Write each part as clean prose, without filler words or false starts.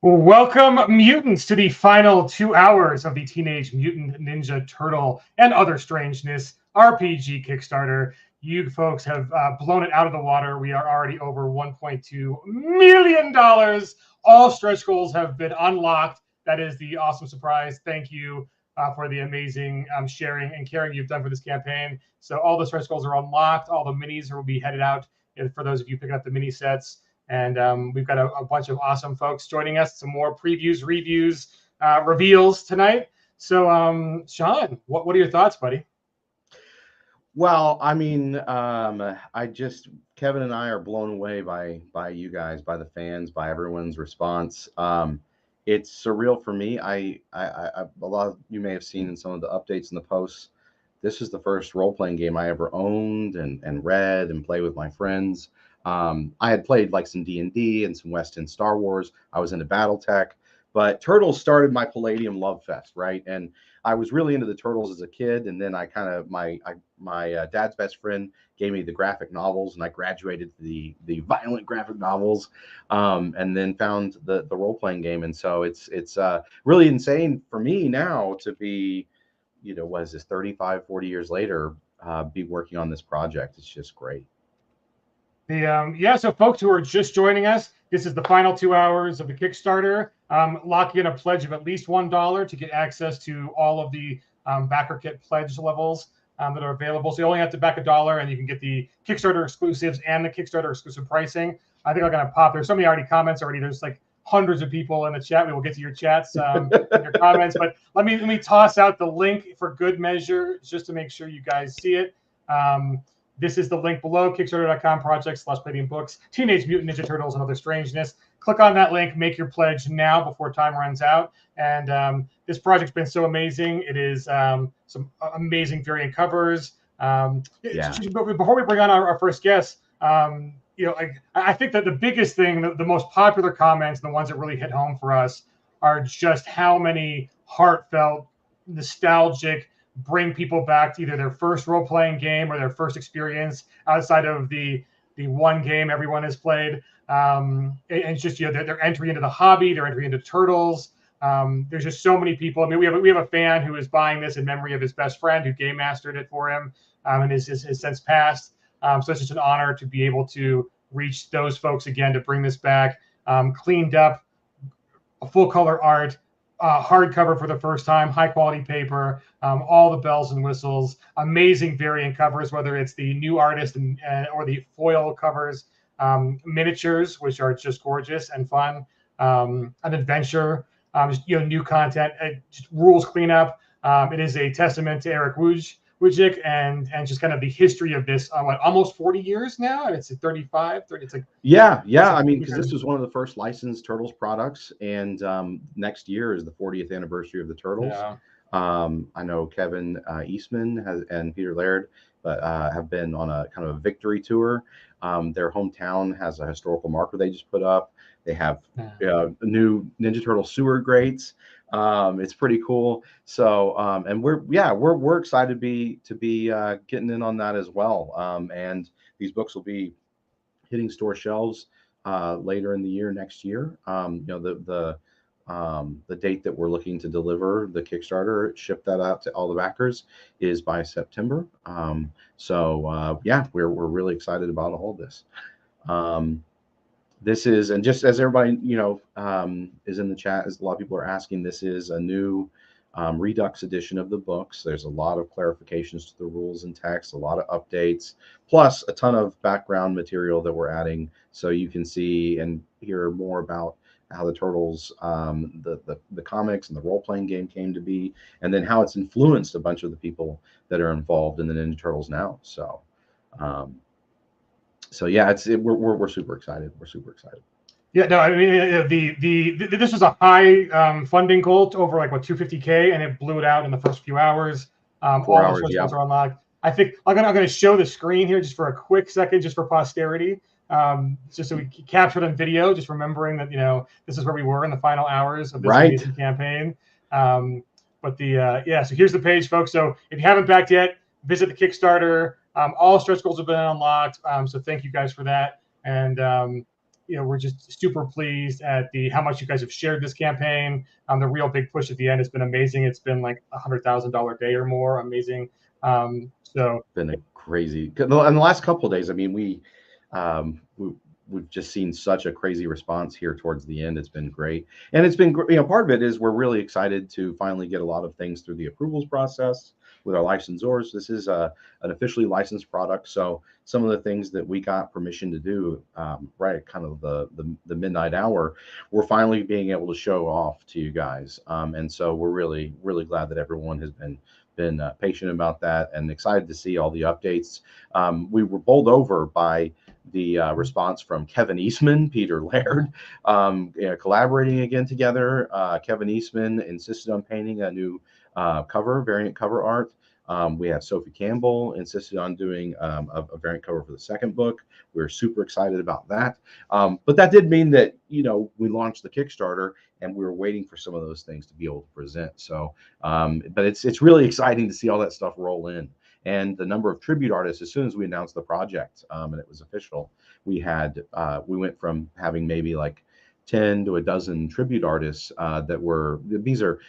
Well, welcome, mutants, to the final 2 hours of the Teenage Mutant Ninja Turtle and Other Strangeness RPG Kickstarter. You folks have blown it out of the water. We are already over $1.2 million. All stretch goals have been unlocked. That is the awesome surprise. Thank you for the amazing sharing and caring you've done for this campaign. So all the stretch goals are unlocked. All the minis will be headed out for those of you picking up the mini sets. And we've got a bunch of awesome folks joining us. Some more previews, reviews, reveals tonight. So, Sean, what are your thoughts, buddy? Well, I mean, Kevin and I are blown away by you guys, by the fans, by everyone's response. It's surreal for me. A lot of you may have seen in some of the updates and the posts. This is the first role-playing game I ever owned and read and played with my friends. I had played like some D&D and some West End Star Wars. I was into BattleTech, but Turtles started my Palladium love fest, right? And I was really into the Turtles as a kid, and then my dad's best friend gave me the graphic novels, and I graduated to the violent graphic novels, and then found the role-playing game. And so it's really insane for me now to be, what is this, 35, 40 years later, be working on this project. It's just great. So folks who are just joining us, this is the final 2 hours of the Kickstarter. Lock in a pledge of at least $1 to get access to all of the backer kit pledge levels that are available. So you only have to back $1, and you can get the Kickstarter exclusives and the Kickstarter exclusive pricing. I think I'm going to pop. There's so many comments already. There's like hundreds of people in the chat. We will get to your chats and your comments, but let me toss out the link for good measure just to make sure you guys see it. This is the link below, kickstarter.com/Palladium books, Teenage Mutant Ninja Turtles and Other Strangeness. Click on that link, make your pledge now before time runs out. And this project's been so amazing. It is some amazing variant covers. Before we bring on our first guest, I think that the biggest thing, the most popular comments, the ones that really hit home for us, are just how many heartfelt, nostalgic, bring people back to either their first role-playing game or their first experience outside of the one game everyone has played. And just their entry into the hobby, their entry into Turtles. There's just so many people. I mean, we have a fan who is buying this in memory of his best friend who game mastered it for him, and has since passed. So it's just an honor to be able to reach those folks again, to bring this back, cleaned up, full color art. Hardcover for the first time, high quality paper, all the bells and whistles, amazing variant covers, whether it's the new artist or the foil covers, miniatures, which are just gorgeous and fun, an adventure, new content, just rules cleanup. It is a testament to Eric Wujcik and just kind of the history of this, almost 40 years now, and it's 35, 30. It's like I mean, because this was one of the first licensed Turtles products, and next year is the 40th anniversary of the Turtles. Yeah. I know Kevin Eastman and Peter Laird have been on a kind of a victory tour. Their hometown has a historical marker they just put up. They have new Ninja Turtle sewer grates. It's pretty cool. So, and we're excited to be getting in on that as well. And these books will be hitting store shelves later in the year, next year. The date that we're looking to deliver the Kickstarter, ship that out to all the backers, is by September. We're really excited about all this. This is, and just as everybody is in the chat, as a lot of people are asking, this is a new Redux edition of the books. There's a lot of clarifications to the rules and text, a lot of updates, plus a ton of background material that we're adding, so you can see and hear more about how the Turtles, the comics and the role-playing game came to be, and then how it's influenced a bunch of the people that are involved in the Ninja Turtles now. We're super excited. We're super excited. Yeah, no, I mean, this was a high funding goal to over 250K, and it blew it out in the first few hours. 4 hours, all those are unlocked. I think I'm gonna show the screen here just for a quick second, just for posterity, just so we capture it on video, just remembering that this is where we were in the final hours of this amazing campaign. So here's the page, folks. So if you haven't backed yet, visit the Kickstarter. All stretch goals have been unlocked. So thank you guys for that. And we're just super pleased at how much you guys have shared this campaign. The real big push at the end has been amazing. It's been like $100,000 day or more. Amazing. So been a crazy. In the last couple of days, I mean, we've just seen such a crazy response here towards the end. It's been great, and it's been, part of it is we're really excited to finally get a lot of things through the approvals process with our licensors. This is an officially licensed product, so some of the things that we got permission to do right at kind of the midnight hour, we're finally being able to show off to you guys, and so we're really glad that everyone has been patient about that and excited to see all the updates. We were bowled over by the response from Kevin Eastman, Peter Laird, collaborating again together. Kevin Eastman insisted on painting a new variant cover art. We have Sophie Campbell insisted on doing a variant cover for the second book. We're super excited about that. But that did mean that, we launched the Kickstarter and we were waiting for some of those things to be able to present. So, but it's really exciting to see all that stuff roll in. And the number of tribute artists, as soon as we announced the project and it was official, we went from having maybe like 10 to a dozen tribute artists these are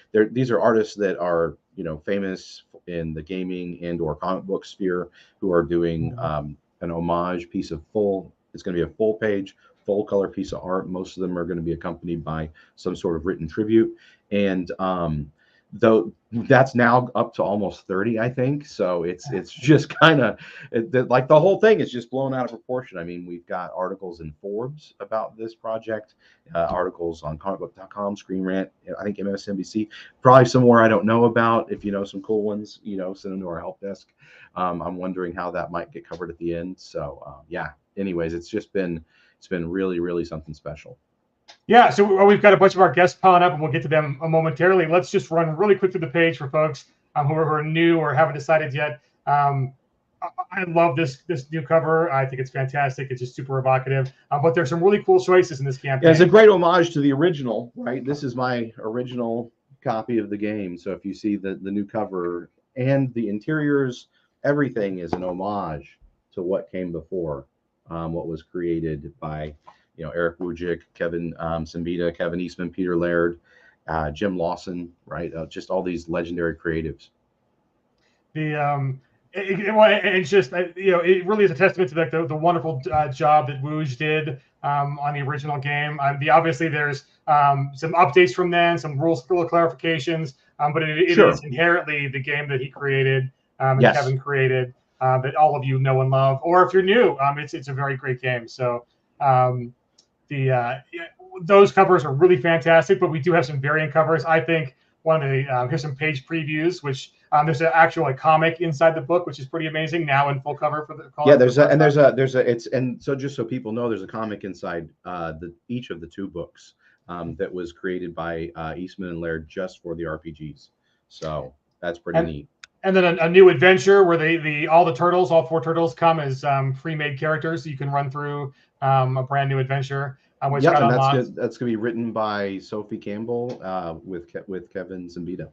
artists that are famous in the gaming and or comic book sphere, who are doing an homage piece of it's going to be a full page, full color piece of art. Most of them are going to be accompanied by some sort of written tribute, and though that's now up to almost 30, I think. So it's just kind of like the whole thing is just blown out of proportion. I mean, we've got articles in Forbes about this project, articles on comicbook.com, Screen Rant, I think MSNBC, probably somewhere I don't know about. If you know some cool ones, send them to our help desk. I'm wondering how that might get covered at the end. So yeah, anyways, it's been really something special. Yeah, so we've got a bunch of our guests piling up, and we'll get to them momentarily. Let's just run really quick through the page for folks who are new or haven't decided yet. I love this new cover. I think it's fantastic. It's just super evocative. But there's some really cool choices in this campaign. Yeah, it's a great homage to the original, right? This is my original copy of the game. So if you see the new cover and the interiors, everything is an homage to what came before, what was created by Eric Wujcik, Kevin Simbita, Kevin Eastman, Peter Laird, Jim Lawson, right? Just all these legendary creatives. It's just it really is a testament to the wonderful job that Wuj did on the original game. Obviously there's some updates from then, some rules clarifications, but it Sure. is inherently the game that he created and Yes. Kevin created that all of you know and love. Or if you're new, it's a very great game. So. Those covers are really fantastic, but we do have some variant covers. I think one of the here's some page previews, which there's an actual comic inside the book, which is pretty amazing now in full cover for the. So just so people know, there's a comic inside each of the two books that was created by Eastman and Laird just for the RPGs. So that's pretty neat. And then a new adventure where all four turtles come as pre-made characters, so you can run through a brand new adventure. And that's going to be written by Sophie Campbell with Kevin Simbita.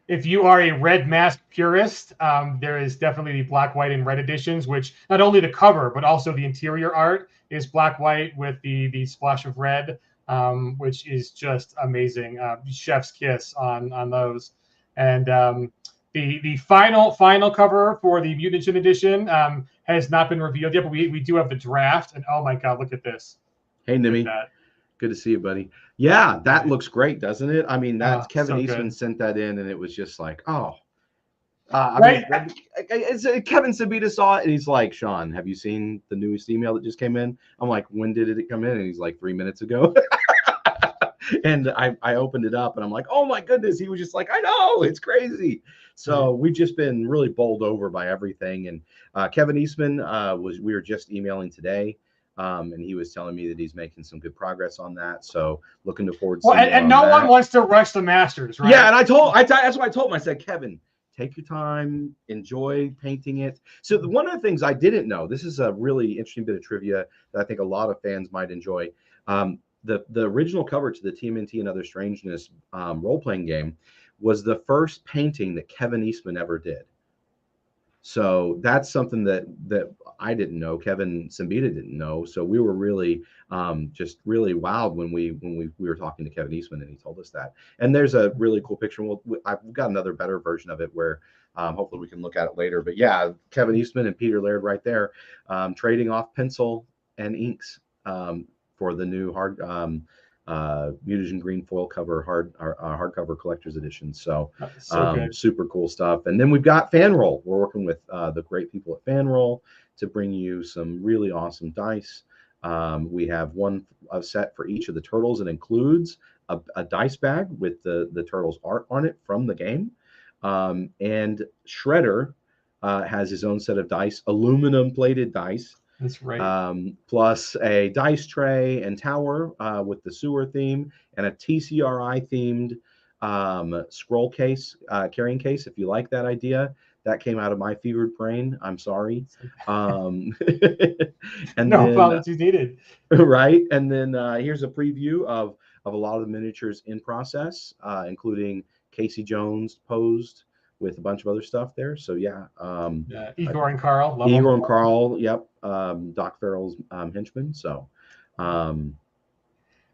If you are a Red Mask purist, there is definitely the black, white, and red editions, which not only the cover but also the interior art is black, white with the splash of red, which is just amazing. Chef's kiss on those. And the final cover for the Mutant edition has not been revealed yet, but we do have the draft. And oh my God, look at this! Hey, Nimmy, good to see you, buddy. Yeah, that looks great, doesn't it? I mean, Kevin Eastman sent that in, and it was just like, right. Kevin Sabita saw it, and he's like, Sean, have you seen the newest email that just came in? I'm like, when did it come in? And he's like, 3 minutes ago. And I opened it up, and I'm like, oh my goodness. He was just like, I know, it's crazy. So we've just been really bowled over by everything. And Kevin Eastman we were just emailing today. And he was telling me that he's making some good progress on that. So looking forward to and no one wants to rush the Masters, right? Yeah, and that's what I told him. I said, Kevin, take your time, enjoy painting it. So one of the things I didn't know, this is a really interesting bit of trivia that I think a lot of fans might enjoy. The original cover to the TMNT and Other Strangeness role-playing game was the first painting that Kevin Eastman ever did. So that's something that I didn't know. Kevin Simbita didn't know. So we were really just really wowed when we were talking to Kevin Eastman and he told us that. And there's a really cool picture. I've got another better version of it where hopefully we can look at it later. But yeah, Kevin Eastman and Peter Laird right there trading off pencil and inks for the new Mutagen Green foil cover hardcover collector's edition. So, good. Super cool stuff. And then we've got Fanroll. We're working with the great people at Fanroll to bring you some really awesome dice. We have a set for each of the turtles. It includes a dice bag with the turtles art on it from the game. And Shredder has his own set of dice, aluminum plated dice. That's right. Plus a dice tray and tower with the sewer theme and a TCRI themed scroll case, carrying case. If you like that idea, that came out of my fevered brain. I'm sorry. And no apologies needed. Right. And then here's a preview of a lot of the miniatures in process, including Casey Jones posed with a bunch of other stuff there. So yeah, Igor and Carl. Igor and Carl, yep. Doc Farrell's henchmen. So, and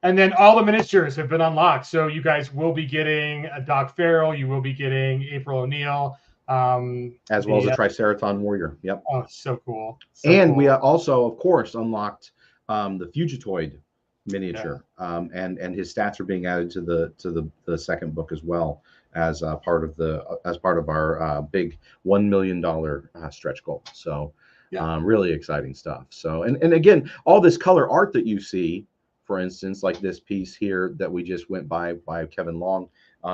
then all the miniatures have been unlocked. So you guys will be getting a Doc Farrell. You will be getting April O'Neil, as well as a Triceraton Warrior. Yep. Oh, so cool. We also, of course, unlocked the Fugitoid miniature, and his stats are being added to the second book as well as part of our big $1 million stretch goal. So really exciting stuff. So and again, all this color art that you see, for instance, like this piece here that we just went by Kevin Long,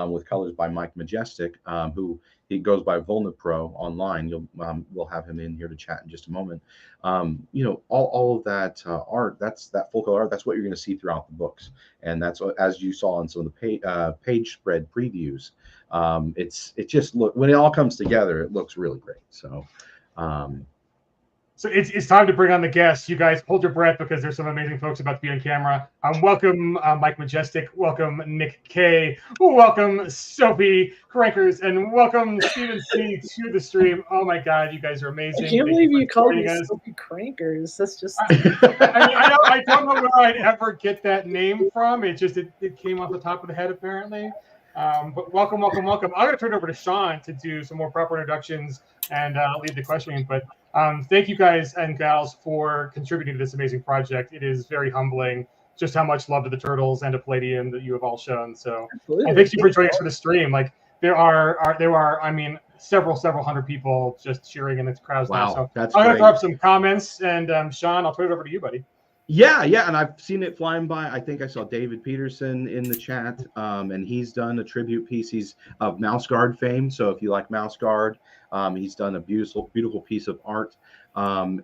with colors by Mike Majestic, who he goes by VulnaPro online. We'll have him in here to chat in just a moment. All of that art, that's that full color art. That's what you're going to see throughout the books, and that's as you saw in some of the page spread previews. It just when it all comes together, it looks really great. So. So it's time to bring on the guests. You guys hold your breath because there's some amazing folks about to be on camera. Welcome Mike Majestic. Welcome Nick K. Welcome Sophie Crankers. And welcome Stephen C. to the stream. Oh my God, you guys are amazing. I can't believe you called me Sophie Crankers. That's just... I don't know where I'd ever get that name from. It came off the top of the head apparently. But welcome. I'm going to turn it over to Sean to do some more proper introductions and lead the questioning. But thank you guys and gals for contributing to this amazing project. It is very humbling just how much love to the Turtles and to Palladium that you have all shown. So and thank you for joining us for the stream. Like there are I mean, several hundred people just cheering in its crowds now. So I'm going to throw up some comments and Sean, I'll turn it over to you, buddy. Yeah, and I've seen it flying by. I think I saw David Peterson in the chat, and he's done a tribute piece. He's of Mouse Guard fame, so if you like Mouse Guard, he's done a beautiful piece of art, and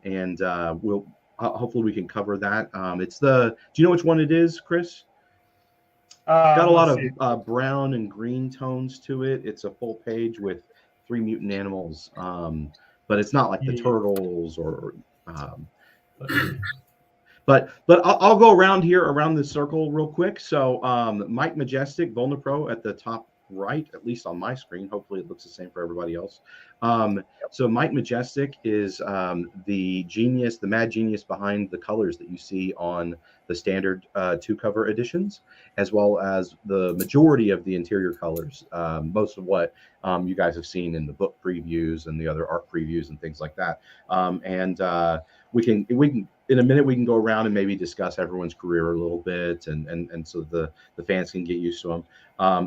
we'll hopefully we can cover that. Do you know which one it is, Chris? Got a lot of brown and green tones to it. It's a full page with 3 mutant animals, but it's not like the Turtles or. But I'll go around this circle real quick. So Mike Majestic, VulnaPro at the top right, at least on my screen. Hopefully it looks the same for everybody else. So Mike Majestic is the mad genius behind the colors that you see on the standard 2-cover editions, as well as the majority of the interior colors, most of what you guys have seen in the book previews and the other art previews and things like that. We can in a minute we can go around and maybe discuss everyone's career a little bit, and so the fans can get used to them.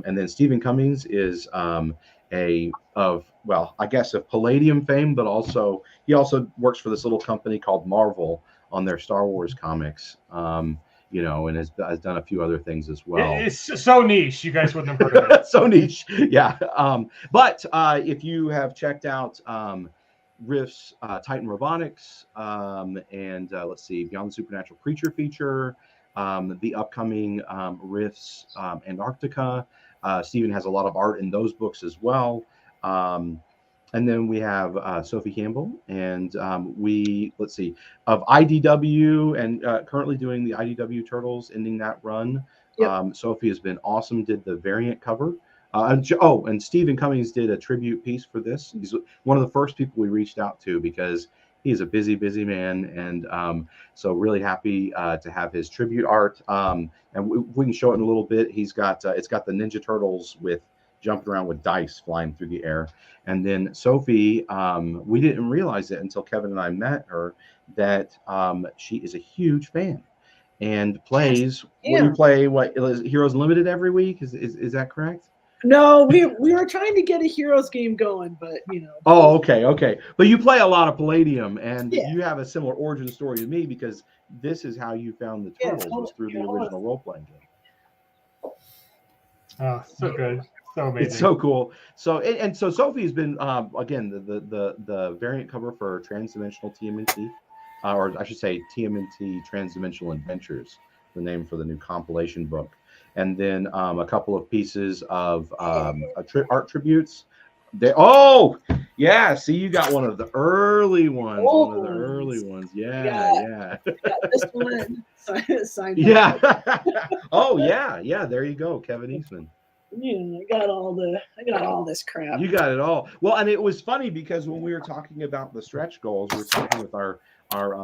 And then Stephen Cummings is of Palladium fame, but he also works for this little company called Marvel on their Star Wars comics. And has done a few other things as well. It's so niche, you guys wouldn't have heard of it. So niche, yeah. But if you have checked out Rift's Titan Robotics, and let's see, Beyond the Supernatural Creature feature, the upcoming Rift's Antarctica. Stephen has a lot of art in those books as well. And then we have Sophie Campbell, and let's see, of IDW, and currently doing the IDW Turtles, ending that run. Yep. Sophie has been awesome, did the variant cover And Stephen Cummings did a tribute piece for this. He's one of the first people we reached out to because he is a busy man, and so really happy to have his tribute art. And we can show it in a little bit. He's got it's got the Ninja Turtles with jumping around with dice flying through the air. And then Sophie, we didn't realize it until Kevin and I met her that she is a huge fan and plays. Yeah. You play what Heroes Unlimited every week? Is that correct? No, we were trying to get a Heroes game going, but you know. Oh, okay. But you play a lot of Palladium, and Yeah. you have a similar origin story to me because this is how you found the Turtles was through the original role-playing game. Oh, so good. So amazing. It's so cool. So so Sophie's been again the variant cover for Transdimensional TMNT, or I should say TMNT Transdimensional Adventures, the name for the new compilation book, and then a couple of pieces of art tributes. See, you got one of the early ones. Old one of the ones. early ones. Yeah. This one signed. Yeah. Yeah. There you go, Kevin Eastman. Yeah, I got all this crap. You got it all. Well, and it was funny because when we were talking about the stretch goals, we were talking with our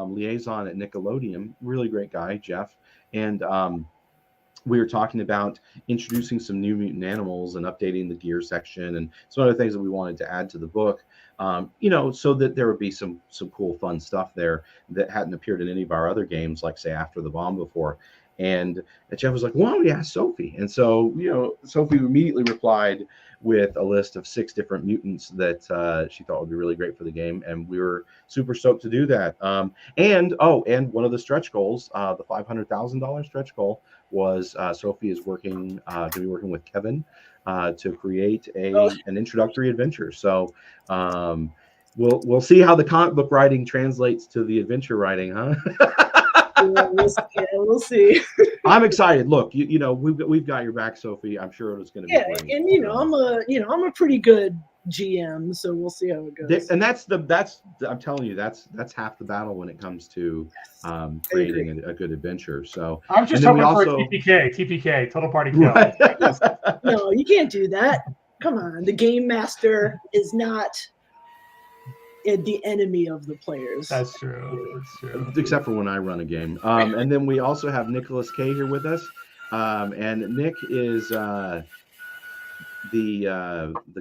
liaison at Nickelodeon, really great guy, Jeff, and we were talking about introducing some new mutant animals and updating the gear section and some other things that we wanted to add to the book, so that there would be some cool, fun stuff there that hadn't appeared in any of our other games, like say After the Bomb before. And Jeff was like, why don't we ask Sophie? And so, Sophie immediately replied with a list of 6 different mutants that she thought would be really great for the game. And we were super stoked to do that. And one of the stretch goals, the $500,000 stretch goal, was Sophie is going to be working with Kevin to create an introductory adventure. So we'll see how the comic book writing translates to the adventure writing, huh? We'll see. I'm excited. Look, we've got your back, Sophie. I'm sure it's going to be great. And I'm a pretty good GM, so we'll see how it goes. And that's I'm telling you, that's half the battle when it comes to creating a good adventure. So I'm just hoping for a TPK, total party kill. Right. No, you can't do that. Come on, the game master is not the enemy of the players. That's true. Except for when I run a game. And then we also have Nicholas K here with us. And Nick is the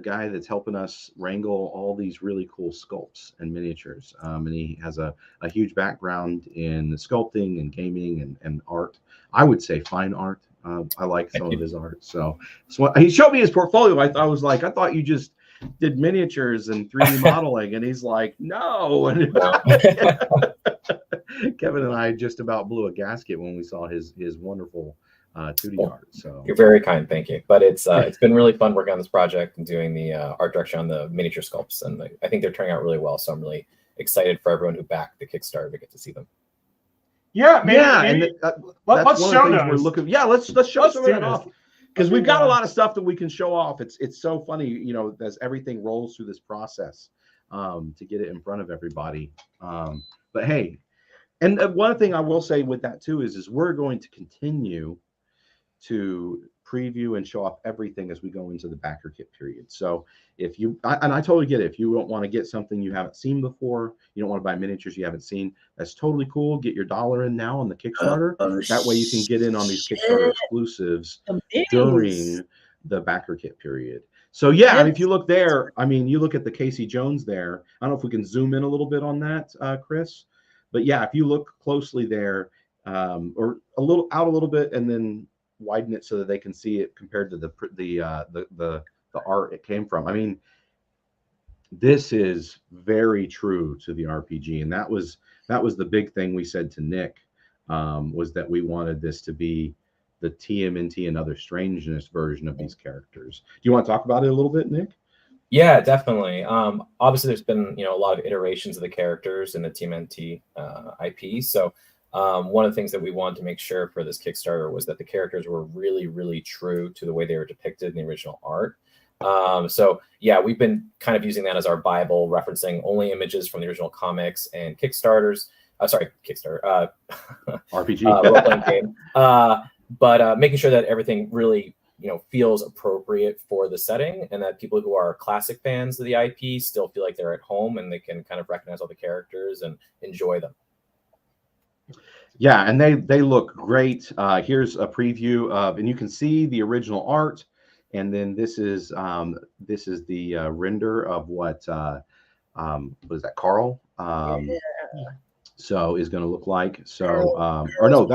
guy that's helping us wrangle all these really cool sculpts and miniatures. And he has a huge background in sculpting and gaming and art. I would say fine art. I like some of his art. So he showed me his portfolio. I thought you just did miniatures and 3D modeling, and he's like, no. And Kevin and I just about blew a gasket when we saw his wonderful 2D art. So you're very kind, thank you. But it's been really fun working on this project and doing the art direction on the miniature sculpts, and I think they're turning out really well. So I'm really excited for everyone who backed the Kickstarter to get to see them. Yeah, maybe. Let's show those. Let's show some of that off. Because we've got a lot of stuff that we can show off. It's so funny, as everything rolls through this process to get it in front of everybody. But hey, and one thing I will say with that too is we're going to continue to preview and show off everything as we go into the backer kit period. So I totally get it. If you don't want to get something you haven't seen before, you don't want to buy miniatures you haven't seen, that's totally cool. Get your $1 in now on the Kickstarter. That way you can get in on these Kickstarter exclusives during the backer kit period. So yeah, and if you look there, you look at the Casey Jones there. I don't know if we can zoom in a little bit on that, Chris. But yeah, if you look closely there, or a little bit, and then widen it so that they can see it compared to the art it came from. This is very true to the RPG, and that was the big thing we said to Nick, was that we wanted this to be the TMNT and other Strangeness version of these characters. Do you want to talk about it a little bit, Nick? Yeah, definitely. Obviously, there's been a lot of iterations of the characters in the TMNT IP. So one of the things that we wanted to make sure for this Kickstarter was that the characters were really, really true to the way they were depicted in the original art. So yeah, we've been kind of using that as our Bible, referencing only images from the original comics and Kickstarter, RPG role-playing game. But making sure that everything really feels appropriate for the setting, and that people who are classic fans of the IP still feel like they're at home and they can kind of recognize all the characters and enjoy them. Yeah, and they look great. Here's a preview of, and you can see the original art, and then this is the render of what is that, Carl? So is going to look like. So or no,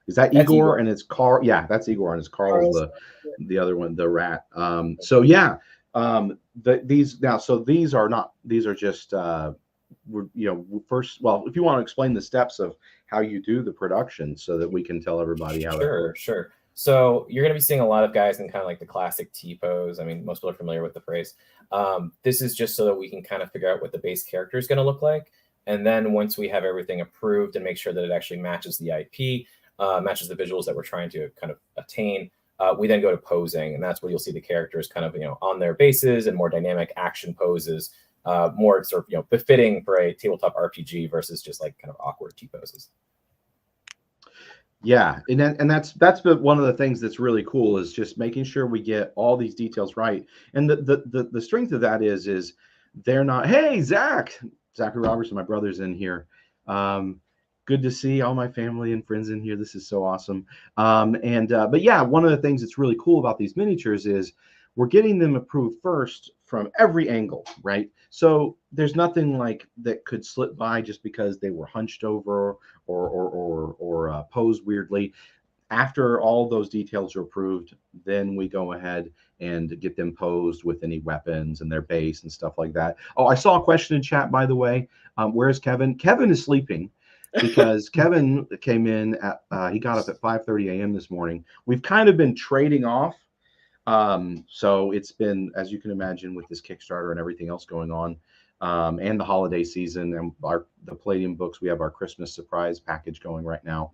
is that Igor, and it's Carl? Yeah, that's Igor, and it's Carl's the other one, the rat. So yeah, these are just first. Well, if you want to explain the steps of how you do the production, so that we can tell everybody how. Sure. So you're going to be seeing a lot of guys in kind of like the classic T-pose. I mean, most people are familiar with the phrase. This is just so that we can kind of figure out what the base character is going to look like. And then once we have everything approved and make sure that it actually matches the IP, matches the visuals that we're trying to kind of attain, we then go to posing. And that's where you'll see the characters kind of, on their bases and more dynamic action poses, more sort of, befitting for a tabletop RPG versus just like kind of awkward T-poses. Yeah, and that's one of the things that's really cool, is just making sure we get all these details right. And the strength of that is they're not, hey, Zachary Robertson, my brother's in here. Good to see all my family and friends in here. This is so awesome. But yeah, one of the things that's really cool about these miniatures is we're getting them approved first from every angle, right? So there's nothing like that could slip by just because they were hunched over or posed weirdly. After all those details are approved, then we go ahead and get them posed with any weapons and their base and stuff like that. Oh, I saw a question in chat, by the way. Where's Kevin? Kevin is sleeping because Kevin came in at, he got up at 5:30 a.m. this morning. We've kind of been trading off. So it's been, as you can imagine, with this Kickstarter and everything else going on, and the holiday season and the Palladium books, we have our Christmas surprise package going right now.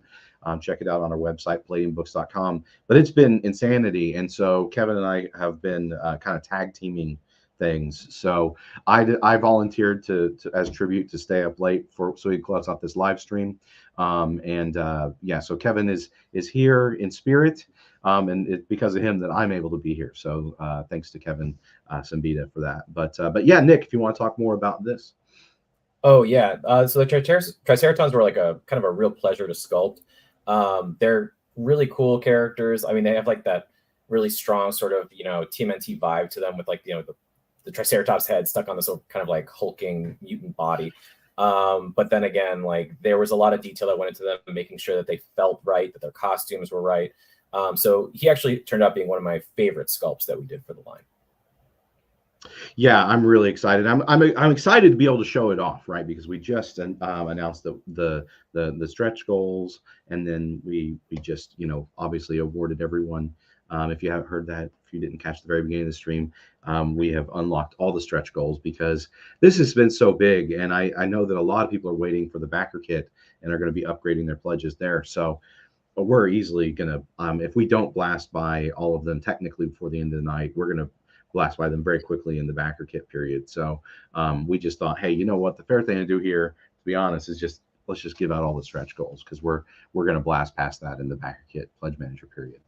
Check it out on our website, palladiumbooks.com. But it's been insanity. And so Kevin and I have been kind of tag teaming things. So I volunteered to as tribute to stay up late so he can close out this live stream. So Kevin is here in spirit. And it's because of him that I'm able to be here. So thanks to Kevin Sambita for that. But yeah, Nick, if you want to talk more about this. Oh yeah. So the Triceratons were like a kind of a real pleasure to sculpt. They're really cool characters. I mean, they have like that really strong sort of, TMNT vibe to them with like, the Triceratops head stuck on this kind of like hulking mutant body. But then again, like there was a lot of detail that went into them, making sure that they felt right, that their costumes were right. So he actually turned out being one of my favorite sculpts that we did for the line. Yeah, I'm really excited. I'm excited to be able to show it off, right? Because we just announced the stretch goals, and then we just obviously awarded everyone. If you haven't heard that, if you didn't catch the very beginning of the stream, we have unlocked all the stretch goals because this has been so big, and I know that a lot of people are waiting for the backer kit and are going to be upgrading their pledges there. So we're easily going to, if we don't blast by all of them technically before the end of the night, we're going to blast by them very quickly in the backer kit period. So we just thought, hey, you know what? The fair thing to do here, to be honest, is let's just give out all the stretch goals, because we're going to blast past that in the backer kit pledge manager period.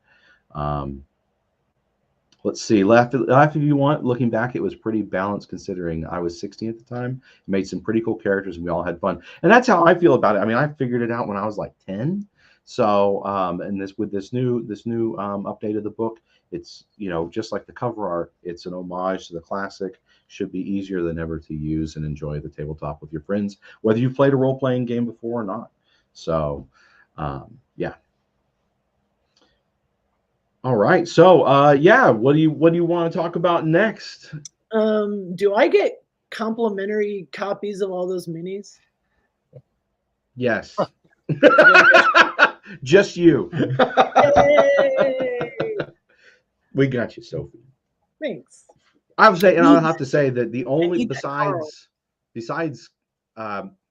Let's see. Laugh if you want. Looking back, it was pretty balanced considering I was 16 at the time. Made some pretty cool characters, and we all had fun. And that's how I feel about it. I mean, I figured it out when I was like 10. So, and with this new update of the book, it's, just like the cover art, it's an homage to the classic. Should be easier than ever to use and enjoy the tabletop with your friends, whether you've played a role-playing game before or not. So, yeah. All right. So, yeah, what do you want to talk about next? Do I get complimentary copies of all those minis? Yes. Just you. We got you, Sophie. Thanks. I would say, and I'll have to say that the only besides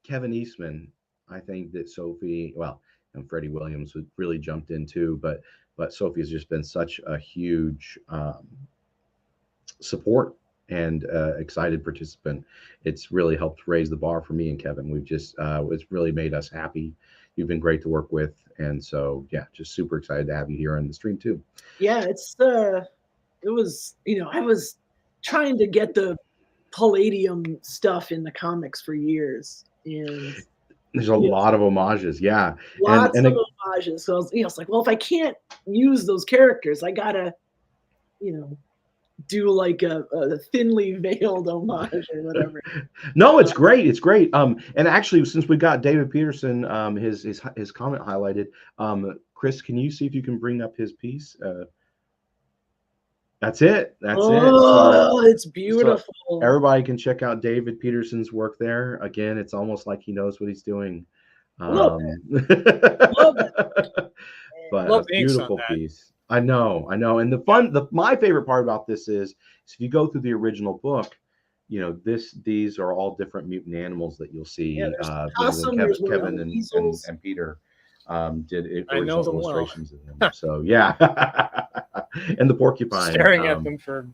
Kevin Eastman, I think that Sophie, well, and Freddie Williams really jumped in too, but Sophie has just been such a huge support and excited participant. It's really helped raise the bar for me and Kevin. We've just it's really made us happy you've been great to work with. And so, yeah, just super excited to have you here on the stream too. Yeah, it was, I was trying to get the Palladium stuff in the comics for years, and there's a lot of homages. Yeah. Lots of homages. So I was like, well, if I can't use those characters, I gotta, do like a thinly veiled homage or whatever. No, it's great. It's great. And actually, since we got David Peterson, his comment highlighted, Chris, can you see if you can bring up his piece? That's it. That's it. Oh, it's beautiful. So everybody can check out David Peterson's work there. Again, it's almost like he knows what he's doing. Love it. But a beautiful piece. I know. And my favorite part about this is if you go through the original book, these are all different mutant animals that you'll see. Awesome. Kevin and Peter did original illustrations of them. So yeah. And the porcupine. Staring at them for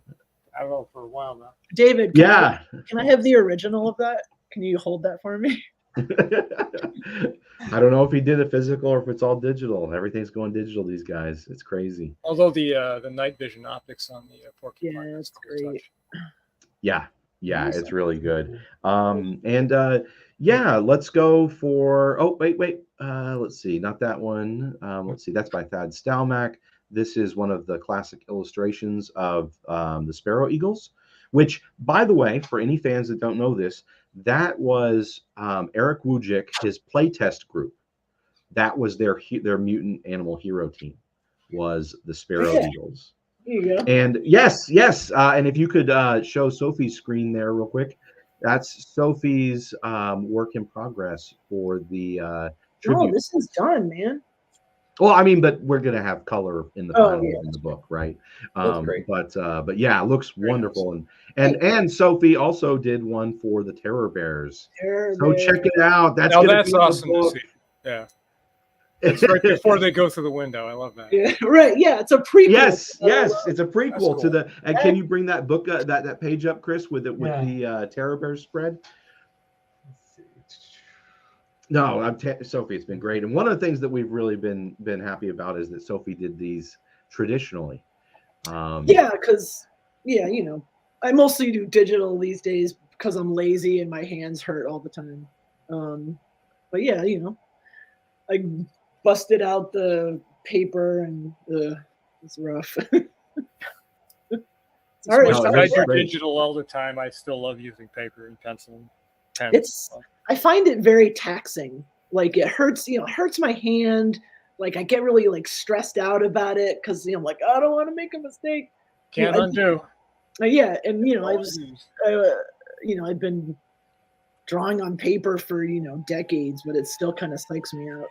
I don't know, for a while now. David, can I have the original of that? Can you hold that for me? I don't know if he did it physical or if it's all digital. Everything's going digital these guys. It's crazy. Although the night vision optics on the porcupine, yeah, it's great. Yeah, it's really good. Let's go for. Wait. Let's see, not that one. Let's see, that's by Thad Stalmack. This is one of the classic illustrations of the Sparrow Eagles, which, by the way, for any fans that don't know this, that was Eric Wujcik, his playtest group. That was their mutant animal hero team, was the Sparrow Eagles. There you go. And yes. And if you could show Sophie's screen there real quick, that's Sophie's work in progress for the tribute. Oh, this is done, man. Well, I mean, but we're gonna have color in the final in the book, right? Great. But yeah, it looks wonderful. And Sophie also did one for the Terror Bears. So check it out. That's awesome to see. Yeah. It's right before they go through the window. I love that. Yeah, right. Yeah, it's a prequel. Yes, it's a prequel to the. And can you bring that book, that page up, Chris, with the Terror Bears spread? No, Sophie. It's been great, and one of the things that we've really been happy about is that Sophie did these traditionally. Because I mostly do digital these days because I'm lazy and my hands hurt all the time. But yeah, I busted out the paper and it's rough. Sorry, I do digital all the time. I still love using paper and pencil and pen. I find it very taxing. Like it hurts, it hurts my hand. Like I get really stressed out about it because I'm like, I don't want to make a mistake. Can't undo. I've been drawing on paper for decades, but it still kind of psychs me out.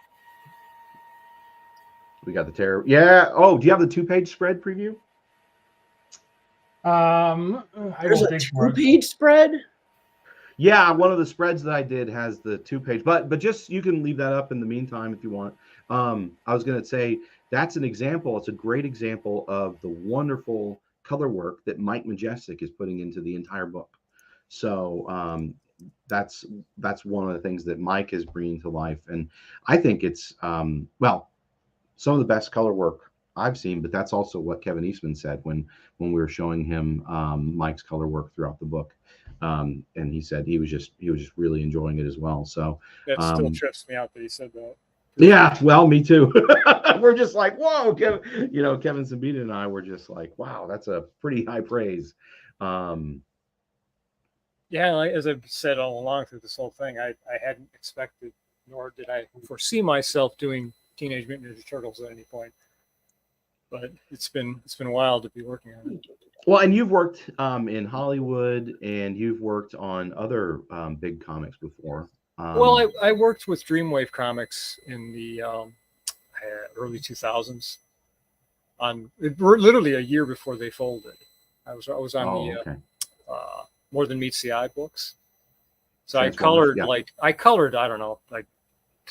We got the terror. Yeah. Oh, do you have the 2-page spread preview? There's a 2-page spread. Yeah, one of the spreads that I did has the 2-page, but just you can leave that up in the meantime if you want. I was going to say that's an example. It's a great example of the wonderful color work that Mike Majestic is putting into the entire book. So that's one of the things that Mike is bringing to life, and I think it's some of the best color work I've seen. But that's also what Kevin Eastman said when we were showing him Mike's color work throughout the book. And he said he was just really enjoying it as well. So that still trips me out that he said that. Yeah, well, me too. We're just like, whoa, Kevin Sabita and I were just like, wow, that's a pretty high praise. As I've said all along through this whole thing, I hadn't expected, nor did I foresee myself doing Teenage Mutant Ninja Turtles at any point. But it's been wild to be working on it. Well, and you've worked in Hollywood, and you've worked on other big comics before. I worked with Dreamwave Comics in the early 2000s. Literally a year before they folded. I was on More Than Meets the Eye books. So I colored I don't know, like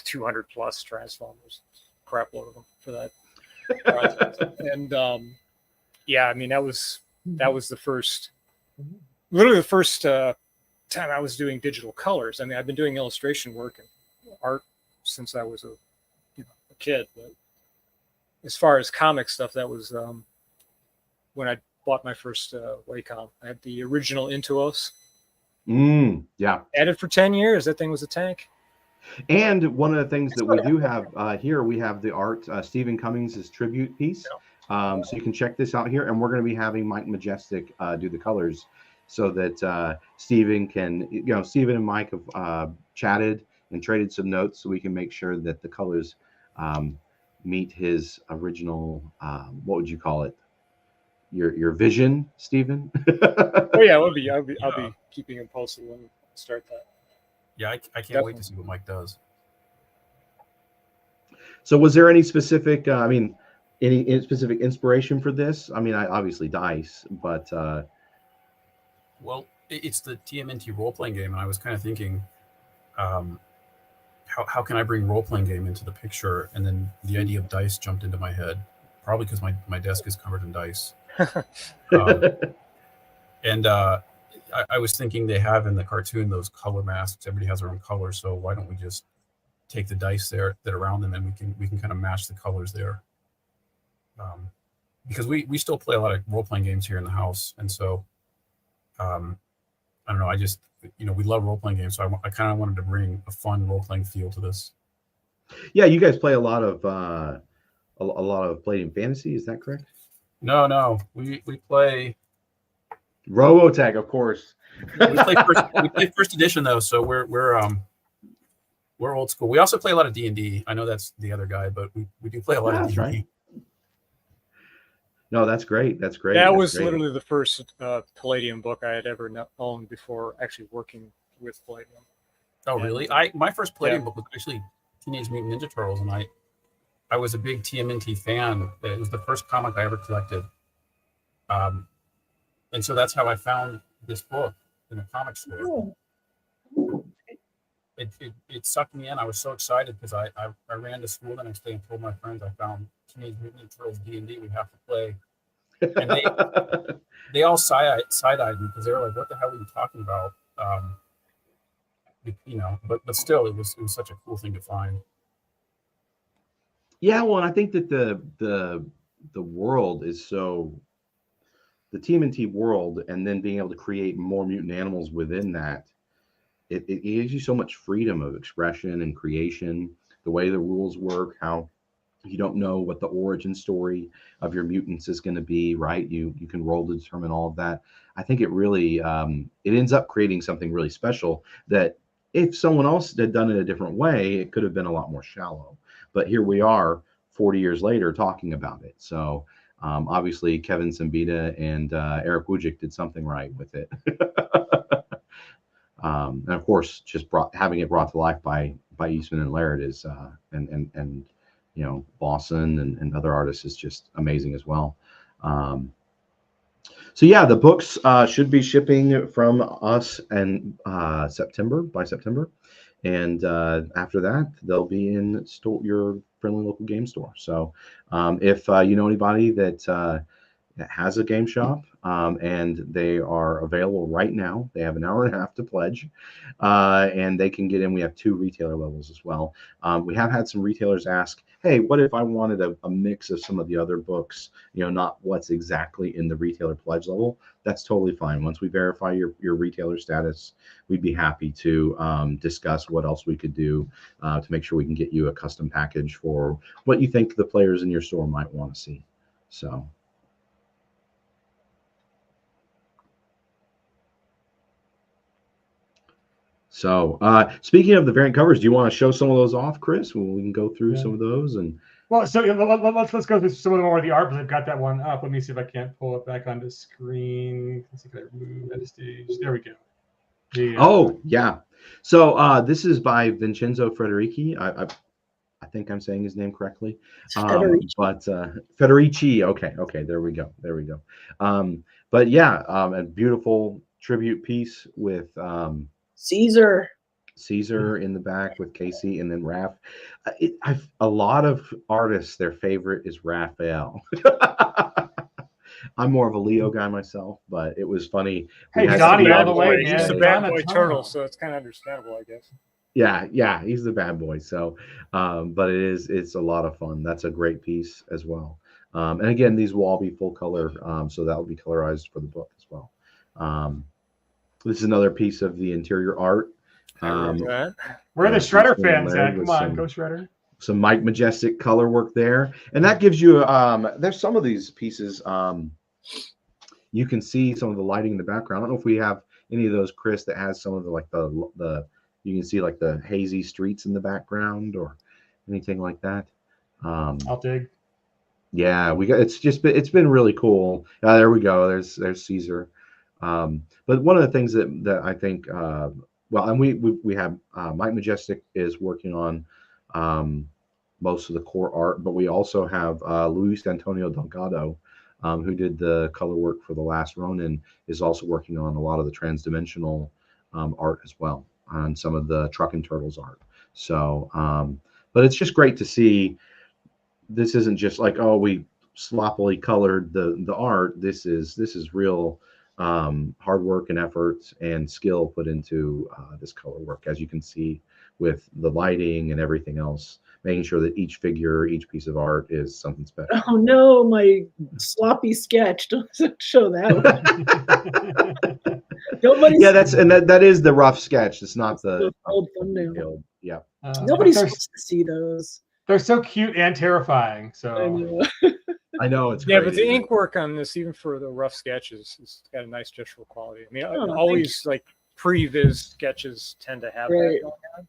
200 plus Transformers, crap load of them for that. And that was the first time I was doing digital colors. I mean, I've been doing illustration work and art since I was a kid. But as far as comic stuff, that was when I bought my first Wacom. I had the original Intuos. Yeah. Had it for 10 years. That thing was a tank. And one of the things that we do have here, we have the art, Stephen Cummings' tribute piece. So you can check this out here. And we're going to be having Mike Majestic do the colors so that Stephen can, Stephen and Mike have chatted and traded some notes so we can make sure that the colors meet his original, what would you call it? Your vision, Stephen? Oh yeah, I'll be keeping him posted when we start that. Yeah, I can't wait to see what Mike does. So was there any specific, any specific inspiration for this? I mean, obviously dice, but... Well, it's the TMNT role-playing game, and I was kind of thinking, how can I bring role-playing game into the picture? And then the idea of dice jumped into my head, probably because my desk is covered in dice. And I was thinking they have in the cartoon those color masks. Everybody has their own color, so why don't we just take the dice there that are around them, and we can kind of match the colors there. Because we still play a lot of role-playing games here in the house, and so I don't know. I just we love role-playing games, so I kind of wanted to bring a fun role-playing feel to this. Yeah, you guys play a lot of Palladium Fantasy. Is that correct? No, we play Robotech, of course. we play first edition though, so we're old school. We also play a lot of D&D. I know that's the other guy, but we do play a lot of D&D. Right. No, that's great. That's great. That was literally the first Palladium book I had ever owned before actually working with Palladium. Oh, really? My first Palladium book was actually Teenage Mutant Ninja Turtles, and I was a big TMNT fan. It was the first comic I ever collected. And so that's how I found this book in a comic store. It sucked me in. I was so excited because I ran to school the next day and told my friends I found Teenage Mutant Ninja Turtles D&D. We have to play. And they all side-eyed me because they were like, "What the hell are you talking about?" But still, it was such a cool thing to find. Yeah, well, and I think that the world is so, the TMNT world, and then being able to create more mutant animals within that, it gives you so much freedom of expression and creation, the way the rules work, how you don't know what the origin story of your mutants is going to be, right? You can roll to determine all of that. I think it really, it ends up creating something really special that if someone else had done it a different way, it could have been a lot more shallow. But here we are 40 years later talking about it. So obviously Kevin Simbita and Eric Wujcik did something right with it. And of course, just having it brought to life by Eastman and Laird is, and Lawson and other artists is just amazing as well. So yeah, the books should be shipping from us and by September. And after that, they'll be in your friendly local game store. So if you know anybody that has a game shop and they are available right now, they have an hour and a half to pledge and they can get in. We have 2 retailer levels as well. We have had some retailers ask, hey, what if I wanted a mix of some of the other books, not what's exactly in the retailer pledge level? That's totally fine. Once we verify your retailer status, we'd be happy to discuss what else we could do to make sure we can get you a custom package for what you think the players in your store might want to see. So speaking of the variant covers, do you want to show some of those off, Chris? We can go through some of those. And well, so let's go through some of more of the art, because I've got that one up. Let me see if I can't pull it back onto screen. Let's see if I remove that stage. There we go. Yeah. Oh yeah. So this is by Vincenzo Federici. I think I'm saying his name correctly. But Federici. Okay. There we go. But yeah, a beautiful tribute piece with Caesar in the back with Casey, and then Raph. A lot of artists, their favorite is Raphael. I'm more of a Leo guy myself, but it was funny. Hey, Donnie, all the way, He's a bad boy turtle, so it's kind of understandable, I guess. Yeah, he's the bad boy. So, but it's a lot of fun. That's a great piece as well. And again, these will all be full color, so that will be colorized for the book as well. This is another piece of the interior art. We're the Shredder fans at. Come on, go Shredder. Some Mike Majestic color work there, and that gives you there's some of these pieces you can see some of the lighting in the background. I don't know if we have any of those, Chris, that has some of the you can see like the hazy streets in the background or anything like that. I'll dig. Yeah, it's been really cool. There we go. There's Caesar. But one of the things that I think and we have Mike Majestic is working on most of the core art, but we also have Luis Antonio Delgado, who did the color work for The Last Ronin, is also working on a lot of the transdimensional art as well, on some of the Truck and Turtles art. So, but it's just great to see. This isn't just like, oh, we sloppily colored the art. This is real hard work and efforts and skill put into this color work, as you can see with the lighting and everything else, making sure that each figure, each piece of art is something special. Oh no, my sloppy sketch. Don't show that one. Yeah, that is the rough sketch. It's not the old thumbnail. Yeah. Nobody's supposed to see those. They're so cute and terrifying. So I know it's but the ink work on this, even for the rough sketches, it's got a nice gestural quality. I mean, always like pre-viz sketches tend to have that going on.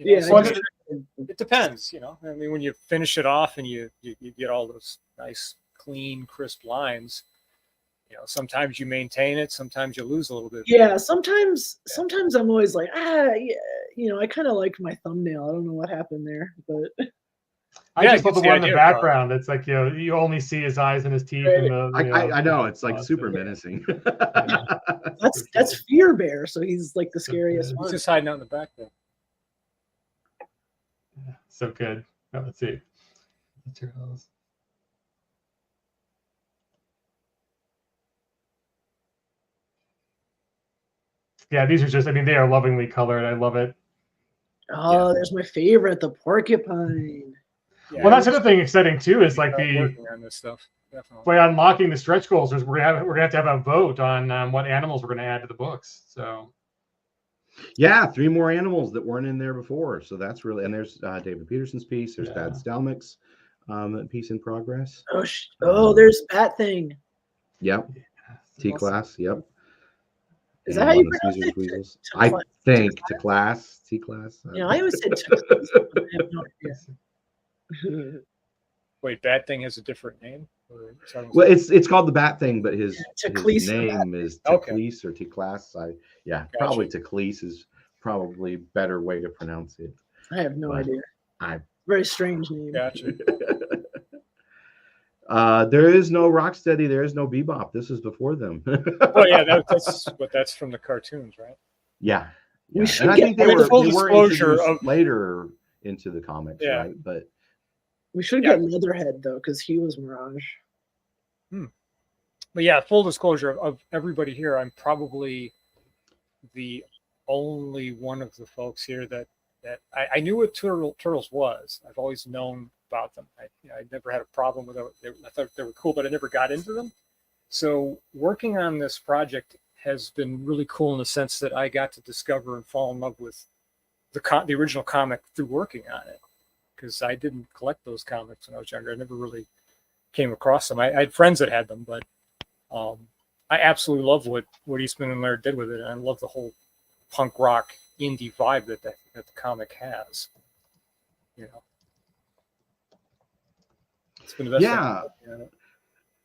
It depends, I mean, when you finish it off and you get all those nice, clean, crisp lines, sometimes you maintain it, sometimes you lose a little bit. Yeah, sometimes I'm always like, I kind of like my thumbnail. I don't know what happened there, but I just love the one in the background. It's like, you only see his eyes and his teeth. Right. And I know, it's like super menacing. That's Fear Bear, so he's like the scariest one. He's just hiding out in the back there. So good. Oh, let's see. Yeah, these are just, they are lovingly colored. I love it. Oh, there's my favorite, the porcupine. Yeah, well, that's another thing exciting too, is like working on this stuff. Definitely. By unlocking the stretch goals, we're gonna have to have a vote on what animals we're gonna add to the books. So yeah, 3 more animals that weren't in there before. So that's really, and there's David Peterson's piece. There's Thad Stalmach's piece in progress. There's Bat Thing. Yep. T-Class. Yep. Is that how you pronounce it? I think T-Class. Yeah, I always said T-Class. I have no idea. Wait, Bat Thing has a different name? Well, it's called the Bat Thing, but his name is Teclis or T-Class. Probably Teclis is probably a better way to pronounce it. I have no idea. Very strange name. Gotcha. There is no Rocksteady. There is no Bebop. This is before them. Oh yeah, that's from the cartoons, right? Yeah. We should and I think they were disclosure later into the comics, right? But we should get Leatherhead though, because he was Mirage. But yeah, full disclosure of everybody here, I'm probably the only one of the folks here that I knew what Turtles was. I've always known about them. I never had a problem with them. I thought they were cool, but I never got into them. So working on this project has been really cool in the sense that I got to discover and fall in love with the original comic through working on it, because I didn't collect those comics when I was younger. I never really came across them. I had friends that had them, but I absolutely love what Eastman and Laird did with it, and I love the whole punk rock indie vibe that the comic has. It's been the best. Yeah.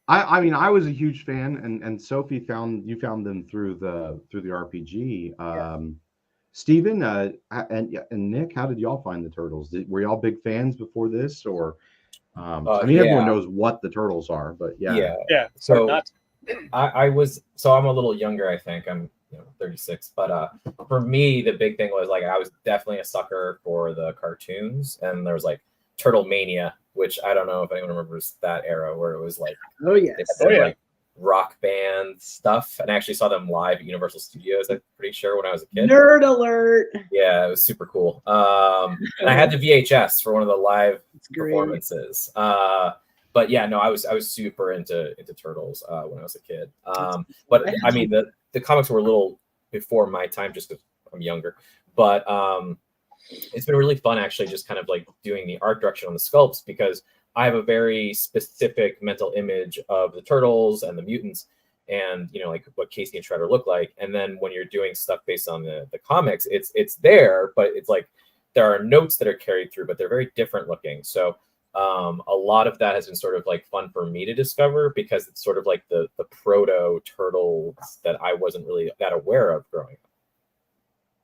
I mean, I was a huge fan, and Sophie found them through the RPG. Steven and Nick, how did y'all find the Turtles? Were y'all big fans before this, or everyone knows what the Turtles are, but yeah. So I was, I'm a little younger. I think I'm 36, but for me the big thing was like I was definitely a sucker for the cartoons, and there was like Turtle Mania, which I don't know if anyone remembers that era where it was like, like rock band stuff, and I actually saw them live at Universal Studios, I'm pretty sure, when I was a kid. Nerd alert. Yeah, it was super cool. And I had the VHS for one of the live performances. But yeah, no, I was super into Turtles when I was a kid. But I mean, the comics were a little before my time, just because I'm younger. But it's been really fun actually, just kind of like doing the art direction on the sculpts, because I have a very specific mental image of the Turtles and the mutants, and like what Casey and Shredder look like. And then when you're doing stuff based on the comics, it's there, but it's like there are notes that are carried through, but they're very different looking. So a lot of that has been sort of like fun for me to discover, because it's sort of like the proto Turtles that I wasn't really that aware of growing up.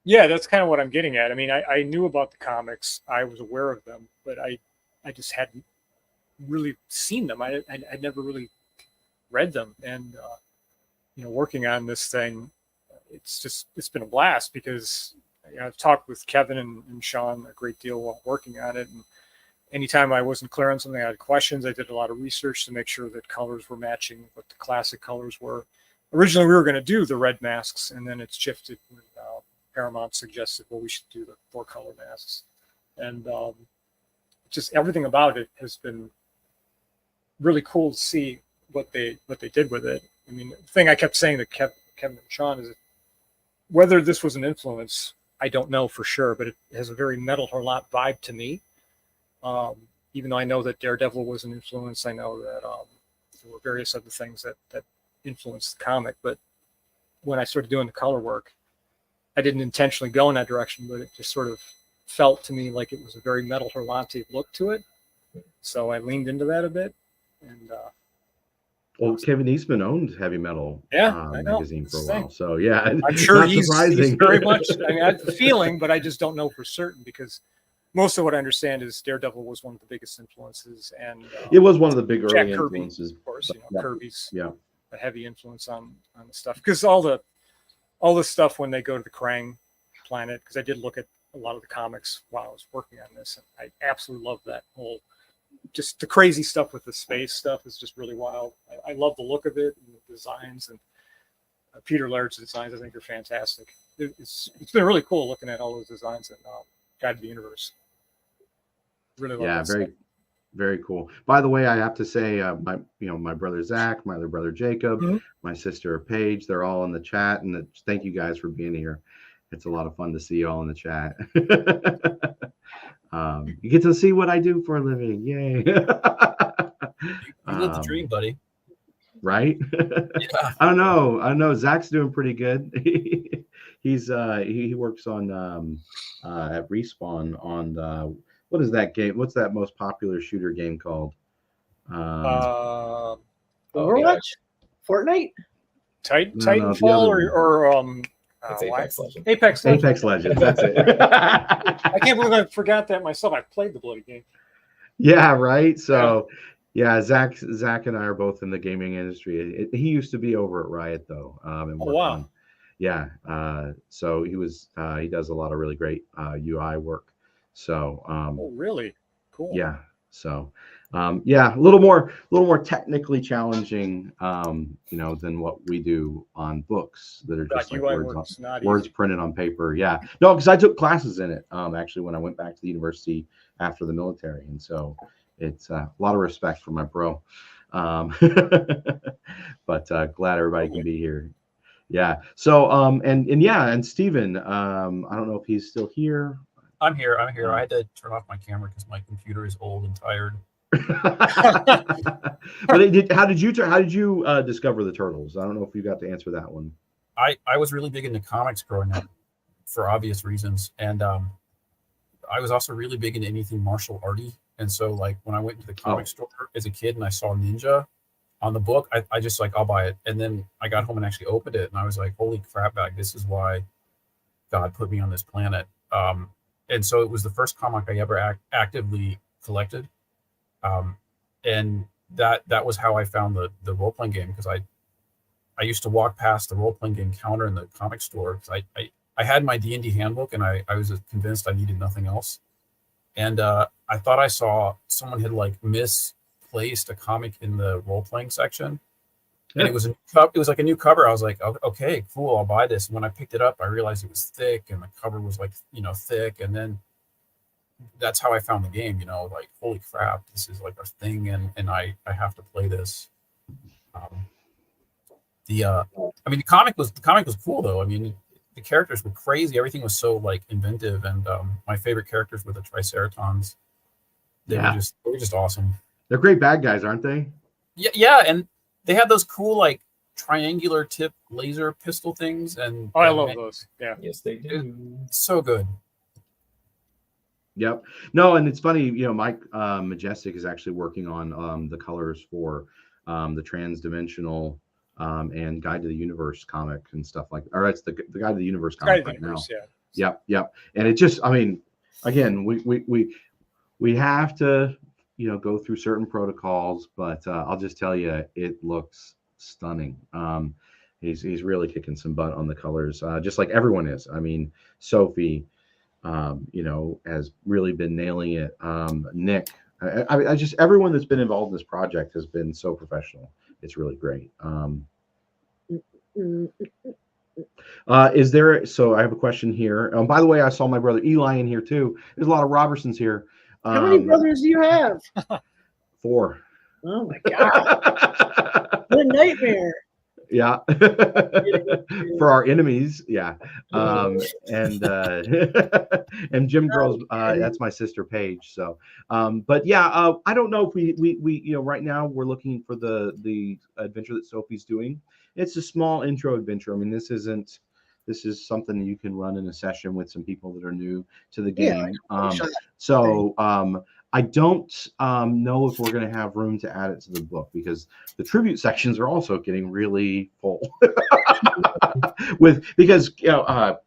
Yeah, that's kind of what I'm getting at. I mean, I knew about the comics, I was aware of them, but I just hadn't really seen them. I'd never really read them. And working on this thing, it's been a blast, because I've talked with Kevin and Sean a great deal while working on it, and anytime I wasn't clear on something, I had questions. I did a lot of research to make sure that colors were matching what the classic colors were. Originally we were going to do the red masks, and then it's shifted when Paramount suggested, well, we should do the 4-color masks. And just everything about it has been really cool to see what they did with it. I mean, the thing I kept saying to Kevin and Sean is that whether this was an influence, I don't know for sure, but it has a very Metal Hurlant vibe to me. Even though I know that Daredevil was an influence, I know that there were various other things that influenced the comic. But when I started doing the color work, I didn't intentionally go in that direction, but it just sort of felt to me like it was a very Metal Hurlant look to it. So I leaned into that a bit. And well, Kevin Eastman owned Heavy Metal magazine for a while. So yeah, I'm sure he's surprising. very much, I mean, I have the feeling, but I just don't know for certain, because most of what I understand is Daredevil was one of the biggest influences, and it was one of the big Jack early Kirby, influences. of course, Kirby's a heavy influence on the stuff, because all the stuff when they go to the Krang planet, because I did look at a lot of the comics while I was working on this, and I absolutely love that whole, just the crazy stuff with the space stuff is just really wild. I love the look of it and the designs, and Peter Laird's designs I think are fantastic. It's been really cool looking at all those designs in Guide to the Universe. Really love very stuff. Very cool. By the way, I have to say, my brother Zach, my other brother Jacob, my sister Paige, they're all in the chat, and thank you guys for being here. It's a lot of fun to see you all in the chat. You get to see what I do for a living. Yay. You live the dream, buddy. Right? Yeah. I don't know. Zach's doing pretty good. He works on at Respawn on what is that game? What's that most popular shooter game called? Overwatch? Fortnite? Titanfall or it's Apex Legends. Apex Legends. That's it. I can't believe I forgot that myself. I played the bloody game. Yeah, right. So, yeah, Zach and I are both in the gaming industry. He used to be over at Riot though. And wow. So he does a lot of really great UI work. So. Really? Cool. Yeah. So. A little more technically challenging, than what we do on books that are just like words printed on paper. Yeah, no, because I took classes in it actually when I went back to the university after the military, and so it's a lot of respect for my bro. But glad everybody can be here. Yeah. So and Steven, I don't know if he's still here. I'm here. I had to turn off my camera because my computer is old and tired. But how did you discover the Turtles? I don't know if you got to answer that one. I was really big into comics growing up for obvious reasons, and I was also really big into anything martial arty. And so like when I went to the comic store as a kid and I saw Ninja on the book, I just like, I'll buy it. And then I got home and actually opened it, and I was like, holy crap bag, this is why God put me on this planet. And so it was the first comic I ever actively collected. And that was how I found the role-playing game, because I used to walk past the role-playing game counter in the comic store, because I had my D&D handbook, and I was convinced I needed nothing else. And I thought I saw someone had like misplaced a comic in the role-playing section. And it was like a new cover. I was like, okay, cool, I'll buy this. And when I picked it up, I realized it was thick, and the cover was like, thick. And then that's how I found the game. Like, holy crap, this is like a thing, and I have to play this. The comic was cool though. I mean, the characters were crazy. Everything was so like inventive, and my favorite characters were the Triceratons. They were just awesome. They're great bad guys, aren't they? Yeah, and they had those cool like triangular tip laser pistol things, and I love those. Yeah, yes, they do. So good. Yep. No, and it's funny, Mike Majestic is actually working on the colors for the Transdimensional and Guide to the Universe comic and stuff like that. Or it's the Guide to the Universe comic right now. Yeah. Yep. And it just, I mean, again, we have to, go through certain protocols, but I'll just tell you, it looks stunning. He's really kicking some butt on the colors, just like everyone is. I mean, Sophie, has really been nailing it. Nick, I just, everyone that's been involved in this project has been so professional. It's really great. So I have a question here. By the way, I saw my brother Eli in here too. There's a lot of Robertsons here. How many brothers do you have? 4. Oh my God. What a nightmare. Yeah. For our enemies. Yeah. And Jim Girls, that's my sister Paige. So but yeah, I don't know if we right now we're looking for the adventure that Sophie's doing. It's a small intro adventure. I mean, this is something that you can run in a session with some people that are new to the game. I don't know if we're going to have room to add it to the book because the tribute sections are also getting really full. Because Kevin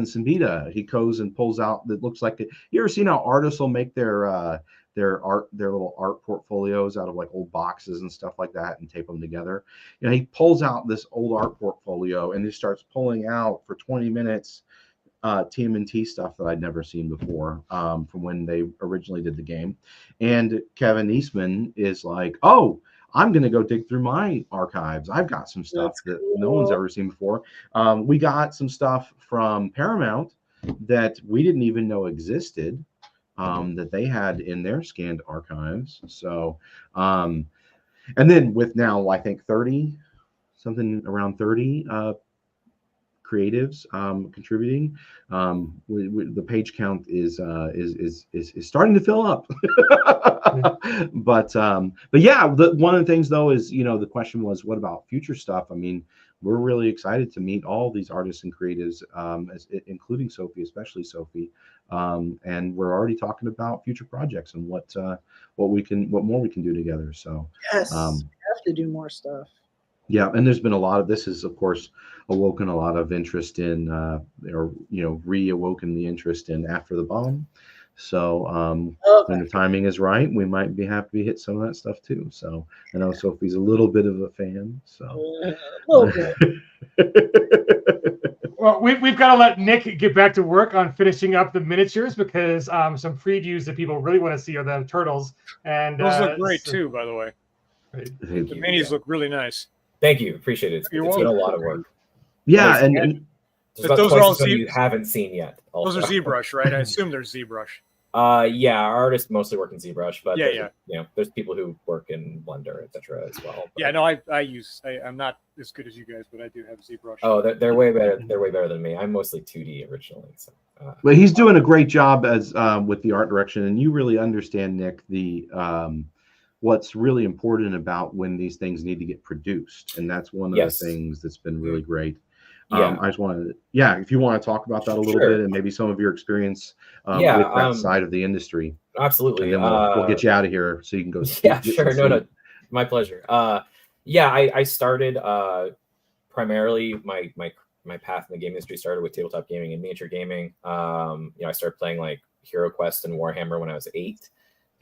Simbita, he goes and pulls out that looks like it. You ever seen how artists will make their little art portfolios out of like old boxes and stuff like that and tape them together? He pulls out this old art portfolio and he starts pulling out for 20 minutes TMNT stuff that I'd never seen before from when they originally did the game. And Kevin Eastman is like, oh, I'm going to go dig through my archives. I've got some stuff that no one's ever seen before. We got some stuff from Paramount that we didn't even know existed that they had in their scanned archives. So, and then with now, I think 30 creatives contributing. The page count is starting to fill up. But yeah, one of the things though is the question was, what about future stuff? I mean, we're really excited to meet all these artists and creatives, including Sophie, especially Sophie. And we're already talking about future projects and what more we can do together. So yes, we have to do more stuff. Yeah, and there's been a lot of this has, of course, awoken a lot of interest in, reawoken the interest in After the Bomb. So when the timing is right, we might be happy to hit some of that stuff too. So I know Sophie's a little bit of a fan. So a little bit. Well, we've got to let Nick get back to work on finishing up the miniatures because some previews that people really want to see are the turtles. And those look great too, by the way. Right. The minis look really nice. Thank you. Appreciate it. It's been a lot of work. Yeah, and those are all you haven't seen yet. Also. Those are ZBrush, right? I assume they're ZBrush. Yeah, our artists mostly work in ZBrush, but there's people who work in Blender, etc. as well. But, yeah, no, I'm not as good as you guys, but I do have ZBrush. Oh, they're way better. They're way better than me. I'm mostly 2D originally. So, well, he's doing a great job as with the art direction, and you really understand, Nick, the what's really important about when these things need to get produced, and that's one of the things that's been really great. I just wanted to, if you want to talk about that a little bit and maybe some of your experience with that side of the industry. Absolutely. And then we'll get you out of here so you can go. Yeah, sure. No, my pleasure. I started primarily my path in the game industry started with tabletop gaming and miniature gaming. I started playing like Hero Quest and Warhammer when I was 8.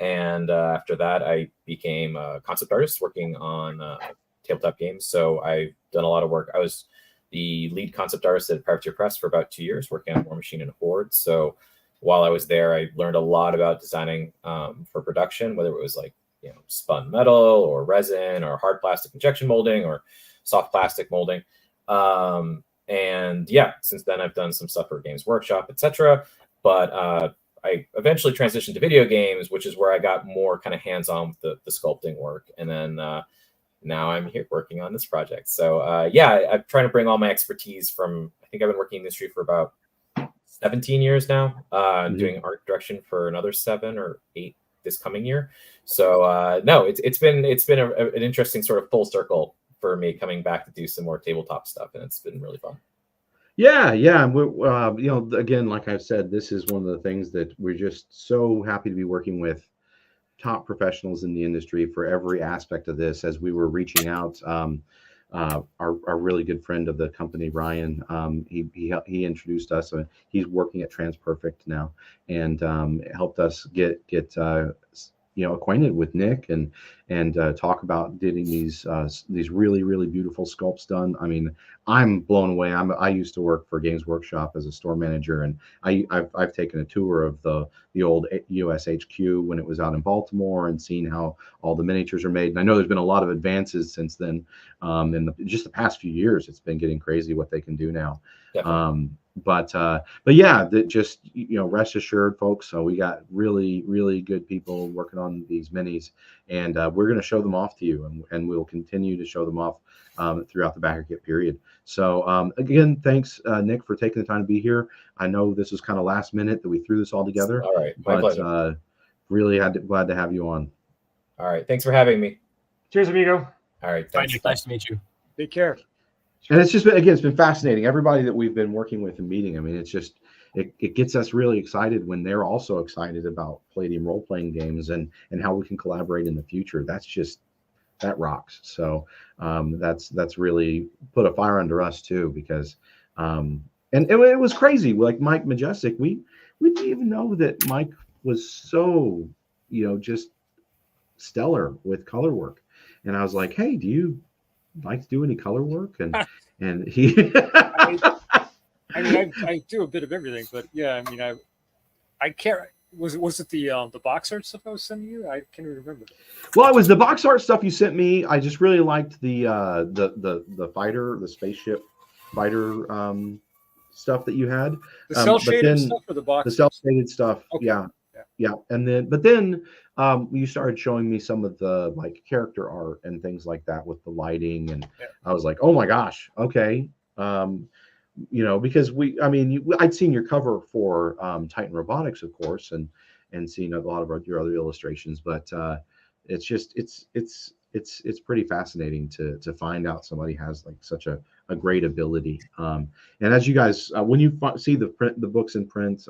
And after that, I became a concept artist working on tabletop games. So I've done a lot of work. I was the lead concept artist at Privateer Press for about 2 years, working on War Machine and Horde. So while I was there, I learned a lot about designing for production, whether it was like spun metal or resin or hard plastic injection molding or soft plastic molding. And yeah, since then I've done some stuff for Games Workshop, etc. But I eventually transitioned to video games, which is where I got more kind of hands-on with the sculpting work. And then now I'm here working on this project. So yeah, I'm trying to bring all my expertise from, I think I've been working in the industry for about 17 years now, doing art direction for another 7 or 8 this coming year. So no, it's been an interesting sort of full circle for me coming back to do some more tabletop stuff, and it's been really fun. Yeah. Again, like I said, this is one of the things that we're just so happy to be working with top professionals in the industry for every aspect of this. As we were reaching out, our really good friend of the company, Ryan, he introduced us. He's working at TransPerfect now, and helped us get acquainted with Nick and talk about getting these really, really beautiful sculpts done. I mean, I'm blown away. I used to work for Games Workshop as a store manager, and I've taken a tour of the old US HQ when it was out in Baltimore and seen how all the miniatures are made. And I know there's been a lot of advances since then. In just the past few years, it's been getting crazy what they can do now. But yeah, just rest assured, folks. So we got really, really good people working on these minis, and we're going to show them off to you, and we'll continue to show them off throughout the backer kit period. So again, thanks, Nick, for taking the time to be here. I know this was kind of last minute that we threw this all together. All right, my pleasure. Really glad to have you on. All right, thanks for having me. Cheers, amigo. All right, thanks. Nice to meet you. Take care. And it's just been, again, it's been fascinating. Everybody that we've been working with and meeting, I mean, it's just, it gets us really excited when they're also excited about Palladium role-playing games and how we can collaborate in the future. That rocks. So that's really put a fire under us too, because, and it was crazy. Like Mike Majestic, we didn't even know that Mike was so, just stellar with color work. And I was like, hey, do you like to do any color work? And he I do a bit of everything, but yeah, I mean, I can't. Was it the box art stuff I was sending you? I can't remember. Well, it was the box art stuff you sent me. I just really liked the fighter, the spaceship fighter stuff that you had. The cell shaded stuff or the box? The cell shaded stuff. Okay. Yeah. And then you started showing me some of the like character art and things like that with the lighting, and I was like, oh my gosh, okay. Because I'd seen your cover for Titan Robotics, of course, and seen a lot of your other illustrations, but it's just it's pretty fascinating to find out somebody has like such a great ability. And as you guys, when you see the books in print,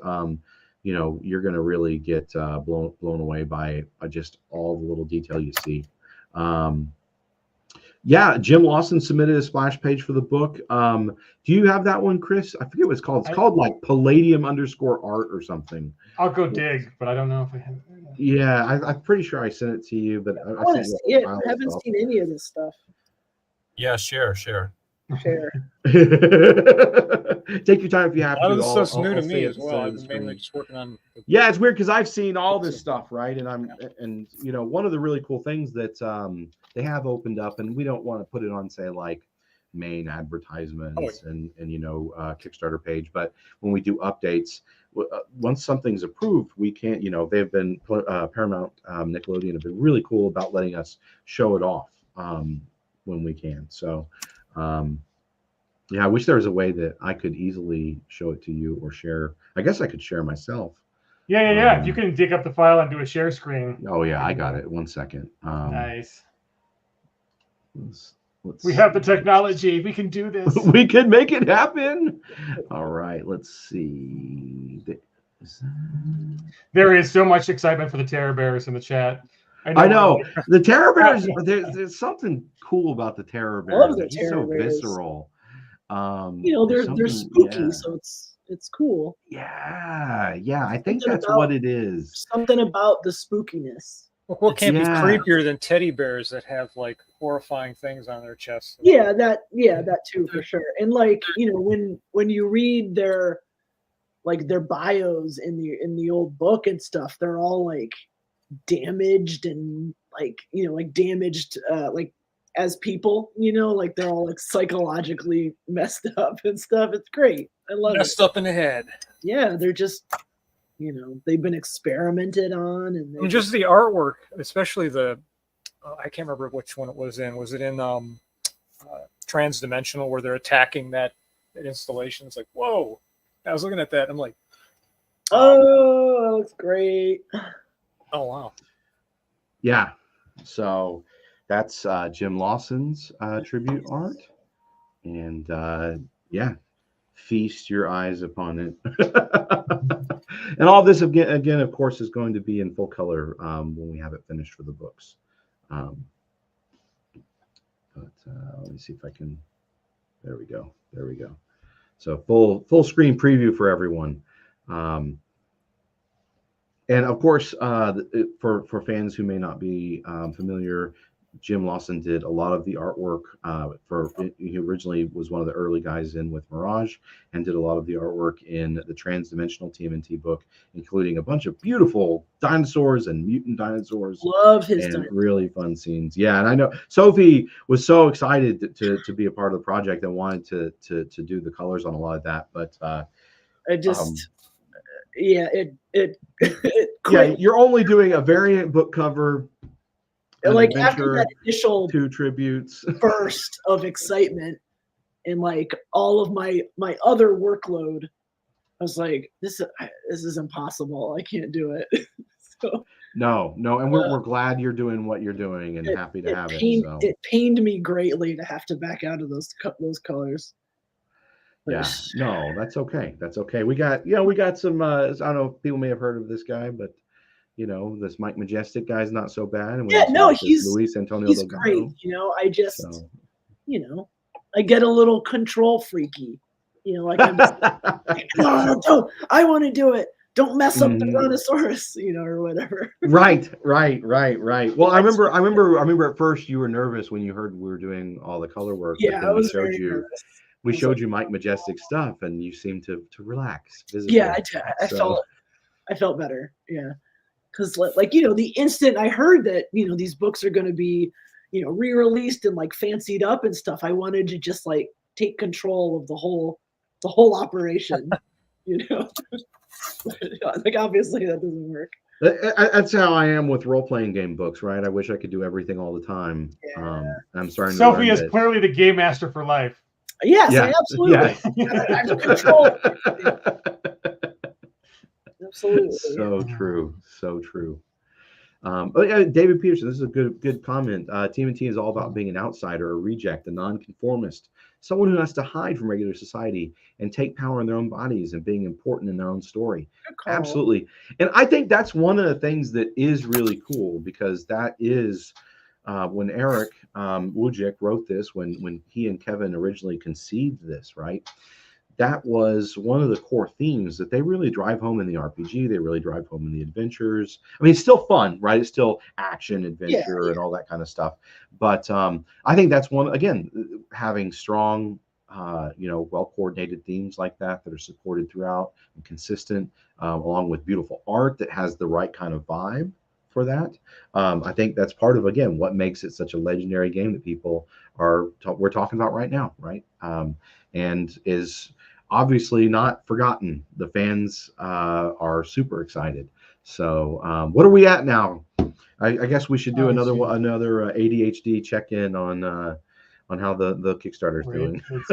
you're going to really get blown away by just all the little detail you see. Yeah, Jim Lawson submitted a splash page for the book. Do you have that one, Chris? I forget what it's called. It's called like Palladium _ art or something. I'll go dig, but I don't know if I have it. Yeah, I'm pretty sure I sent it to you, but I haven't seen any of this stuff. Yeah, share. Take your time if you have to. A lot of this stuff's new to me as well. I've been mainly just working on. Yeah, it's weird because I've seen all this stuff, right? And one of the really cool things that they have opened up, and we don't want to put it on, say, like main advertisements and Kickstarter page, but when we do updates, once something's approved, we can't. They've been Paramount, Nickelodeon have been really cool about letting us show it off when we can. So. Yeah, I wish there was a way that I could easily show it to you or share. I guess I could share myself. Yeah. If you can dig up the file and do a share screen. Oh yeah, I got it. 1 second. Nice. We have the technology. We can do this. We can make it happen. All right, let's see. There is so much excitement for the Terror Bears in the chat. I know. The Terror Bears. There's something cool about the Terror Bears. I love the He's Terror so Bears. Visceral. They're spooky, so it's cool. Yeah. I think that's what it is. Something about the spookiness. What can't be creepier than teddy bears that have like horrifying things on their chests? Yeah, that too for sure. And like when you read their bios in the old book and stuff, they're all like damaged and like, like damaged, like as people, like they're all like psychologically messed up and stuff. It's great. I love it. Messed up in the head. Yeah, they're just, they've been experimented on, and just the artwork, especially the, I can't remember which one it was in. Was it in Transdimensional, where they're attacking that installation? It's like, whoa! I was looking at that. I'm like, oh, that looks great. Oh wow! Yeah. So that's Jim Lawson's tribute art, and yeah, feast your eyes upon it. And all this again, of course, is going to be in full color when we have it finished for the books. But let me see if I can. There we go. There we go. So full screen preview for everyone. And of course, for fans who may not be familiar, Jim Lawson did a lot of the artwork he originally was one of the early guys in with Mirage, and did a lot of the artwork in the Transdimensional TMNT book, including a bunch of beautiful dinosaurs and mutant dinosaurs. Love his and really fun scenes. Yeah, and I know Sophie was so excited to be a part of the project and wanted to do the colors on a lot of that, but I just yeah, yeah, you're only doing a variant book cover. Like after that initial 2 tributes burst of excitement and like all of my other workload, I was like, this is impossible. I can't do it. So no, and we're glad you're doing what you're doing and happy to have it. So. It pained me greatly to have to back out of those colors. Yeah, no, that's okay. That's okay. We got some. I don't know if people may have heard of this guy, but this Mike Majestic guy's not so bad. And he's Luis Antonio. He's great. I just, I get a little control freaky. Like I'm just like, no, I want to do it. Don't mess up the Brontosaurus, or whatever. Right. Well, I remember at first you were nervous when you heard we were doing all the color work. Yeah, I was very nervous. We showed you Mike Majestic stuff, and you seemed to relax visibly. Yeah, I felt better. Yeah, because the instant I heard that these books are going to be re-released and like fancied up and stuff, I wanted to just like take control of the whole operation. Like obviously that doesn't work. That's how I am with role-playing game books, right? I wish I could do everything all the time. Yeah. I'm starting. Sophie is clearly the game master for life. Yes, yeah. Absolutely. Yeah. I have control. Absolutely. So true. So true. David Peterson, this is a good comment. TMNT is all about being an outsider, a reject, a nonconformist, someone who has to hide from regular society and take power in their own bodies and being important in their own story. Absolutely. And I think that's one of the things that is really cool, because that is when Eric Wujcik wrote this, when he and Kevin originally conceived this, right? That was one of the core themes that they really drive home in the RPG. They really drive home in the adventures. I mean, it's still fun, right? It's still action, adventure, and all that kind of stuff. But I think that's one, again, having strong, well-coordinated themes like that are supported throughout and consistent, along with beautiful art that has the right kind of vibe for that. I think that's part of, again, what makes it such a legendary game that people we're talking about right now, right? And is obviously not forgotten. The fans are super excited. So what are we at now? I guess we should do another ADHD check-in on how the Kickstarter's doing. Let's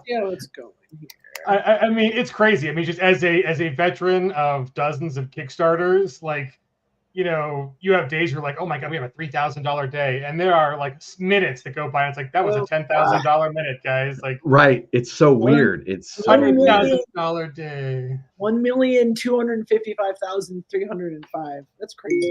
see how it's going here. I mean, it's crazy. I mean, just as a veteran of dozens of Kickstarters, like, you have days you're like, oh my God, we have a $3,000 day. And there are like minutes that go by. And it's like, that was a $10,000 minute, guys. Like, right. It's so weird. It's so $100,000 day. 1,255,305. That's crazy.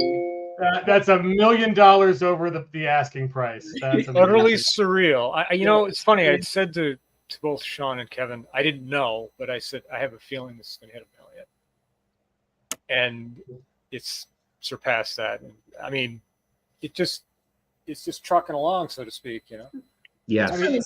That's $1 million over the asking price. That's utterly surreal. It's funny. I said to both Sean and Kevin, I didn't know, but I said, I have a feeling this is going to hit 1 million. And it's surpassed that. I mean, it's just trucking along, so to speak, Yes. I mean,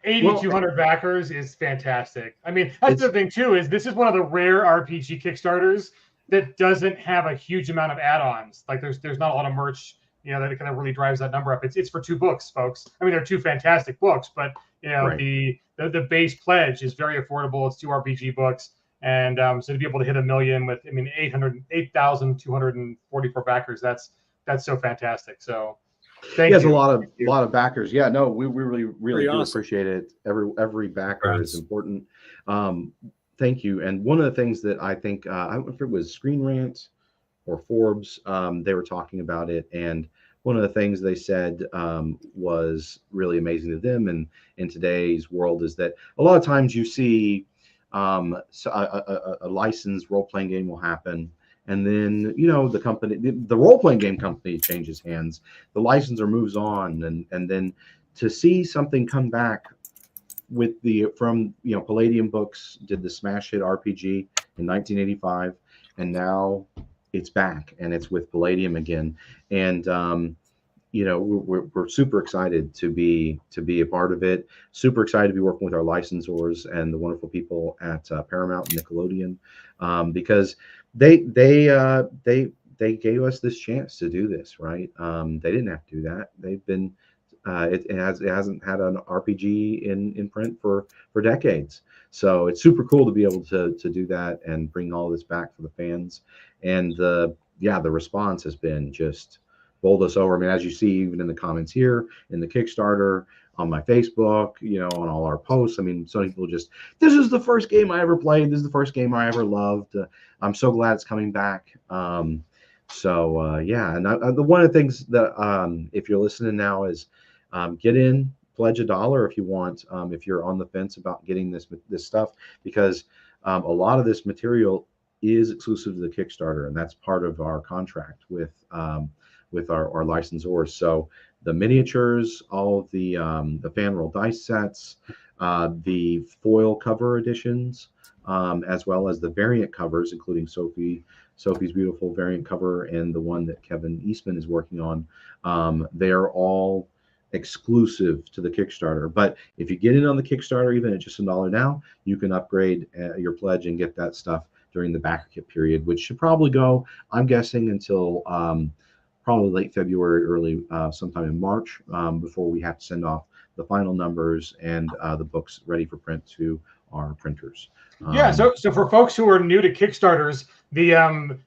8,200 backers is fantastic. I mean, that's the thing too, is this is one of the rare RPG Kickstarters that doesn't have a huge amount of add-ons. Like there's not a lot of merch, you know, that kind of really drives that number up. It's for 2 books, folks. I mean, they're 2 fantastic books, but you know, Right. the base pledge is very affordable. It's 2 RPG books. And so to be able to hit 1 million with, I mean, 8,244 backers, that's so fantastic. So thank you. Yes, a lot of backers. Yeah, no, we really do awesome. appreciate it. Every backer is important. Thank you. And one of the things that I think, I don't know if it was Screen Rant or Forbes, they were talking about it, and one of the things they said was really amazing to them and in today's world is that a lot of times you see a licensed role-playing game will happen, and then, you know, the role-playing game company changes hands, the licensor moves on, and then to see something come back with from you know, Palladium Books did the smash hit RPG in 1985, and now it's back and it's with Palladium again, and you know, we're super excited to be a part of it. Super excited to be working with our licensors and the wonderful people at Paramount and Nickelodeon, because they gave us this chance to do this, right? They didn't have to do that. They've been it hasn't had an RPG in print for decades. So it's super cool to be able to do that and bring all this back for the fans. And the response has been just bowled us over. I mean, as you see, even in the comments here, in the Kickstarter, on my Facebook, you know, on all our posts. I mean, some people just, this is the first game I ever played. This is the first game I ever loved. I'm so glad it's coming back. Yeah, and one of the things that if you're listening now is get in, pledge $1 if you want, if you're on the fence about getting this stuff, because a lot of this material is exclusive to the Kickstarter, and that's part of our contract with our licensors. So the miniatures, all of the fan roll dice sets, the foil cover editions, as well as the variant covers, including Sophie's beautiful variant cover and the one that Kevin Eastman is working on. They are all exclusive to the Kickstarter. But if you get in on the Kickstarter, even at just $1 now, you can upgrade your pledge and get that stuff during the backer kit period, which should probably go, I'm guessing, until probably late February, early sometime in March, before we have to send off the final numbers and the books ready for print to our printers. So for folks who are new to Kickstarters, the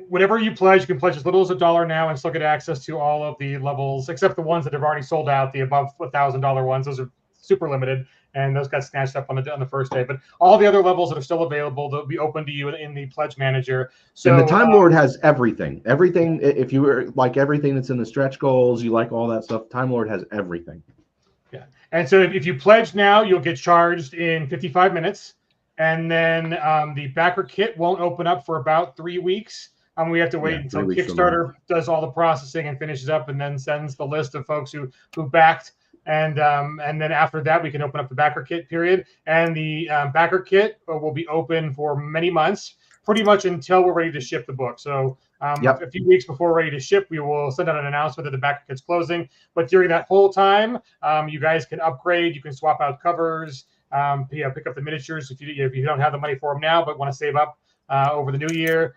whatever you pledge, you can pledge as little as $1 now and still get access to all of the levels, except the ones that have already sold out, the above $1,000 ones. Those are super limited, and those got snatched up on the first day. But all the other levels that are still available, they'll be open to you in the Pledge Manager. So and the Time Lord has everything. Everything. If you were like everything that's in the stretch goals, you like all that stuff. Time Lord has everything. Yeah, and so if you pledge now, you'll get charged in 55 minutes, and then the backer kit won't open up for about 3 weeks. We have to wait until Kickstarter does all the processing and finishes up, and then sends the list of folks who backed. And then after that, we can open up the backer kit period. And the backer kit will be open for many months, pretty much until we're ready to ship the book. So a few weeks before we're ready to ship, we will send out an announcement that the backer kit's closing. But during that whole time, you guys can upgrade. You can swap out covers, pick up the miniatures if you don't have the money for them now, but want to save up over the new year.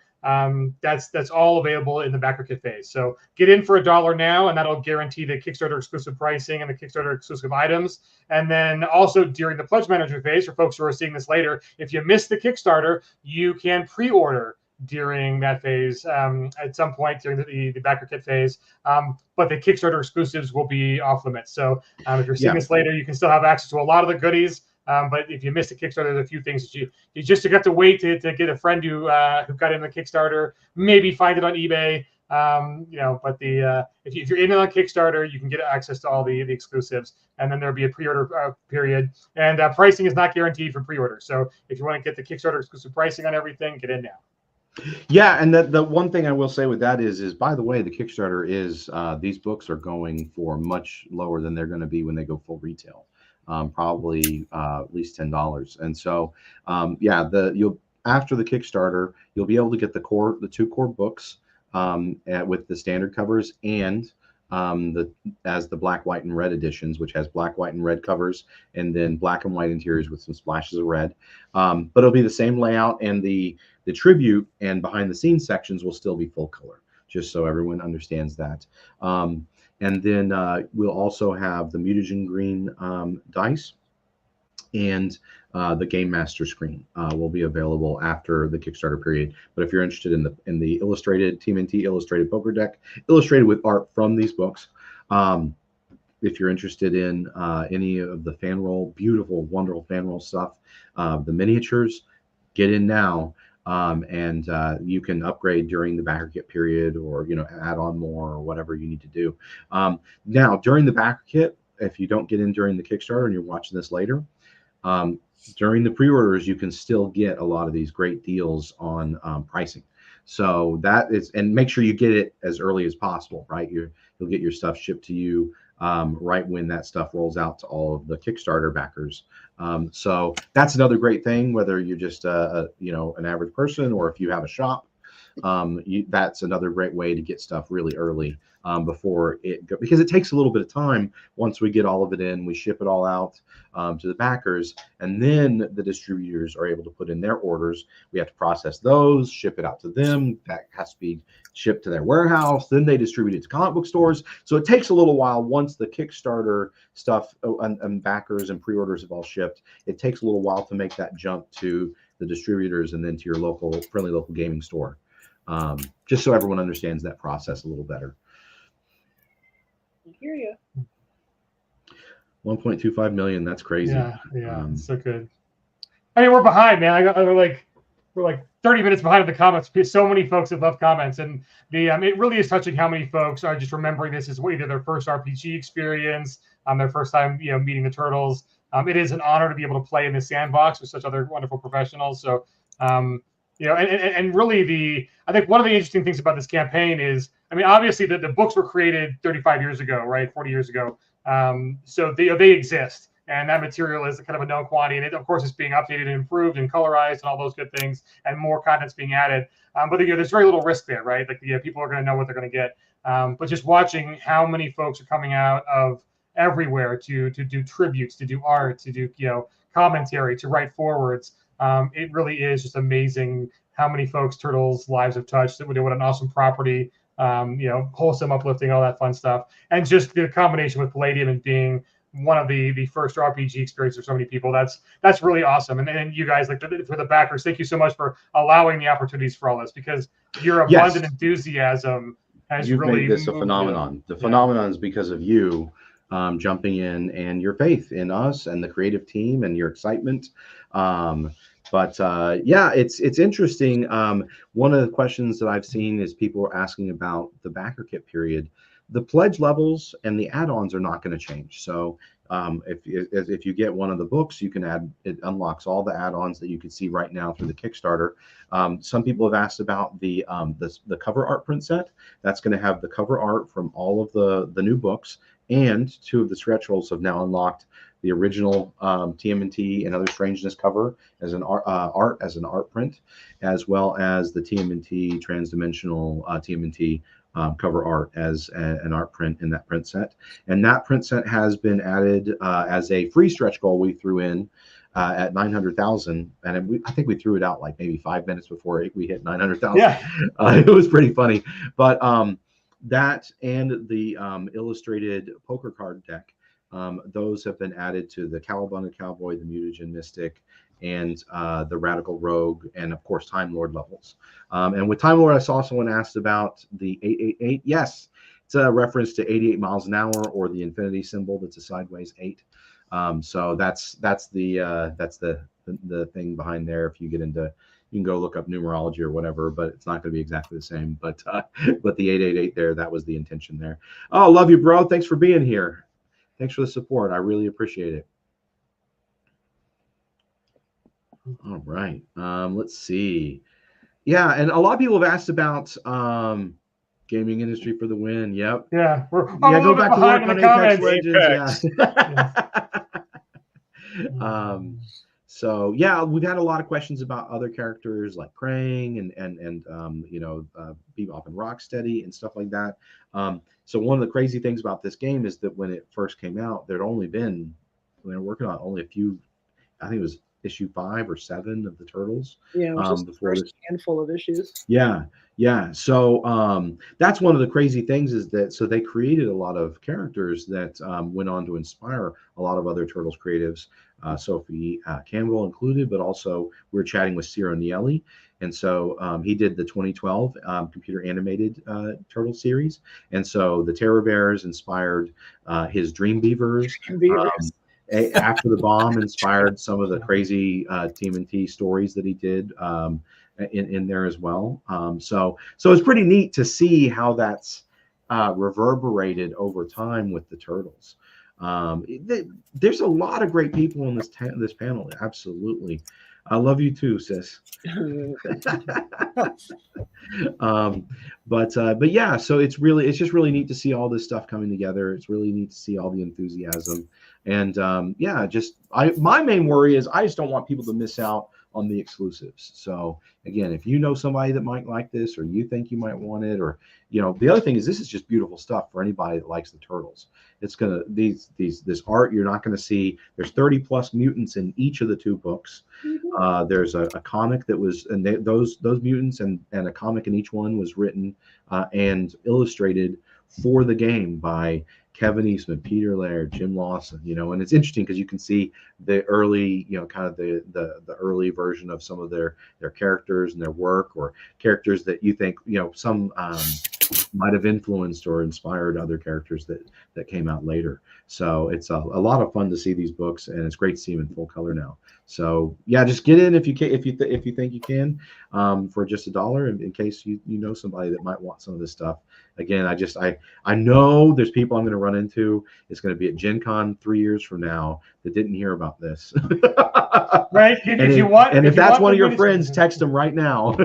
That's all available in the backer kit phase. So get in for $1 now, and that'll guarantee the Kickstarter exclusive pricing and the Kickstarter exclusive items. And then also during the Pledge Manager phase, for folks who are seeing this later, if you missed the Kickstarter, you can pre-order during that phase at some point during the backer kit phase. But the Kickstarter exclusives will be off limits. So if you're seeing this later, you can still have access to a lot of the goodies. But if you missed the Kickstarter, there's a few things that you just got to wait to get a friend who got in the Kickstarter, maybe find it on eBay. But if you're in on Kickstarter, you can get access to all the exclusives, and then there'll be a pre-order period. And pricing is not guaranteed for pre-order. So if you want to get the Kickstarter exclusive pricing on everything, get in now. Yeah, and the one thing I will say with that is by the way, the Kickstarter is these books are going for much lower than they're going to be when they go full retail. Probably at least $10. And so, you'll after the Kickstarter, you'll be able to get the 2 core books with the standard covers and as the black, white, and red editions, which has black, white, and red covers, and then black and white interiors with some splashes of red. But it'll be the same layout, and the tribute and behind the scenes sections will still be full color, just so everyone understands that. And then we'll also have the mutagen green dice, and the Game Master screen will be available after the Kickstarter period. But if you're interested in the illustrated TMNT illustrated poker deck, illustrated with art from these books, if you're interested in any of the fan roll, beautiful, wonderful fan roll stuff, the miniatures, get in now. And you can upgrade during the backer kit period, or add on more, or whatever you need to do. Now, during the backer kit, if you don't get in during the Kickstarter and you're watching this later, during the pre-orders, you can still get a lot of these great deals on pricing. So that is, and make sure you get it as early as possible, right? You'll get your stuff shipped to you right when that stuff rolls out to all of the Kickstarter backers. So that's another great thing, whether you're just an average person, or if you have a shop, that's another great way to get stuff really early before because it takes a little bit of time. Once we get all of it in, we ship it all out to the backers, and then the distributors are able to put in their orders. We have to process those, ship it out to them. That has to be shipped to their warehouse. Then they distribute it to comic book stores. So it takes a little while. Once the Kickstarter stuff and backers and pre-orders have all shipped, it takes a little while to make that jump to the distributors and then to your friendly local gaming store. Just so everyone understands that process a little better. I hear you. 1.25 million. That's crazy. Yeah, so good. I mean, we're behind, man. We're like 30 minutes behind in the comments. So many folks have left comments, and it really is touching how many folks are just remembering this as either their first RPG experience, their first time, meeting the turtles. It is an honor to be able to play in this sandbox with such other wonderful professionals. So, and really I think one of the interesting things about this campaign is, obviously the books were created 35 years ago, right? 40 years ago. So they exist, and that material is kind of a known quantity. And it, of course, is being updated and improved and colorized and all those good things, and more content's being added. But there's very little risk there, right? Like people are going to know what they're going to get. But just watching how many folks are coming out of everywhere to do tributes, to do art, to do commentary, to write forwards. It really is just amazing how many folks Turtles' lives have touched. What an awesome property, wholesome, uplifting, all that fun stuff. And just the combination with Palladium and being one of the first RPG experience for so many people, that's really awesome. And then you guys, for the backers, thank you so much for allowing the opportunities for all this, because your abundant enthusiasm has really made this a phenomenon. The phenomenon is because of you jumping in, and your faith in us and the creative team, and your excitement. But it's interesting. One of the questions that I've seen is people are asking about the backer kit period. The pledge levels and the add-ons are not going to change. So if you get one of the books, you can add. It unlocks all the add-ons that you can see right now through the Kickstarter. Some people have asked about the cover art print set. That's going to have the cover art from all of the new books, and 2 of the stretch rolls have now unlocked the original TMNT and Other Strangeness cover as an art print, as well as the TMNT transdimensional TMNT cover art as an art print in that print set. And that print set has been added as a free stretch goal we threw in at 900,000, and I think we threw it out like maybe 5 minutes before we hit 900,000. Yeah, it was pretty funny. But that and the illustrated poker card deck, those have been added to the Cowabunga Cowboy, the Mutagen Mystic, and the Radical Rogue, and of course Time Lord levels. And with Time Lord, I saw someone asked about the 888. Yes, it's a reference to 88 miles an hour, or the infinity symbol that's a sideways 8. So that's the thing behind there. If you get into, you can go look up numerology or whatever, but it's not going to be exactly the same. But the 888 there, that was the intention there. Oh, love you, bro. Thanks for being here. Thanks for the support. I really appreciate it. All right. Let's see. Yeah, and a lot of people have asked about gaming industry for the win. Yep. Yeah. We're go back to work in on the comments. Legends. Yeah. So yeah, we've had a lot of questions about other characters like Krang and Bebop and Rocksteady and stuff like that. So one of the crazy things about this game is that when it first came out, there'd only been, when they were working on only a few, I think it was issue 5 or 7 of the Turtles. Yeah, it was just the first handful of issues. Yeah. So that's one of the crazy things is that, so they created a lot of characters that went on to inspire a lot of other Turtles creatives, Sophie Campbell included, but also we were chatting with Ciro Nieli. And so he did the 2012 computer animated Turtle series. And so the Terror Bears inspired his Dream Beavers. After the Bomb inspired some of the crazy TMNT stories that he did in there as well. So it's pretty neat to see how that's reverberated over time with the Turtles. There's a lot of great people in this panel. Absolutely. I love you too, sis. But yeah, so it's just really neat to see all this stuff coming together. It's really neat to see all the enthusiasm. And yeah, my main worry is I just don't want people to miss out on the exclusives. So again, if you know somebody that might like this, or you think you might want it, or the other thing is this is just beautiful stuff for anybody that likes the Turtles. It's gonna this art you're not gonna see. There's 30+ mutants in each of the 2 books. There's a comic that was, and those mutants and a comic in each one was written and illustrated for the game by Kevin Eastman, Peter Laird, Jim Lawson, and it's interesting because you can see the early, kind of the early version of some of their characters and their work, or characters that you think, some might have influenced or inspired other characters that came out later. So it's a lot of fun to see these books, and it's great to see them in full color now. So yeah, just get in if you can, if you think you can, for just $1, in case you know somebody that might want some of this stuff. Again, I know there's people I'm going to run into. It's going to be at Gen Con 3 years from now that didn't hear about this. Right. If that's one of your friends, text them right now,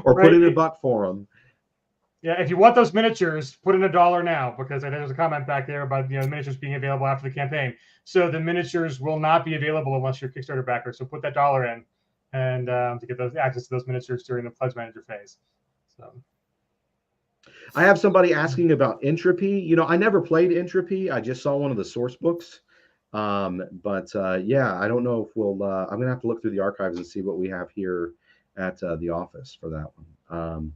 or put in a buck for them. Yeah, if you want those miniatures, put in $1 now, because there's a comment back there about the miniatures being available after the campaign. So the miniatures will not be available unless you're Kickstarter backer. So put that $1 in, and to get those access to those miniatures during the pledge manager phase. So I have somebody asking about Entropy. I never played Entropy. I just saw one of the source books. Yeah, I don't know if we'll. I'm gonna have to look through the archives and see what we have here at the office for that one.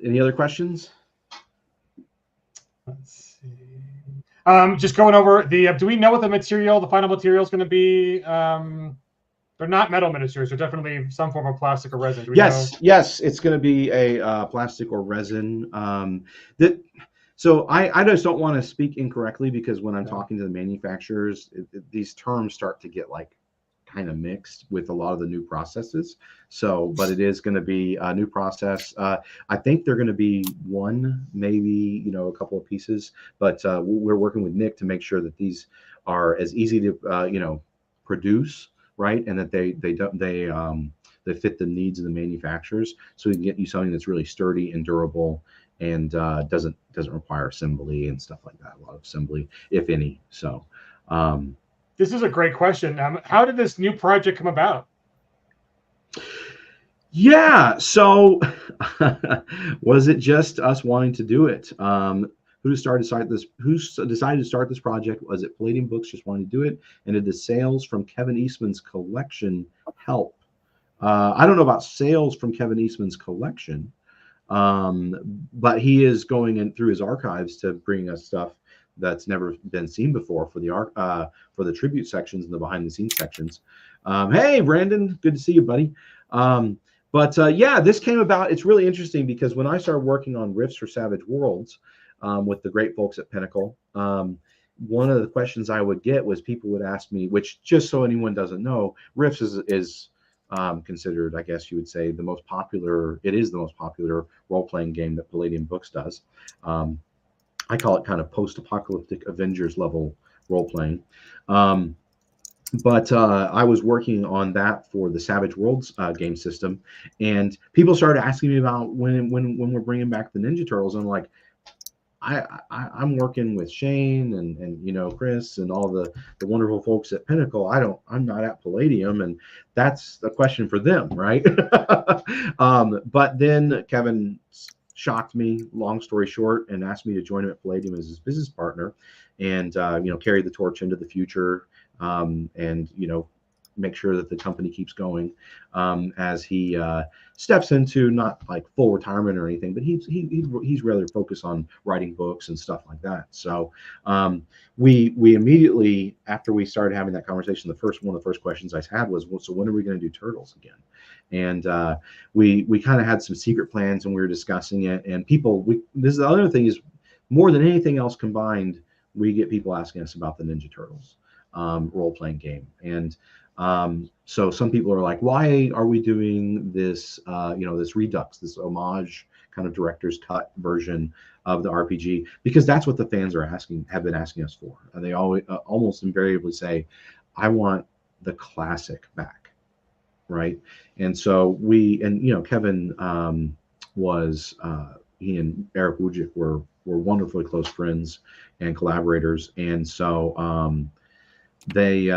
Any other questions? Let's see. Just going over do we know what the final material is going to be? They're not metal miniatures. They're definitely some form of plastic or resin. Yes, it's going to be a plastic or resin. So I just don't want to speak incorrectly, because when I'm talking to the manufacturers, these terms start to get kind of mixed with a lot of the new processes. So, but it is going to be a new process. I think they're going to be one, maybe, a couple of pieces, but we're working with Nick to make sure that these are as easy to, produce, right. And that they fit the needs of the manufacturers. So we can get you something that's really sturdy and durable, and doesn't require assembly and stuff like that. A lot of assembly, if any. So, this is a great question. How did this new project come about? Yeah, so was it just us wanting to do it? Who decided to start this project? Was it Palladium Books just wanting to do it? And did the sales from Kevin Eastman's collection help? I don't know about sales from Kevin Eastman's collection, but he is going in through his archives to bring us stuff that's never been seen before for the tribute sections and the behind the scenes sections. Hey, Brandon, good to see you, buddy. Yeah, this came about. It's really interesting because when I started working on riffs for Savage Worlds with the great folks at Pinnacle, one of the questions I would get was people would ask me, which, just so anyone doesn't know, riffs is considered, I guess you would say, the most popular role-playing game that Palladium Books does. I call it kind of post-apocalyptic Avengers level role-playing. But I was working on that for the Savage Worlds game system, and people started asking me about when we're bringing back the Ninja Turtles. And I'm like, I'm working with Shane and Chris and all the wonderful folks at Pinnacle. I'm not at Palladium, and that's a question for them, right? But then Kevin shocked me, long story short, and asked me to join him at Palladium as his business partner, and carry the torch into the future, and make sure that the company keeps going, as he steps into not like full retirement or anything, but he's rather focused on writing books and stuff like that. So we immediately, after we started having that conversation, one of the first questions I had was, well, so when are we going to do Turtles again? And we kind of had some secret plans, and we were discussing it. And this is the other thing, is more than anything else combined, we get people asking us about the Ninja Turtles role-playing game. And so some people are like, why are we doing this, this redux, this homage kind of director's cut version of the RPG? Because that's what the fans have been asking us for. And they always almost invariably say, I want the classic back. Right. And so Kevin he and Eric Wujcik were wonderfully close friends and collaborators. And so they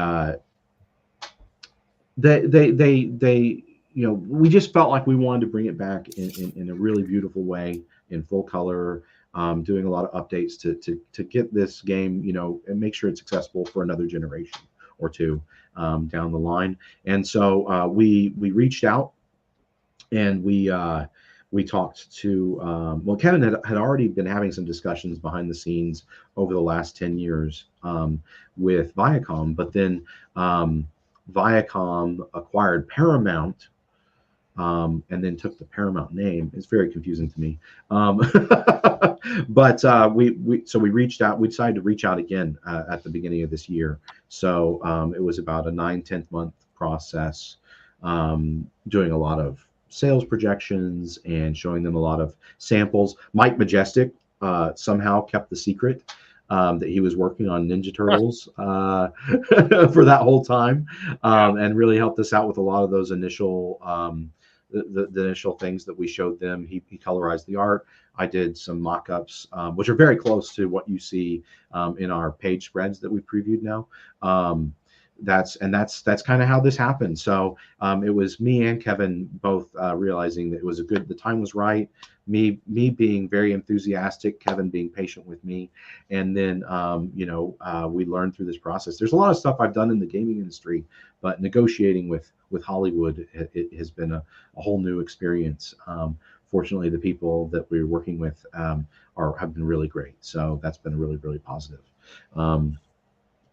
we just felt like we wanted to bring it back in a really beautiful way, in full color, doing a lot of updates to get this game, and make sure it's accessible for another generation or two down the line. And so we reached out, and we talked to Kevin had already been having some discussions behind the scenes over the last 10 years with Viacom, but then Viacom acquired Paramount, and then took the Paramount name. It's very confusing to me. But we reached out. We decided to reach out again at the beginning of this year. So it was about a 9-10 month process, doing a lot of sales projections and showing them a lot of samples. Mike Majestic somehow kept the secret that he was working on Ninja Turtles for that whole time, and really helped us out with a lot of those initial the initial things that we showed them. He colorized the art. I did some mock-ups, which are very close to what you see in our page spreads that we previewed now. That's kind of how this happened. So it was me and Kevin both realizing that the time was right. Me being very enthusiastic, Kevin being patient with me, and then we learned through this process. There's a lot of stuff I've done in the gaming industry, but negotiating with Hollywood, it has been a whole new experience. Fortunately, the people that we're working with have been really great. So that's been really, really positive.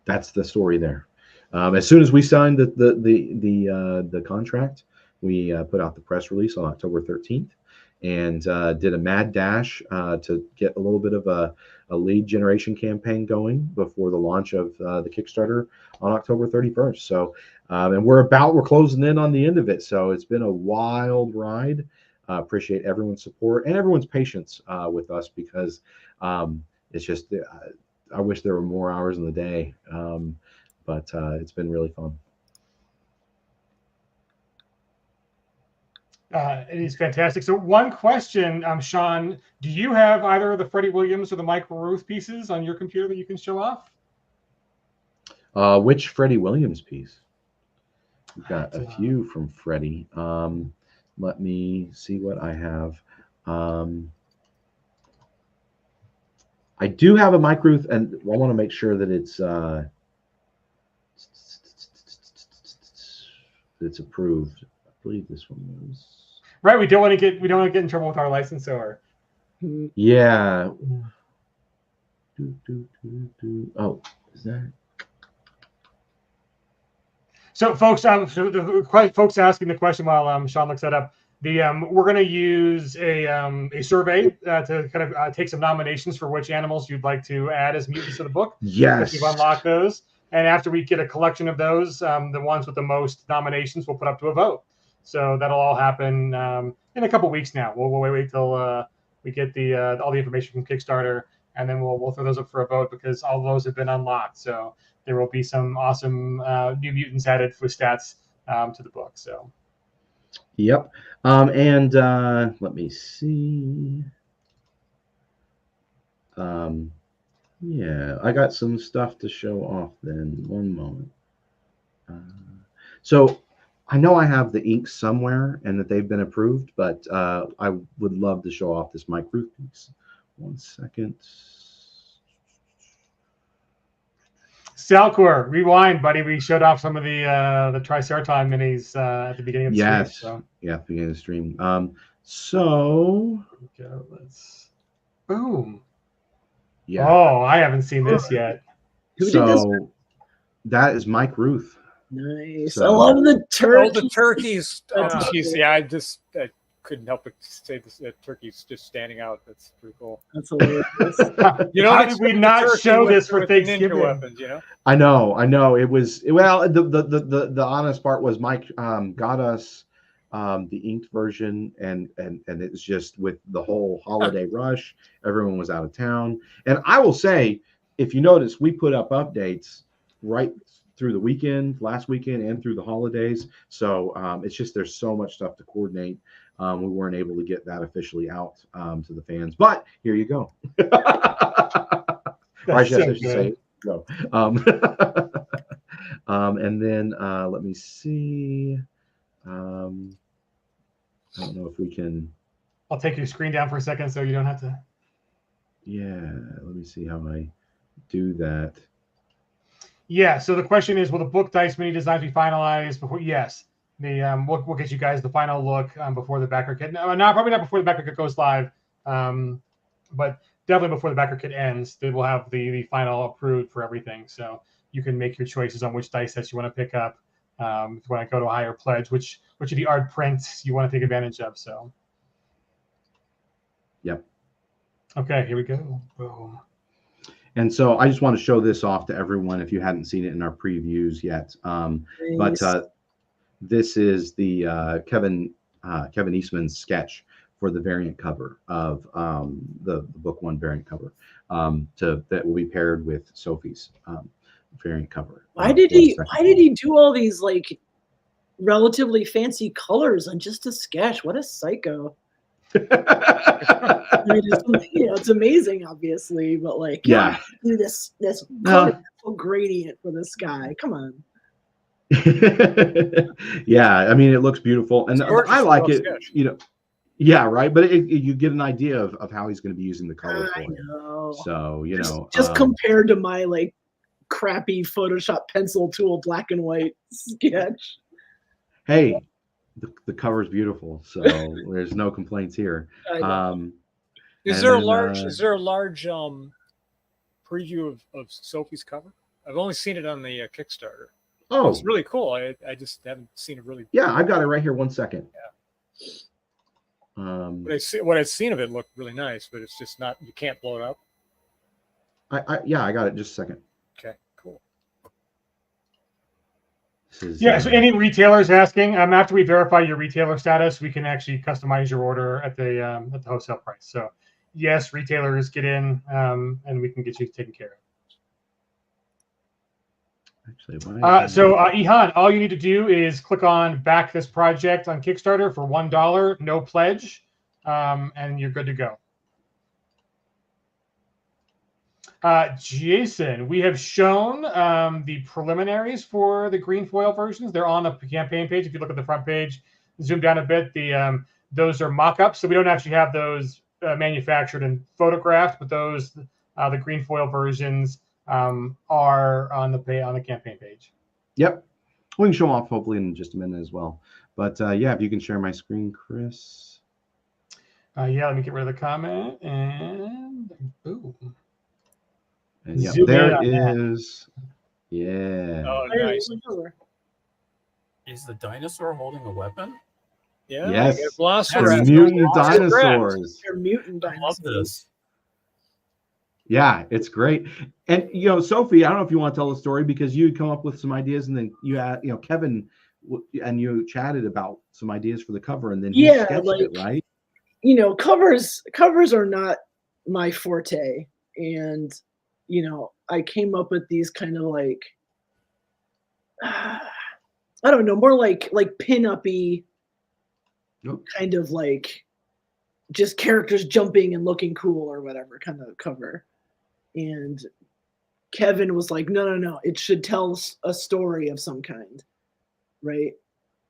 That's the story there. As soon as we signed the contract, we put out the press release on October 13th, and did a mad dash to get a little bit of a lead generation campaign going before the launch of the Kickstarter on October 31st. So, and we're closing in on the end of it. So it's been a wild ride. Appreciate everyone's support and everyone's patience with us, because it's just, I wish there were more hours in the day. But it's been really fun. It is fantastic. So one question, Sean, do you have either the Freddie Williams or the Mike Ruth pieces on your computer that you can show off? Which Freddie Williams piece? We've got a few from Freddie. Let me see what I have. I do have a Mike Ruth, and I want to make sure that it's approved. I believe this one was. Right, we don't want to get in trouble with our licensor. Yeah. Oh, is that? So, folks, so the folks asking the question while Sean looks that up. We're going to use a survey to kind of take some nominations for which animals you'd like to add as mutants to the book. Yes. We've unlocked those, and after we get a collection of those, the ones with the most nominations we'll put up to a vote. So that'll all happen in a couple weeks now. We'll wait till we get all the information from Kickstarter, and then we'll throw those up for a vote, because all those have been unlocked. So there will be some awesome new mutants added with stats to the book. So. Yep. And let me see. Yeah, I got some stuff to show off then. One moment. So I know I have the inks somewhere and that they've been approved, but I would love to show off this Mike Ruth piece. 1 second. Salcor, rewind, buddy. We showed off some of the Triceratop minis at the beginning of the stream. So. Yeah, at the beginning of the stream. So let's boom. Yeah. Oh, I haven't seen this yet. Who did this? That is Mike Ruth. Nice. So, I love the turkey. Oh, the turkeys. That's Geez, yeah, I couldn't help but say this. Turkey's just standing out. That's pretty cool. That's hilarious. How did we not show this for Thanksgiving? Weapons, you know? I know. It was the honest part was Mike got us the inked version, and it was just with the whole holiday rush. Everyone was out of town, and I will say, if you notice, we put up updates right through the weekend, last weekend, and through the holidays. So it's just there's so much stuff to coordinate. We weren't able to get that officially out to the fans, but here you go. I should say go. And then let me see. I don't know if we can. I'll take your screen down for a second so you don't have to. Yeah, let me see how I do that. Yeah, so the question is, will the book dice mini designs be finalized before? Yes. We'll get you guys the final look before the backer kit. No, probably not before the backer kit goes live, but definitely before the backer kit ends. They will have the final approved for everything, so you can make your choices on which dice sets you want to pick up. If you want to go to a higher pledge, which of the art prints you want to take advantage of. So. Yep. Okay, here we go. Boom. And so I just want to show this off to everyone if you hadn't seen it in our previews yet. Nice. But this is the Kevin Eastman's sketch for the variant cover of the book one variant cover that will be paired with Sophie's variant cover. Why did he do all these like relatively fancy colors on just a sketch? What a psycho. I mean, it's amazing, obviously, but like, yeah, do this colorful gradient for this guy. Come on. Yeah, I mean, it looks beautiful, and I like it. Sketch. You know, yeah, right. But you get an idea of how he's going to be using the color for it. Know. So just compared to my like crappy Photoshop pencil tool black and white sketch. Hey. The cover is beautiful, so there's no complaints here. Is there a large preview of Sophie's cover? I've only seen it on the Kickstarter. Oh, it's really cool. I just haven't seen it really. Yeah, I've got it right here. 1 second. Yeah. What I've seen of it looked really nice, but it's just not. You can't blow it up. I got it. Just a second. Okay. Cool. Yeah, so any retailers asking, after we verify your retailer status, we can actually customize your order at the wholesale price. So yes, retailers get in, and we can get you taken care of. Actually, Ihan, all you need to do is click on back this project on Kickstarter for $1, no pledge, and you're good to go. Jason, we have shown the preliminaries for the green foil versions. They're on the campaign page. If you look at the front page, zoom down a bit, those are mock-ups. So we don't actually have those manufactured and photographed, but those the green foil versions are on the campaign page. Yep, we can show off hopefully in just a minute as well. But yeah, if you can share my screen, Chris. Yeah, let me get rid of the comment and boom. And yeah, there it is. Yeah. Oh, nice. Is the dinosaur holding a weapon? Yeah. Yes. They're mutant dinosaurs. They're mutant dinosaurs. I love this. Yeah, it's great. And Sophie, I don't know if you want to tell the story because you had come up with some ideas, and then you had, Kevin, and you chatted about some ideas for the cover, and then he sketched it, right? Covers are not my forte, and I came up with these kind of like, I don't know, more like pin-up-y kind of like just characters jumping and looking cool or whatever kind of cover. And Kevin was like, no, it should tell a story of some kind, right?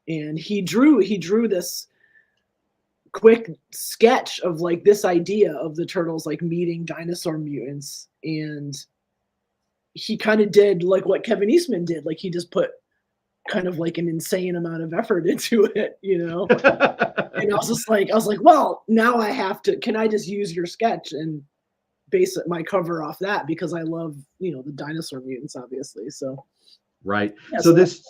And he drew this quick sketch of like this idea of the turtles like meeting dinosaur mutants, and he kind of did like what Kevin Eastman did, like he just put kind of like an insane amount of effort into it, you know. And I was like, well, now I have to, can I just use your sketch and base my cover off that, because I love, you know, the dinosaur mutants, obviously. So right. yeah, so this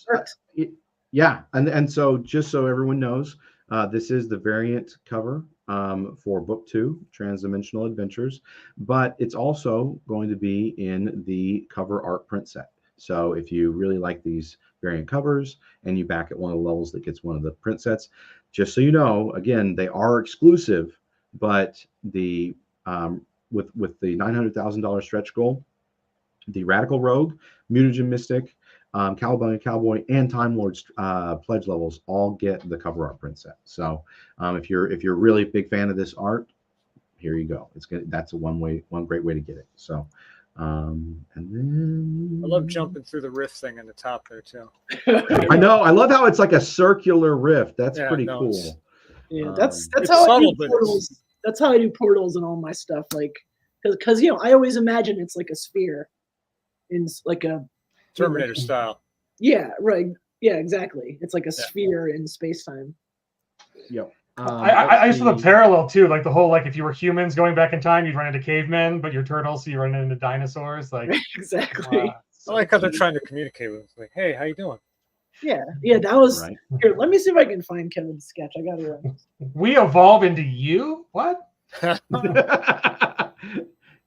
yeah, and so just so everyone knows, this is the variant cover for book 2, Transdimensional Adventures, but it's also going to be in the cover art print set. So if you really like these variant covers and you back at one of the levels that gets one of the print sets, just so you know, again, they are exclusive, but the with the $900,000 stretch goal, the Radical Rogue, Mutagen Mystic, Cowboy, and Time Lord's pledge levels all get the cover art print set. So if you're really a big fan of this art, here you go. It's good. That's one great way to get it. So and then I love jumping through the rift thing in the top there too. I know. I love how it's like a circular rift. That's pretty cool. Yeah, that's how I do portals. That's how I do portals and all my stuff. Like, because you know, I always imagine it's like a sphere, in like a Terminator style. Yeah, right. Yeah, exactly. It's like a sphere in space time. Yep. I used to the parallel too, like the whole, like if you were humans going back in time, you'd run into cavemen, but you're turtles, so you run into dinosaurs. Like exactly. I like how they're trying to communicate with us. Like, hey, how you doing? Yeah, that was right. Here, let me see if I can find Kevin's sketch. I got it. We evolve into you? What?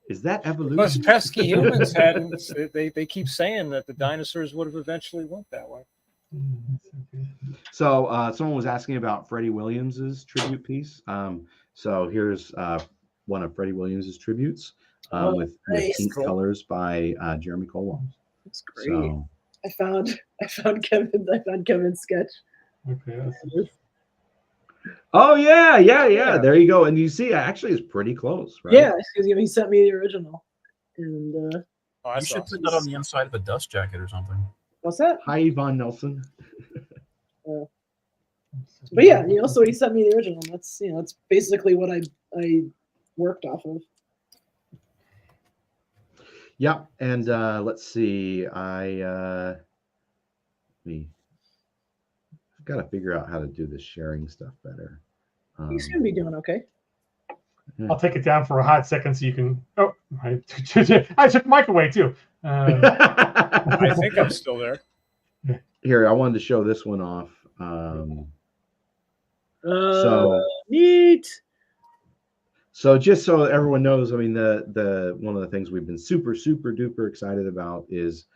Is that evolution? Those pesky humans hadn't. They keep saying that the dinosaurs would have eventually went that way. So someone was asking about Freddie Williams's tribute piece. So here's one of Freddie Williams's tributes with ink colors by Jeremy Colwell. That's great. So, I found Kevin's sketch. Okay. Oh yeah. There you go. And you see, actually, it's pretty close, right? Yeah, because he sent me the original. And you should put that on the inside of a dust jacket or something. What's that? Hi, Yvonne Nelson. But yeah, you know, so he sent me the original. That's, you know, that's basically what I worked off of. Yeah, and let's see. I've got to figure out how to do this sharing stuff better. He's gonna be doing okay. I'll take it down for a hot second so you can. Oh, I took the mic away too. I think I'm still there. Here, I wanted to show this one off. So neat. So just so everyone knows, I mean, the one of the things we've been super duper excited about is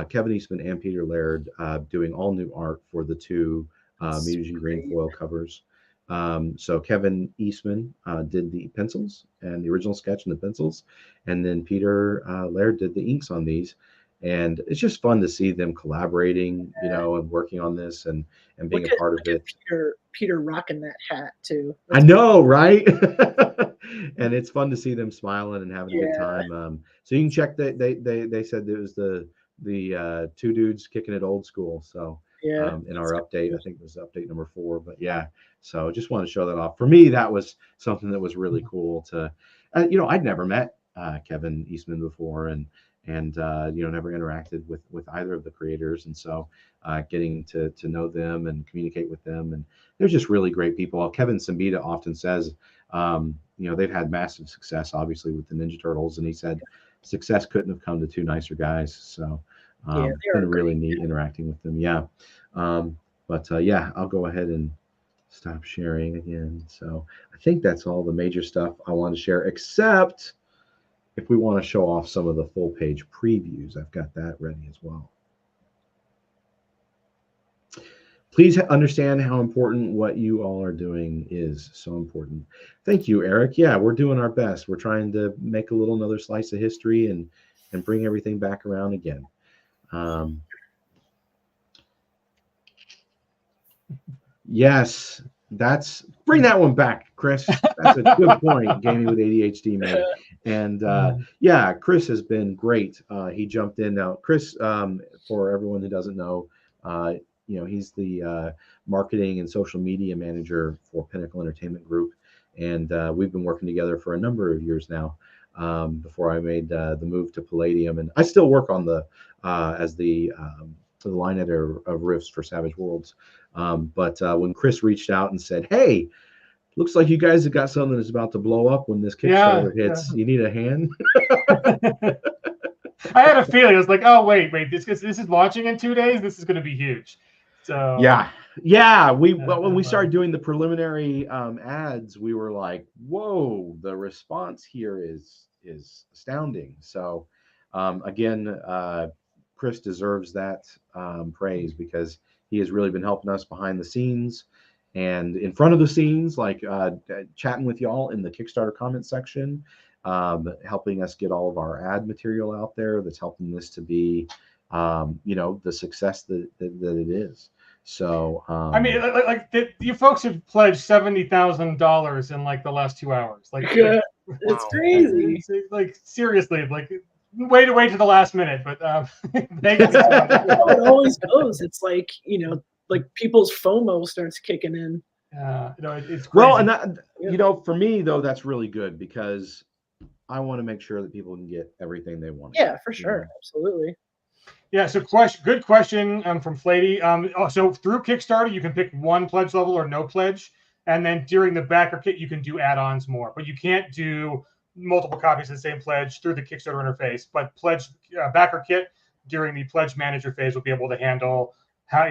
Kevin Eastman and Peter Laird doing all new art for the 2 Mutagen Green foil covers. So Kevin Eastman did the pencils and the original sketch and the pencils, and then Peter Laird did the inks on these. And it's just fun to see them collaborating, you know, and working on this and being a part of it. Peter rocking that hat too. I know, right? And it's fun to see them smiling and having a good time. So you can check that they said it was the 2 dudes kicking it old school. So in our update, I think it was update number 4. But yeah, so just want to show that off. For me, that was something that was really cool to, you know, I'd never met Kevin Eastman before, and you know, never interacted with either of the creators, and so getting to know them and communicate with them, and they're just really great people. Kevin Simbita often says, you know, they've had massive success, obviously, with the Ninja Turtles, and he said success couldn't have come to 2 nicer guys. So it's been really neat interacting with them. Yeah, but yeah, I'll go ahead and stop sharing again. So I think that's all the major stuff I want to share, except if we want to show off some of the full page previews, I've got that ready as well. Please understand how important what you all are doing is. So important. Thank you, Eric. Yeah, we're doing our best. We're trying to make another slice of history and bring everything back around again. Yes, Bring that one back, Chris. That's a good point. Gaming with ADHD, man. And yeah, Chris has been great. He jumped in now. Chris, for everyone who doesn't know, he's the marketing and social media manager for Pinnacle Entertainment Group, and we've been working together for a number of years now. Before I made the move to Palladium, and I still work on as the line editor of Rifts for Savage Worlds. But when Chris reached out and said, "Hey, looks like you guys have got something that's about to blow up when this Kickstarter hits. You need a hand?" I had a feeling. I was like, "Oh, wait, this is launching in 2 days. This is going to be huge." So yeah. When we started doing the preliminary ads, we were like, "Whoa, the response here is astounding." So again, Chris deserves that praise, because he has really been helping us behind the scenes and in front of the scenes, like chatting with y'all in the Kickstarter comment section, helping us get all of our ad material out there. That's helping this to be, the success that it is. So I mean, you folks have pledged $70,000 in like the last 2 hours. Like, it's crazy. Like seriously, like wait to the last minute, but it always goes. It's like, like people's FOMO starts kicking in. It's crazy. Well, and that, for me though, that's really good, because I want to make sure that people can get everything they want. Yeah, for sure. Absolutely. Yeah, so good question from Flady. So through Kickstarter, you can pick one pledge level or no pledge, and then during the backer kit, you can do add-ons more, but you can't do multiple copies of the same pledge through the Kickstarter interface. But pledge backer kit during the pledge manager phase will be able to handle how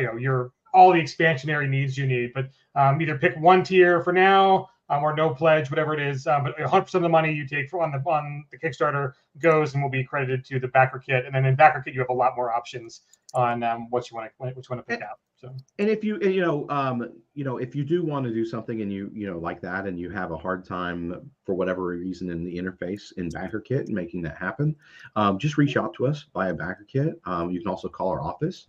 all the expansionary needs you need. But either pick one tier for now, or no pledge, whatever it is. But 100% of the money you take on the Kickstarter goes and will be credited to the backer kit. And then in backer kit, you have a lot more options on what you want to pick out. So, and if you if you do want to do something and you like that, and you have a hard time for whatever reason in the interface in backer kit and making that happen, just reach out to us via backer kit. You can also call our office.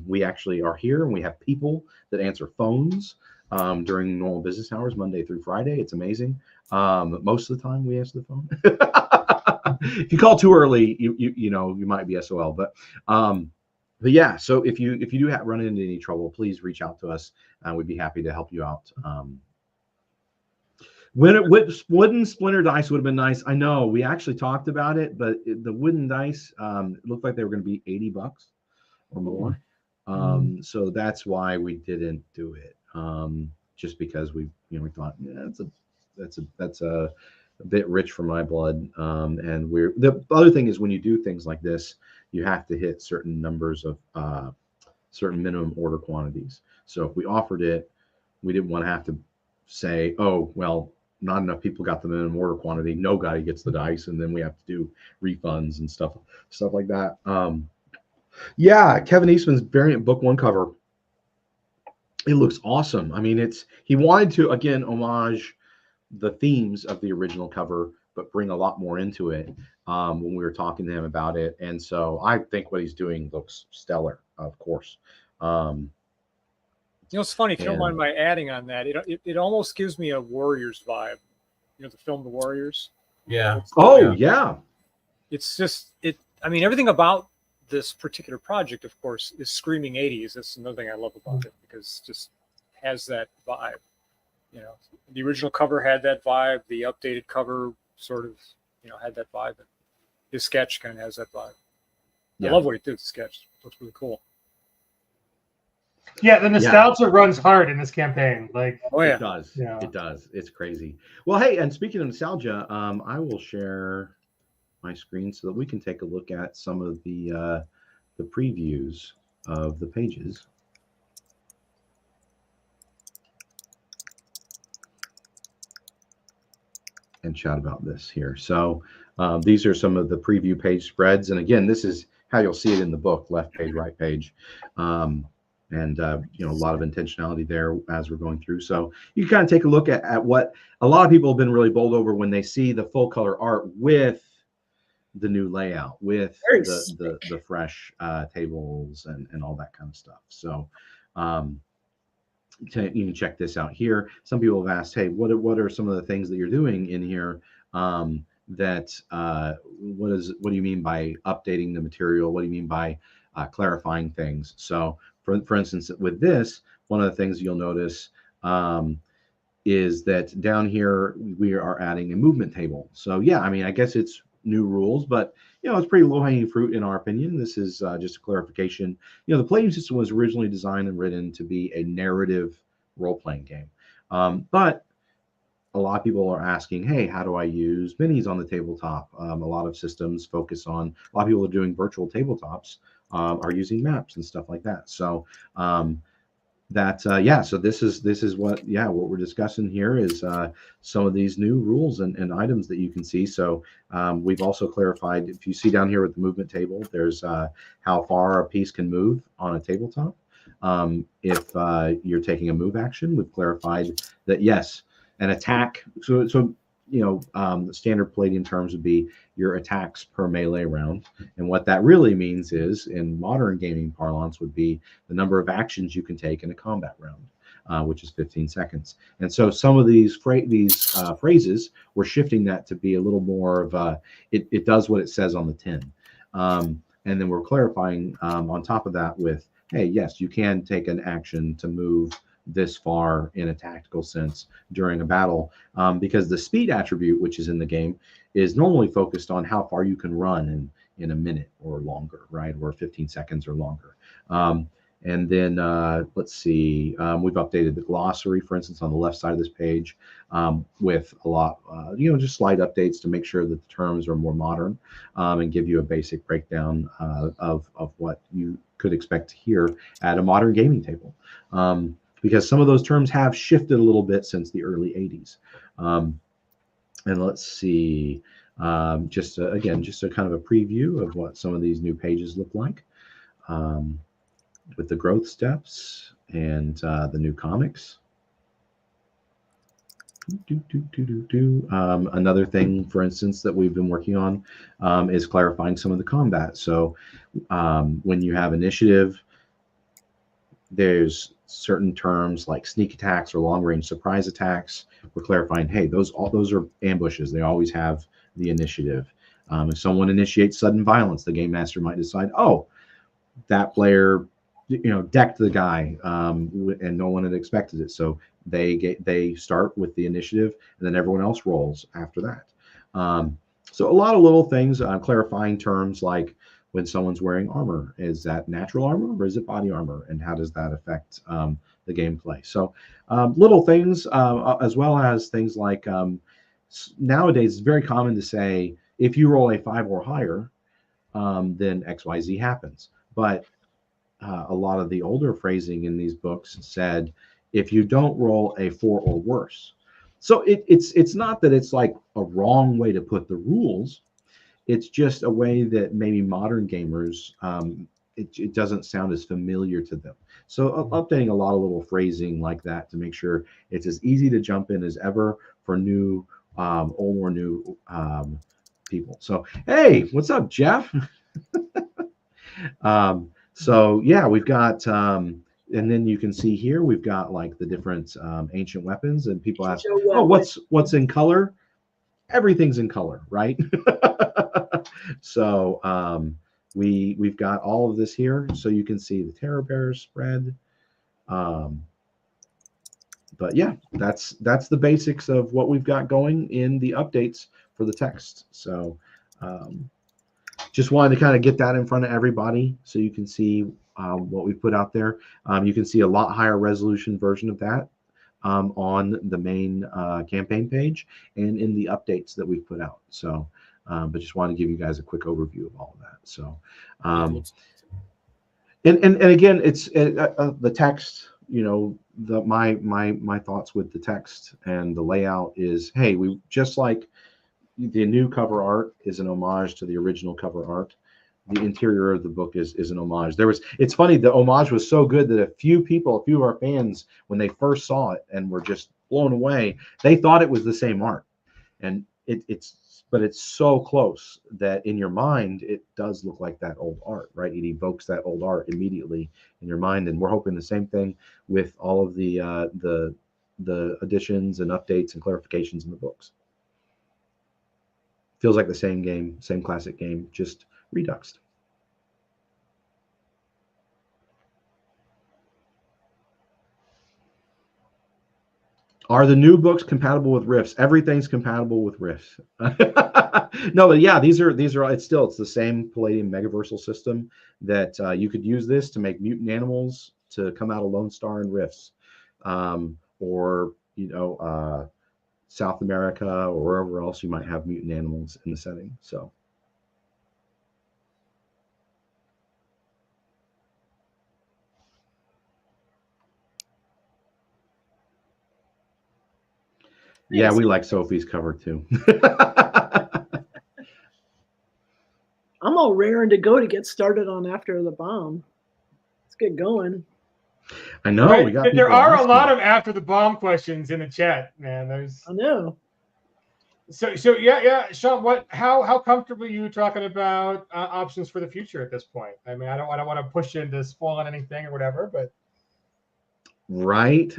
We actually are here, and we have people that answer phones during normal business hours, Monday through Friday. It's amazing. Most of the time we answer the phone. If you call too early, you might be SOL. But yeah, so if you do run into any trouble, please reach out to us. We'd be happy to help you out. Wooden splinter dice would have been nice. I know we actually talked about it, but the wooden dice looked like they were going to be $80 or more. So that's why we didn't do it. Just because we thought, that's a bit rich for my blood. And the other thing is, when you do things like this, you have to hit certain numbers of certain minimum order quantities. So if we offered it, we didn't want to have to say, oh, well, not enough people got the minimum order quantity, nobody gets the dice, and then we have to do refunds and stuff like that. Yeah, Kevin Eastman's variant book 1 cover. It looks awesome. I mean, he wanted to, again, homage the themes of the original cover, but bring a lot more into it when we were talking to him about it. And so I think what he's doing looks stellar, of course. It's funny, if you don't mind my adding on that, it almost gives me a Warriors vibe. The film The Warriors. Yeah. Yeah. It's just, everything about this particular project, of course, is screaming 80s. That's another thing I love about it, because it just has that vibe. The original cover had that vibe. The updated cover sort of, had that vibe. His sketch kind of has that vibe. Yeah. I love what he did with the sketch. It looks really cool. Yeah, the nostalgia runs hard in this campaign. Like, it does. Yeah. It does. It's crazy. Well, hey, and speaking of nostalgia, I will share my screen so that we can take a look at some of the previews of the pages. And chat about this here. So these are some of the preview page spreads. And again, this is how you'll see it in the book, left page, right page. And a lot of intentionality there as we're going through. So you can kind of take a look at what a lot of people have been really bold over when they see the full color art with the new layout, with the fresh tables and all that kind of stuff. So you can check this out here. Some people have asked, hey, what are some of the things that you're doing in here? What do you mean by updating the material? What do you mean by clarifying things? So for instance, with this, one of the things you'll notice is that down here we are adding a movement table. So yeah, I mean, I guess it's new rules, but it's pretty low-hanging fruit in our opinion. This is just a clarification. The Palladium system was originally designed and written to be a narrative role-playing game, but a lot of people are asking, hey, how do I use minis on the tabletop? A lot of systems focus on, a lot of people are doing virtual tabletops, are using maps and stuff like that. So so this is what we're discussing here is some of these new rules and items that you can see. So we've also clarified, if you see down here with the movement table, there's how far a piece can move on a tabletop. If you're taking a move action, we've clarified that yes, an attack, so the standard Palladium terms would be your attacks per melee round. And what that really means is, in modern gaming parlance, would be the number of actions you can take in a combat round, which is 15 seconds. And so some of these phrases, we're shifting that to be a little more of it does what it says on the tin. And then we're clarifying on top of that with, hey, yes, you can take an action to move this far in a tactical sense during a battle, because the speed attribute, which is in the game, is normally focused on how far you can run in a minute or longer, right? Or 15 seconds or longer. And then let's see, we've updated the glossary, for instance, on the left side of this page, with a lot, just slight updates to make sure that the terms are more modern, and give you a basic breakdown of what you could expect to hear at a modern gaming table. Because some of those terms have shifted a little bit since the early 80s. And let's see, just a kind of a preview of what some of these new pages look like, with the growth steps and the new comics. Another thing, for instance, that we've been working on is clarifying some of the combat. So when you have initiative, there's certain terms like sneak attacks or long range surprise attacks. We're clarifying, hey, all those are ambushes. They always have the initiative. If someone initiates sudden violence, the game master might decide, oh, that player, decked the guy, and no one had expected it. So they start with the initiative, and then everyone else rolls after that. So a lot of little things, clarifying terms like, when someone's wearing armor, is that natural armor or is it body armor, and how does that affect the gameplay? So little things, as well as things like, nowadays it's very common to say, if you roll a 5 or higher, then XYZ happens. But a lot of the older phrasing in these books said, if you don't roll a 4 or worse. So it's not that it's like a wrong way to put the rules. It's just a way that maybe modern gamers, it doesn't sound as familiar to them. So updating a lot of little phrasing like that to make sure it's as easy to jump in as ever for new, old or new people. So, hey, what's up, Jeff? So yeah, we've got, and then you can see here, we've got like the different ancient weapons, and people ask, oh, what's in color? Everything's in color, right? So we've got all of this here, so you can see the Terror Bears spread. But yeah, that's the basics of what we've got going in the updates for the text. So just wanted to kind of get that in front of everybody so you can see what we put out there. You can see a lot higher resolution version of that on the main campaign page and in the updates that we've put out. So, but just wanted to give you guys a quick overview of all of that. So, and again, it's the text. My thoughts with the text and the layout is, hey, we just like the new cover art is an homage to the original cover art. The interior of the book is an homage. It's funny, the homage was so good that a few of our fans, when they first saw it and were just blown away, they thought it was the same art. And it's but it's so close that in your mind it does look like that old art, right? It evokes that old art immediately in your mind, and we're hoping the same thing with all of the additions and updates and clarifications in the books. Feels like the same game, same classic game, just reduxed. Are the new books compatible with Rifts? Everything's compatible with Rifts. No, but yeah, these are it's the same Palladium Megaversal system that you could use this to make mutant animals to come out of Lone Star and Rifts, or South America or wherever else you might have mutant animals in the setting. So. Yeah, we like Sophie's cover too. I'm all raring to go to get started on After the Bomb. Let's get going. I know. Right? There are a lot of After the Bomb questions in the chat, man. I know. So yeah, Sean, how comfortable are you talking about options for the future at this point? I mean, I don't want to push you into spoiling anything or whatever, but right.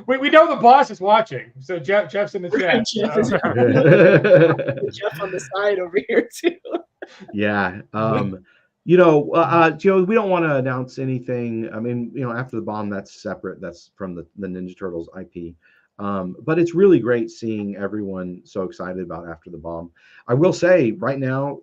We know the boss is watching, so Jeff's in the chat. Jeff on the side over here too. Yeah. Joe, we don't want to announce anything. I mean, After the Bomb, that's separate. That's from the Ninja Turtles IP. But it's really great seeing everyone so excited about After the Bomb. I will say right now,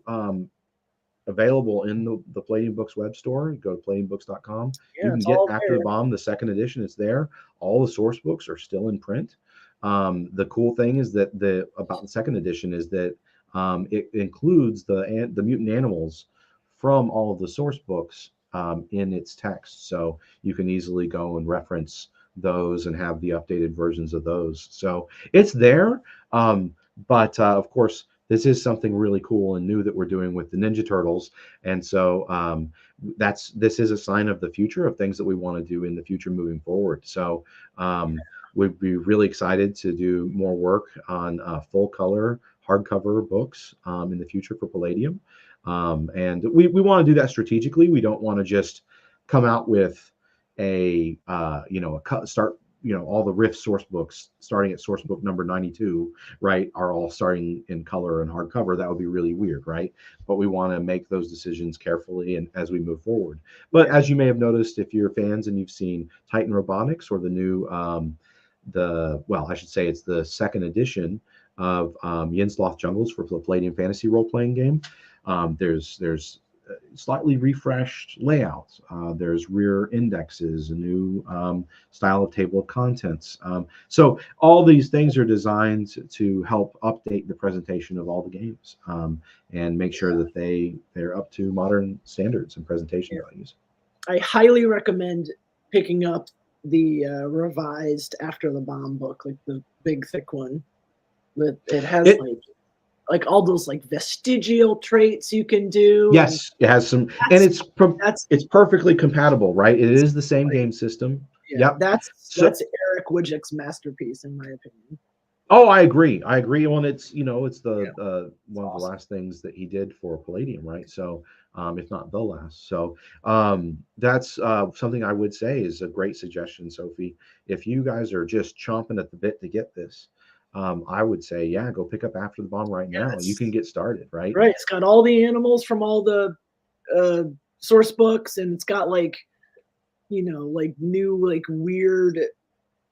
available in the Palladium Books web store. You go to palladiumbooks.com. Yeah, you can get After the Bomb, the second edition. It's there. All the source books are still in print. The cool thing is that about the second edition is that it includes the mutant animals from all of the source books in its text. So you can easily go and reference those and have the updated versions of those. So it's there. But of course, this is something really cool and new that we're doing with the Ninja Turtles. And so this is a sign of the future, of things that we want to do in the future moving forward. So we'd be really excited to do more work on full color hardcover books in the future for Palladium. And we want to do that strategically. We don't want to just come out with all the Rift source books starting at source book number 92, right, are all starting in color and hardcover. That would be really weird, right? But we want to make those decisions carefully and as we move forward. But as you may have noticed, if you're fans and you've seen Titan Robotics or the new, I should say it's the second edition of Yinslath Jungles for the Palladium Fantasy role-playing game. There's slightly refreshed layouts. There's rear indexes, a new style of table of contents. So all these things are designed to help update the presentation of all the games and make sure that they're up to modern standards and presentation values. I highly recommend picking up the revised After the Bomb book, like the big thick one. That it has like all those like vestigial traits you can do. Yes, it has some, and it's perfectly compatible, right? It is the same game system. Yeah, yep. That's Eric Widgick's masterpiece, in my opinion. Oh, I agree. Well, it's the one of the last things that he did for Palladium, right? So, if not the last. So, that's something I would say is a great suggestion, Sophie. If you guys are just chomping at the bit to get this, I would say, yeah, go pick up After the Bomb right now. You can get started, right? Right. It's got all the animals from all the source books, and it's got like new, like weird,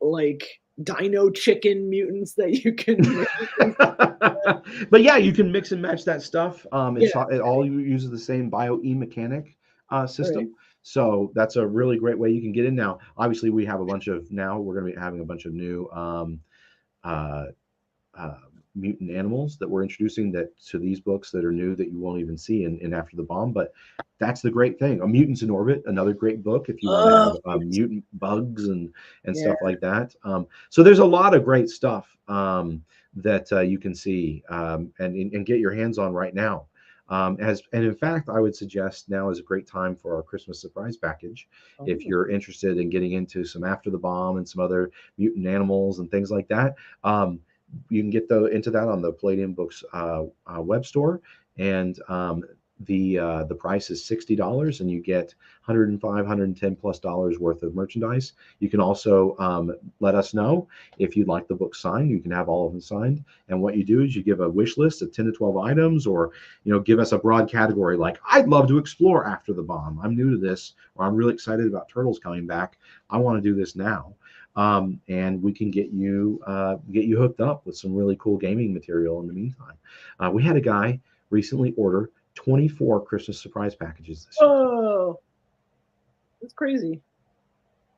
like dino chicken mutants that you can. But yeah, you can mix and match that stuff. It all uses the same bio-E mechanic system. Right. So that's a really great way you can get in now. Obviously, we're going to be having a bunch of new mutant animals that we're introducing to these books that are new that you won't even see in After the Bomb. But that's the great thing. Mutants in Orbit, another great book if you want to have mutant bugs and stuff like that. So there's a lot of great stuff that you can see and get your hands on right now. And in fact, I would suggest now is a great time for our Christmas surprise package. If you're interested in getting into some After the Bomb and some other mutant animals and things like that, you can get into that on the Palladium Books web store, and the price is $60, and you get $105, $110+ worth of merchandise. You can also let us know if you'd like the book signed. You can have all of them signed, and what you do is you give a wish list of 10 to 12 items, or give us a broad category like, I'd love to explore After the Bomb, I'm new to this, or I'm really excited about Turtles coming back, I want to do this now. And we can get you hooked up with some really cool gaming material in the meantime. We had a guy recently order 24 Christmas surprise packages this year. Oh, that's crazy.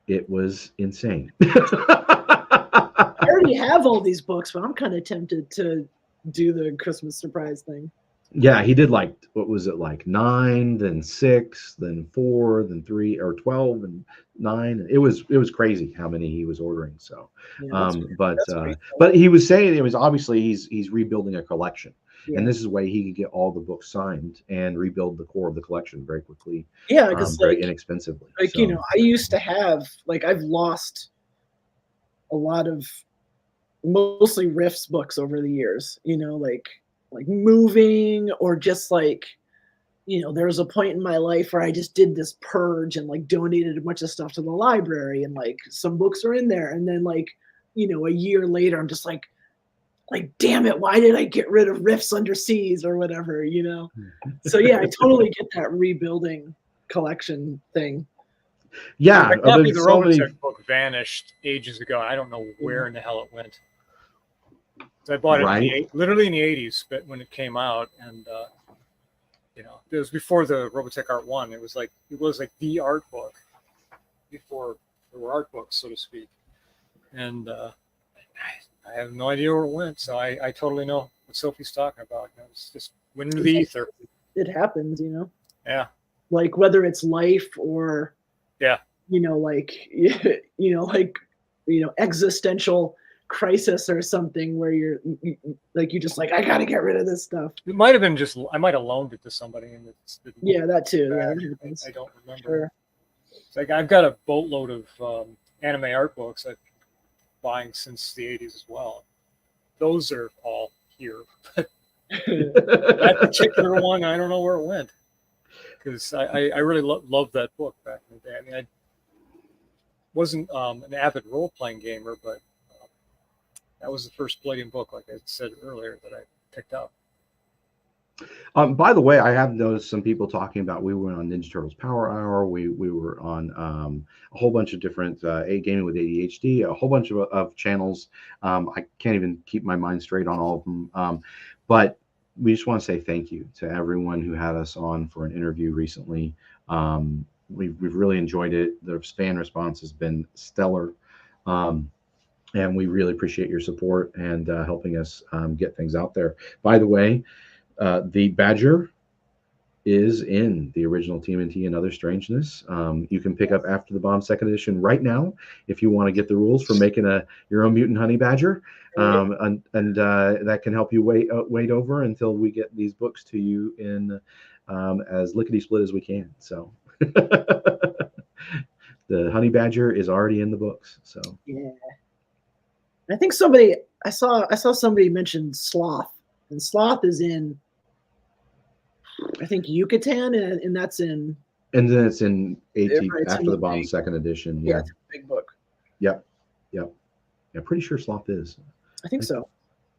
It was insane. I already have all these books, but I'm kind of tempted to do the Christmas surprise thing. Yeah, he did like, what was it, like 9, then 6, then 4, then 3, or 12 and 9. It was crazy how many he was ordering. So, Yeah, but he was saying it was obviously he's rebuilding a collection. Yeah. And this is a way he could get all the books signed and rebuild the core of the collection very quickly. Yeah, because very inexpensively. Like, so. I used to have, like, I've lost a lot of mostly Riffs books over the years, like moving, or just like, there was a point in my life where I just did this purge and like donated a bunch of stuff to the library, and like some books are in there. And then like, a year later, I'm just like, damn it, why did I get rid of Rifts Underseas or whatever, So yeah, I totally get that rebuilding collection thing. Yeah, the Robotech book vanished ages ago. I don't know where in the hell it went. So I bought it literally in the 80s, but when it came out, and it was before the Robotech Art 1. It was like the art book before there were art books, so to speak. And I have no idea where it went, so I totally know what Sophie's talking about. It's just went into the ether. It happens, Yeah. Like whether it's life or existential crisis or something where you're just like, I gotta get rid of this stuff. It might have been just I might have loaned it to somebody, and that too. Yeah, that happens. I don't remember. Sure. It's like I've got a boatload of anime art books I've buying since the 80s as well. Those are all here. That particular one, I don't know where it went, because I really loved that book back in the day. I mean, I wasn't an avid role-playing gamer, but that was the first Palladium book, like I said earlier, that I picked up. By the way, I have noticed some people talking about, we went on Ninja Turtles Power Hour. We were on a whole bunch of different gaming with ADHD, a whole bunch of channels. I can't even keep my mind straight on all of them. But we just want to say thank you to everyone who had us on for an interview recently. We've really enjoyed it. The fan response has been stellar. And we really appreciate your support and helping us get things out there. By the way, the Badger is in the original TMNT and Other Strangeness. You can pick up After the Bomb 2nd edition right now if you want to get the rules for making your own Mutant Honey Badger, and that can help you wait over until we get these books to you in as lickety split as we can. So the Honey Badger is already in the books. So yeah, I think I saw somebody mention Sloth, and Sloth is in, I think, Yucatan, and that's in. And then it's in After the Bomb 2nd edition. Yeah, it's a big book. Yep. Yeah, pretty sure Sloth is. I think so.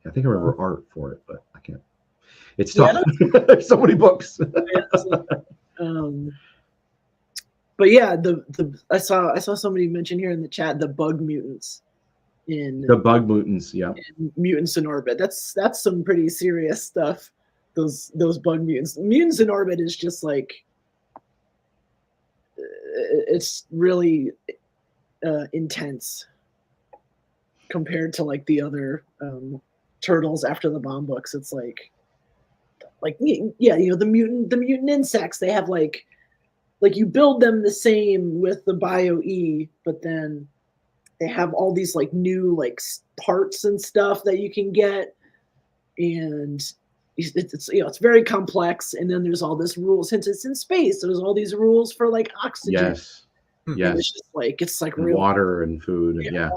I think I remember art for it, but I can't. It's tough. There's so many books. But yeah, I saw somebody mention here in the chat the Bug Mutants. The Bug Mutants, yeah. Mutants in Orbit. That's some pretty serious stuff. Those Bug Mutants. Mutants in Orbit is just like, it's really intense compared to like the other Turtles After the Bomb books. It's like yeah, the mutant insects, they have like you build them the same with the Bio-E, but then they have all these like new like parts and stuff that you can get, and it's very complex. And then there's all this rules, since it's in space. There's all these rules for like oxygen. Yes. It's just like, it's like real water and food. Yeah.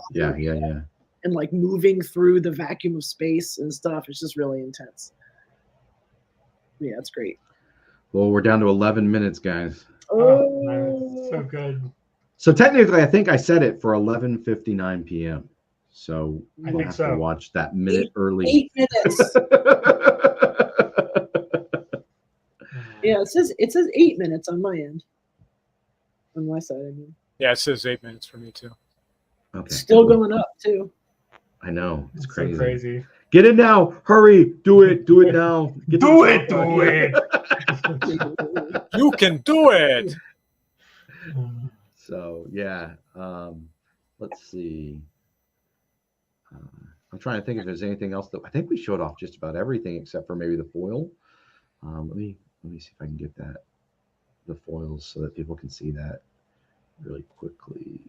and like moving through the vacuum of space and stuff. It's just really intense. Yeah, it's great. Well, we're down to 11 minutes, guys. Oh, so good. So technically, I think I set it for 11:59 p.m. So we'll have to watch that minute early. 8 minutes. Yeah, it says 8 minutes on my end. On my side, I mean. Yeah, it says 8 minutes for me too. Okay. Still going up too. I know, it's crazy. So crazy. Get it now! Hurry! Do it! Do it now! Do it! Do it! You can do it. So yeah, let's see. I'm trying to think if there's anything else that I think we showed off just about everything except for maybe the foil. Let me see if I can get the foils so that people can see that really quickly.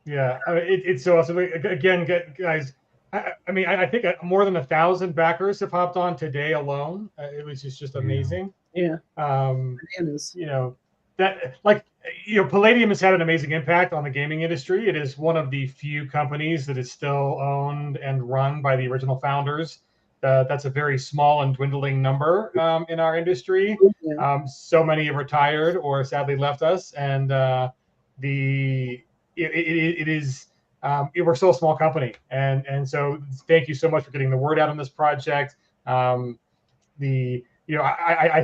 Yeah, it's so awesome. Again, guys, I mean, I think more than 1,000 backers have hopped on today alone. It was just amazing. Yeah. Bananas. You know, Palladium has had an amazing impact on the gaming industry. It is one of the few companies that is still owned and run by the original founders. That's a very small and dwindling number in our industry. So many have retired or sadly left us, and we're still a small company, and so thank you so much for getting the word out on this project. I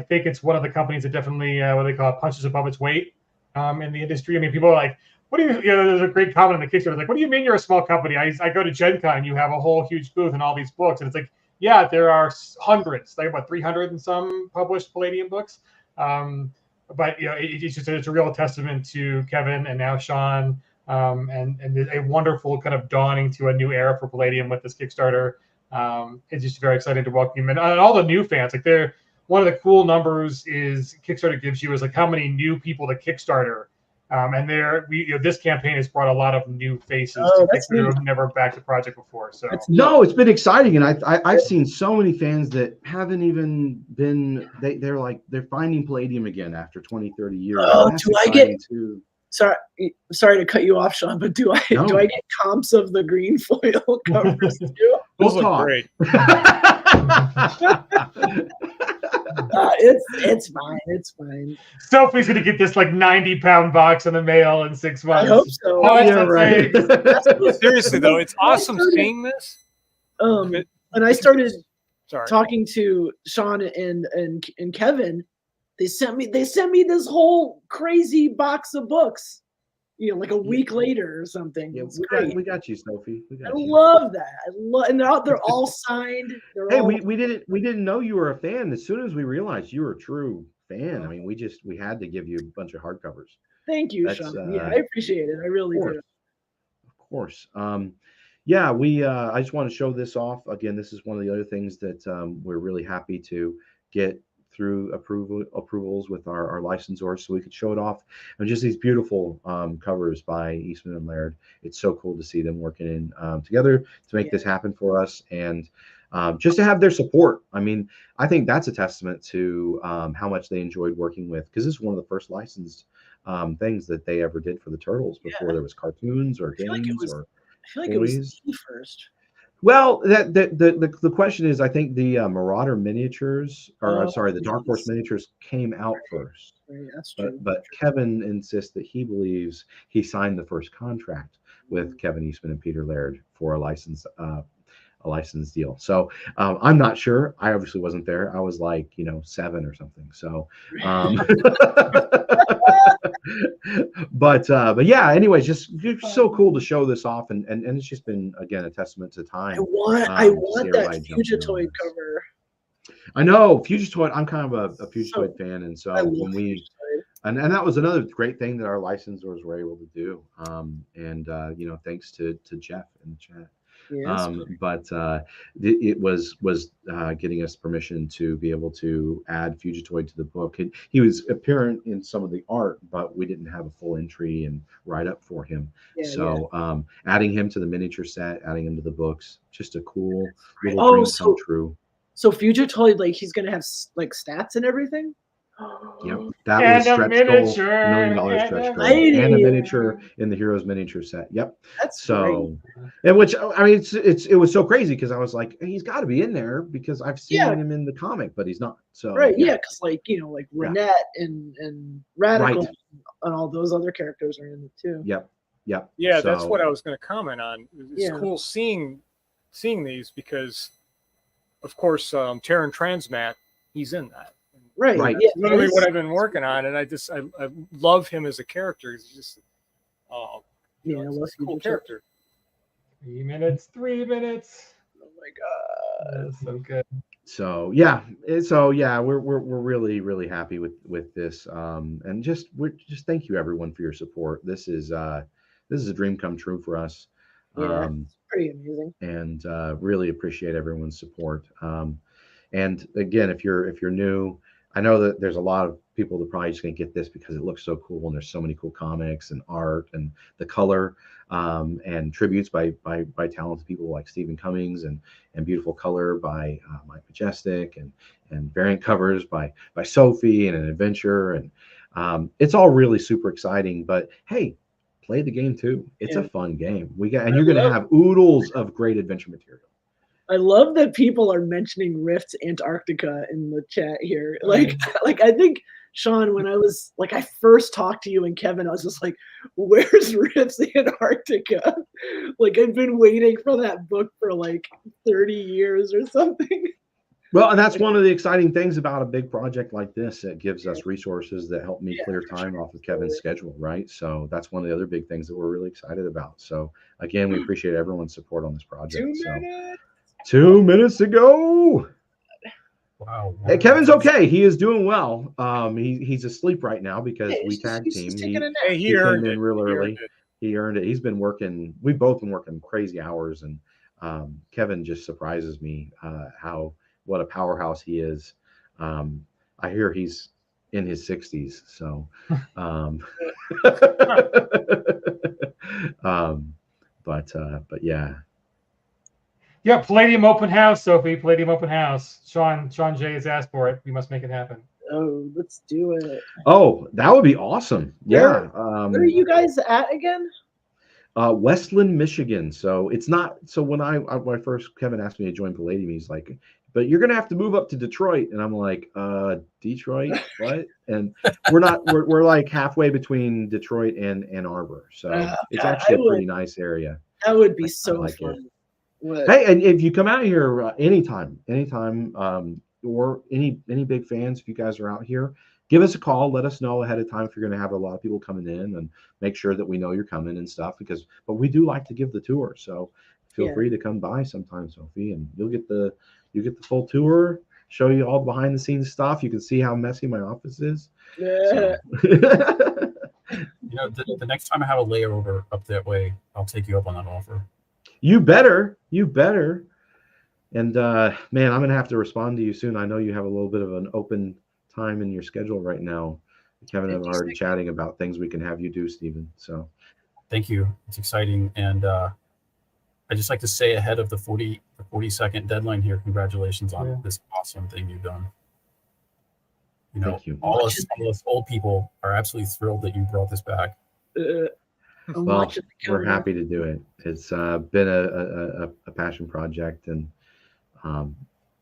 think it's one of the companies that definitely what they call it, punches above its weight in the industry. I mean, people are like, what do you? There's a great comment on the Kickstarter, like, what do you mean you're a small company? I go to Gen Con and you have a whole huge booth and all these books, and it's like, yeah, there are hundreds, like about 300 and some published Palladium books. But it's a real testament to Kevin and now Sean, and a wonderful kind of dawning to a new era for Palladium with this Kickstarter. It's just very exciting to welcome him and all the new fans. Like, one of the cool numbers is Kickstarter gives you is like how many new people to Kickstarter. And this campaign has brought a lot of new faces to Kickstarter who have never backed the project before. So no, it's been exciting, and I've seen so many fans that haven't even been. They're finding Palladium again after 20, 30 years. Oh, do I get? Sorry to cut you off, Sean, but do I get comps of the green foil covers too? Those look great. It's fine. It's fine. Sophie's gonna get this like 90-pound box in the mail in 6 months. I hope so. Oh, yeah, right. Seriously though, it's awesome seeing this. When I started talking to Sean and Kevin, they sent me this whole crazy box of books. Like a week later or something. Yeah, we got you, Sophie. I love that. And they're all signed. We didn't know you were a fan. As soon as we realized you were a true fan, I mean, we had to give you a bunch of hardcovers. Thank you, Sean. Yeah, I appreciate it. I really do. Of course. I just want to show this off again. This is one of the other things that we're really happy to get through approvals with our licensors, so we could show it off. And just these beautiful covers by Eastman and Laird. It's so cool to see them working together to make this happen for us, and just to have their support. I mean, I think that's a testament to how much they enjoyed working with, because this is one of the first licensed things that they ever did for the Turtles before there was cartoons or games or I feel like toys. It was the first. Well, the question is, I think the Marauder miniatures, the Dark Horse miniatures came out first. Right, that's true. But Kevin insists that he believes he signed the first contract with Kevin Eastman and Peter Laird for a license deal. So I'm not sure. I obviously wasn't there. I was like 7 or something. So, but yeah. Anyways, just so cool to show this off, and it's just been again a testament to time. I want that Fugitoid cover. I know Fugitoid. I'm kind of a Fugitoid fan, and so when we. And that was another great thing that our licensors were able to do. Thanks to Jeff in the chat. Yes, it was getting us permission to be able to add Fugitoid to the book. And he was apparent in some of the art, but we didn't have a full entry and write up for him. Adding him to the miniature set, adding him to the books, just a cool little dream come true. So Fugitoid, like he's gonna have like stats and everything. Yep, that And was a stretch goal, miniature, $1 million and stretch a goal, and a miniature. miniature in the Heroes miniature set. Yep. That's So, and which I mean, it was so crazy because I was like, he's got to be in there because I've seen him in the comic, but he's not. So because like like Renette and Radical and all those other characters are in it too. Yep. Yeah, so, that's what I was going to comment on. It's cool seeing these because, of course, Terran Transmat, he's in that. Right. That's literally what I've been working on, and I love him as a character. He's just it's a cool character. 3 minutes. 3 minutes. Oh my god, that's so good. So we're really happy with this, and just thank you everyone for your support. This is a dream come true for us. It's pretty amazing, and really appreciate everyone's support. And again, if you're new, I know that there's a lot of people that probably just gonna get this because it looks so cool and there's so many cool comics and art and the color, and tributes by talented people like Stephen Cummings and beautiful color by Mike Majestic and variant covers by Sophie and an adventure, and it's all really super exciting. But hey, play the game too. It's a fun game. And you're gonna have oodles of great adventure material. I love that people are mentioning Rift Antarctica in the chat here. Like I think, Sean, when I first talked to you and Kevin, I was just like, where's Rift Antarctica? Like, I've been waiting for that book for like 30 years or something. Well, and that's one of the exciting things about a big project like this. It gives us resources that help me clear time off of Kevin's schedule, right? So that's one of the other big things that we're really excited about. So again, we appreciate everyone's support on this project. 2 minutes. 2 minutes to go. Wow. Hey, Kevin's okay. He is doing well. He's asleep right now because we tag team. He came in real early. He earned it. He's been working. We've both been working crazy hours, and Kevin just surprises me what a powerhouse he is. I hear he's in his 60s, so but yeah. Yeah, Palladium open house, Sophie. Palladium open house. Sean J has asked for it. We must make it happen. Oh, let's do it. Oh, that would be awesome. Yeah. Where are you guys at again? Westland, Michigan. So it's not. So when first Kevin asked me to join Palladium, he's like, "But you're gonna have to move up to Detroit," and I'm like, "Detroit? What?" And we're not. We're like halfway between Detroit and Ann Arbor. So it's actually a pretty nice area. That would be so fun. Hey, and if you come out here anytime, or any big fans, if you guys are out here, give us a call. Let us know ahead of time if you're going to have a lot of people coming in, and make sure that we know you're coming and stuff. But we do like to give the tour, so feel free to come by sometime, Sophie, and you'll get the full tour. Show you all the behind the scenes stuff. You can see how messy my office is. Yeah. The next time I have a layover up that way, I'll take you up on that offer. You better. And man, I'm gonna have to respond to you soon. I know you have a little bit of an open time in your schedule right now. Kevin and I are already chatting about things we can have you do, Stephen. So thank you. It's exciting. And I just like to say ahead of the 40-second deadline here, congratulations on this awesome thing you've done. Thank you. All us old people are absolutely thrilled that you brought this back. Well, we're happy to do it. It's been a passion project, and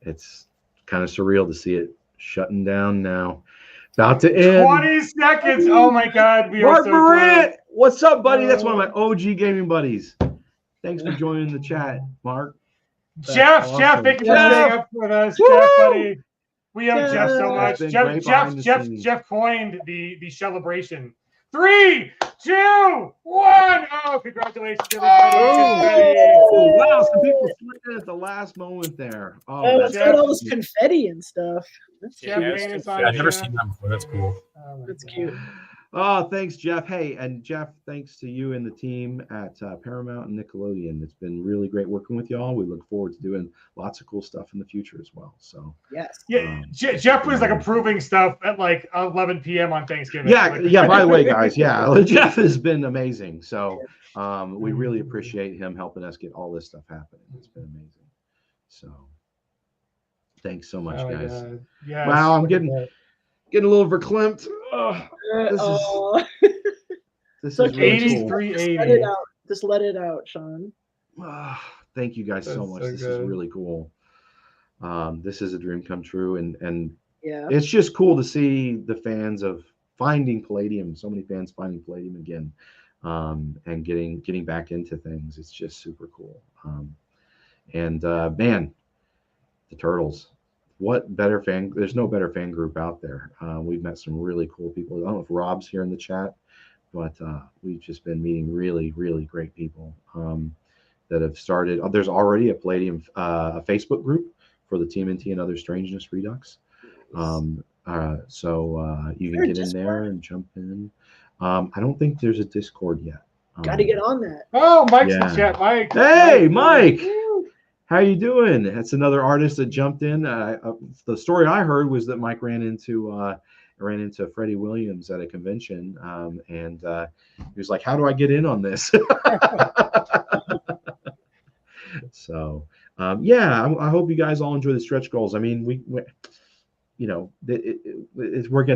it's kind of surreal to see it shutting down now. About to end. 20 seconds. Oh my God. Mark Morant. What's up, buddy? That's one of my OG gaming buddies. Thanks for joining the chat, Mark. Jeff, thank you for staying up with us. Woo! Jeff, buddy. We owe Jeff so much. Jeff coined the celebration. 3, 2, 1. Oh, congratulations, everybody. Oh, wow. Some people slid at the last moment there. Oh, it's got all this confetti and stuff. I've never seen that before. That's cool. That's cute. Oh, thanks, Jeff. Hey, and Jeff, thanks to you and the team at Paramount and Nickelodeon. It's been really great working with y'all. We look forward to doing lots of cool stuff in the future as well. So yes, Jeff was like approving stuff at like 11 p.m. on Thanksgiving. Yeah. By the way, guys, Jeff has been amazing. So we really appreciate him helping us get all this stuff happening. It's been amazing. So thanks so much, guys. Yes, wow, I'm getting getting a little verklempt. Oh, this is really cool. 8380. Just let it out, Sean. Thank you guys so much. So this good. is really cool. This is a dream come true, and yeah, it's just cool to see the fans of finding Palladium. So many fans finding Palladium again, and getting back into things. It's just super cool. And man, the Turtles. What better fan? There's no better fan group out there. We've met some really cool people. I don't know if Rob's here in the chat, but we've just been meeting really, really great people that have started. There's already a Palladium a Facebook group for the TMNT and other Strangeness Redux. So you can get in there and jump in. I don't think there's a Discord yet. Got to get on that. Oh, Mike's in the chat. Mike. Hey, Mike. How you doing? That's another artist that jumped in. The story I heard was that Mike ran into Freddie Williams at a convention, and he was like, "How do I get in on this?" So, I hope you guys all enjoy the stretch goals. I mean, we're going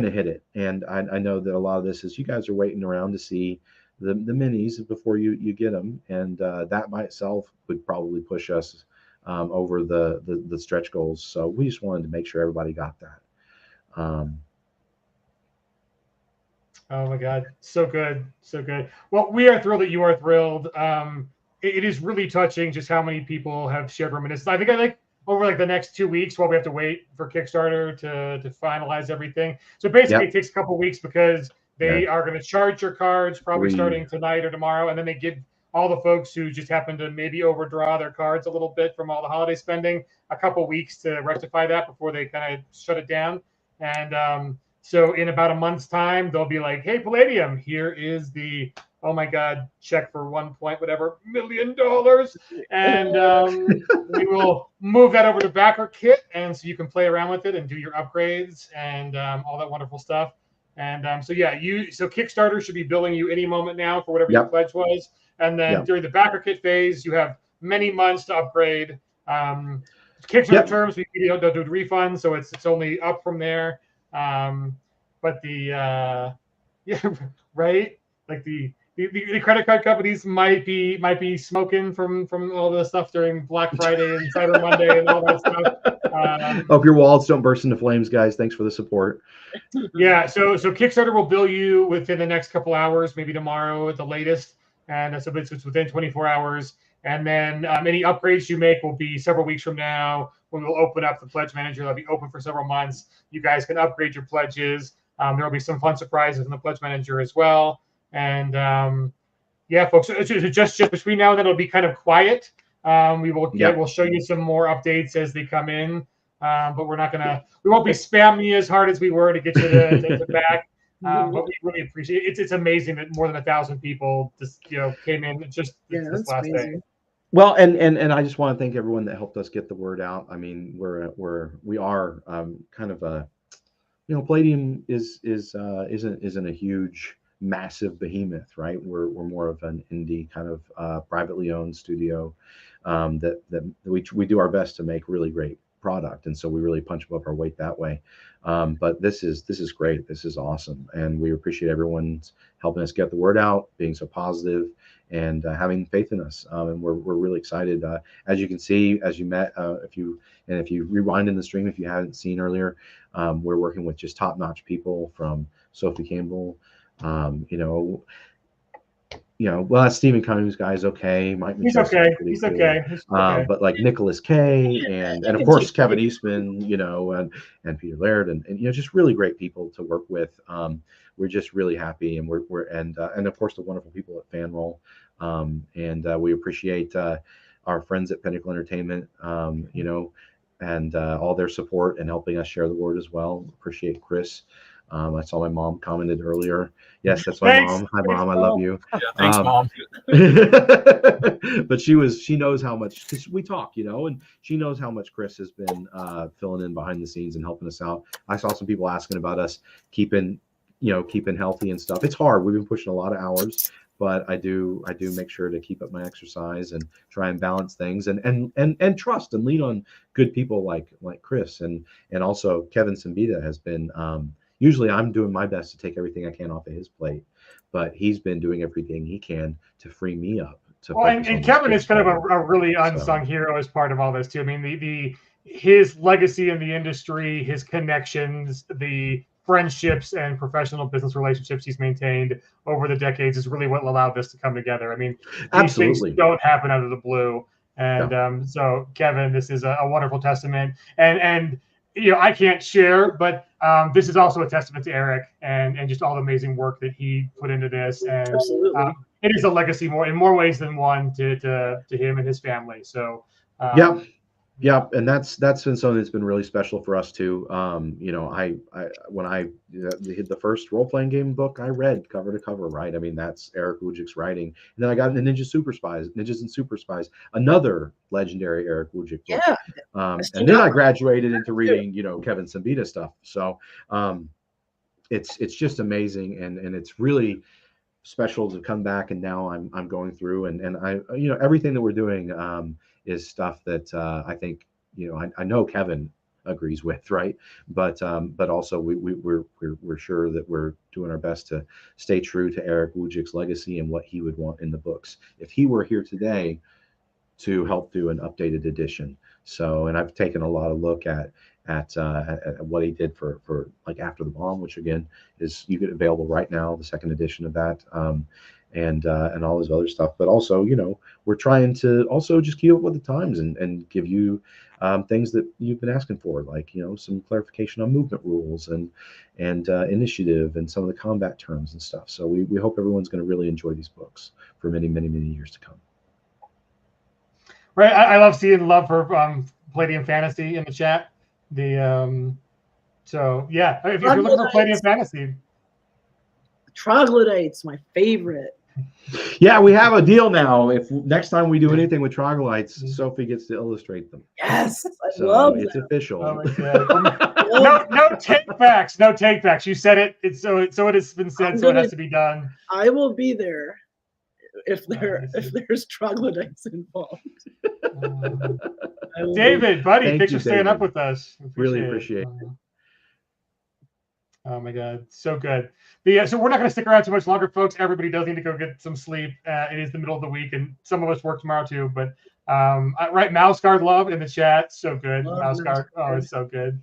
to hit it, and I know that a lot of this is you guys are waiting around to see the minis before you get them, and that by itself would probably push us over the stretch goals. So we just wanted to make sure everybody got that. Oh my God, so good, so good. Well, we are thrilled that you are thrilled. It is really touching just how many people have shared reminiscences. I think over the next 2 weeks while we have to wait for Kickstarter to finalize everything. So basically it takes a couple of weeks because they are going to charge your cards probably starting tonight or tomorrow, and then they give all the folks who just happen to maybe overdraw their cards a little bit from all the holiday spending a couple of weeks to rectify that before they kind of shut it down. And so in about a month's time, they'll be like, "Hey, Palladium, here is the, oh my God, check for $1 million. And we will move that over to Backer Kit, and so you can play around with it and do your upgrades and all that wonderful stuff. And so Kickstarter should be billing you any moment now for whatever your pledge was. And then during the Backer Kit phase, you have many months to upgrade. Kickstarter terms, we don't do refunds, so it's only up from there. But the right, like the credit card companies might be smoking from all the stuff during Black Friday and Cyber Monday and all that stuff. Hope your wallets don't burst into flames, guys. Thanks for the support. Yeah, so Kickstarter will bill you within the next couple hours, maybe tomorrow at the latest, and so it's within 24 hours. And then any upgrades you make will be several weeks from now when we'll open up the pledge manager. That'll be open for several months. You guys can upgrade your pledges. There will be some fun surprises in the pledge manager as well. And folks, just between now and then it'll be kind of quiet. We'll show you some more updates as they come in, but we won't be spamming you as hard as we were to get you to back. But we really appreciate it. It's amazing that more than 1,000 people just came in this last day. Well, and I just want to thank everyone that helped us get the word out. I mean, we are kind of a Palladium isn't a huge massive behemoth, right? We're more of an indie kind of privately owned studio that we do our best to make really great product, and so we really punch above our weight that way. But this is great. This is awesome, and we appreciate everyone's helping us get the word out, being so positive, and having faith in us. And we're really excited. As you can see, as you met, if you rewind in the stream, if you haven't seen earlier, we're working with just top-notch people from Sophie Campbell. That Stephen Cummings guy is okay. He's okay. He's okay. But like Nicholas Kay and of course Kevin Eastman, and Peter Laird and just really great people to work with. We're just really happy, and we're and of course the wonderful people at FanRoll, and we appreciate our friends at Pinnacle Entertainment, and all their support and helping us share the word as well. Appreciate Chris. I saw my mom commented earlier. Yes, that's my mom. Hi, Mom. I love you. Yeah, thanks, Mom. But she knows how much, because we talk, and she knows how much Chris has been filling in behind the scenes and helping us out. I saw some people asking about us keeping healthy and stuff. It's hard. We've been pushing a lot of hours, but I do make sure to keep up my exercise and try and balance things and trust and lean on good people like Chris and also Kevin Simbita has been usually I'm doing my best to take everything I can off of his plate, but he's been doing everything he can to free me up. And Kevin is kind of a really unsung hero as part of all this too. I mean, his legacy in the industry, his connections, the friendships and professional business relationships he's maintained over the decades is really what allowed this to come together. I mean, these things don't happen out of the blue. And so, Kevin, this is a wonderful testament. And you know, I can't share, but this is also a testament to Eric and just all the amazing work that he put into this. And it is a legacy in more ways than one to him and his family. So yeah, and that's been something that's been really special for us too. You know, when I the first role-playing game book I read cover to cover, right? I mean, that's Eric Wujcik's writing, and then I got the Ninjas and Super Spies, another legendary Eric Wujcik book. Yeah, and then I graduated into reading, you know, Kevin Simbita stuff. So it's just amazing, and it's really special to come back. And now I'm going through and I, you know, everything that we're doing is stuff that I think, you know, I know Kevin agrees with, right? But also we're sure that we're doing our best to stay true to Eric Wujcik's legacy and what he would want in the books if he were here today to help do an updated edition. So, and I've taken a lot of look at what he did for like After the Bomb, which again is available right now, the second edition of that. And all this other stuff, but also, you know, we're trying to also just keep up with the times and give you things that you've been asking for, like, you know, some clarification on movement rules and initiative and some of the combat terms and stuff. So we hope everyone's going to really enjoy these books for many, many, many years to come. Right, I love seeing love for Palladium Fantasy in the chat. So yeah, if you're looking for Palladium Fantasy. Troglodytes, my favorite. Yeah, we have a deal now. If next time we do anything with troglodytes, Sophie gets to illustrate them. Yes, I love it's them. Official. Oh no take backs. No take backs. You said it. It's so it has been said. So it has to be done. I will be there if there's troglodytes involved. David, buddy, thanks for staying up with us. Really appreciate it. Oh my God, so good. So we're not going to stick around too much longer, folks. Everybody does need to go get some sleep. It is the middle of the week, and some of us work tomorrow too. But right, Mouse Guard love in the chat, so good. Mouse Guard, oh, it's so good.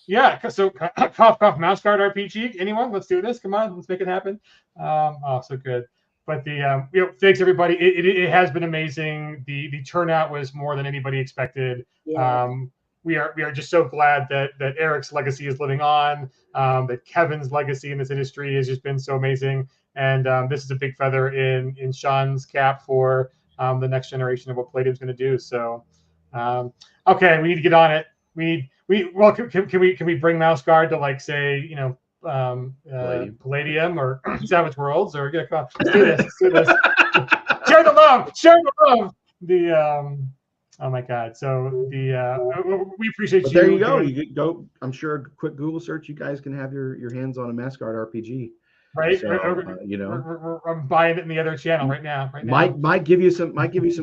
Yeah. So cough, Mouse Guard RPG. Anyone? Let's do this. Come on, let's make it happen. Oh, so good. But you know, thanks everybody. It has been amazing. The turnout was more than anybody expected. Yeah. We are just so glad that Eric's legacy is living on, that Kevin's legacy in this industry has just been so amazing. And this is a big feather in Sean's cap for the next generation of what Palladium's going to do. So, okay, we need to get on it. Can we bring Mouse Guard to, like, say, you know, Palladium or Savage Worlds, or let's do this. Share the love. Oh my God! So we appreciate you. There you go. You could go. I'm sure a quick Google search, you guys can have your hands on a Mascot RPG. Right. So, you know, I'm buying it in the other channel right now. Might give you some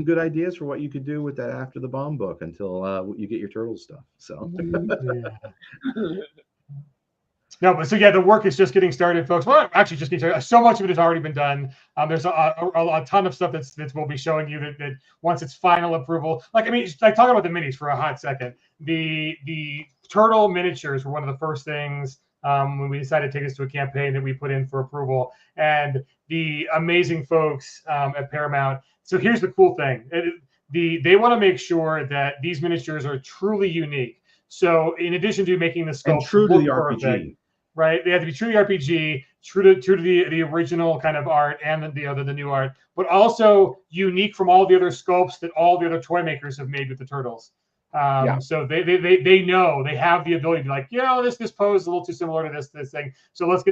good ideas for what you could do with that After the Bomb book until you get your turtle stuff. So. No, but so yeah, the work is just getting started, folks. Well, actually, just getting started. So much of it has already been done. There's a ton of stuff that we'll be showing you that once it's final approval. Like, I mean, like, talking about the minis for a hot second. The turtle miniatures were one of the first things when we decided to take this to a campaign that we put in for approval. And the amazing folks at Paramount. So here's the cool thing: they want to make sure that these miniatures are truly unique. So in addition to making the sculpt true to the perfect, RPG. Right, they have to be true to the RPG, true to the original kind of art and the new art, but also unique from all the other sculpts that all the other toy makers have made with the turtles. So they know, they have the ability to be like, you know, this pose is a little too similar to this thing. So let's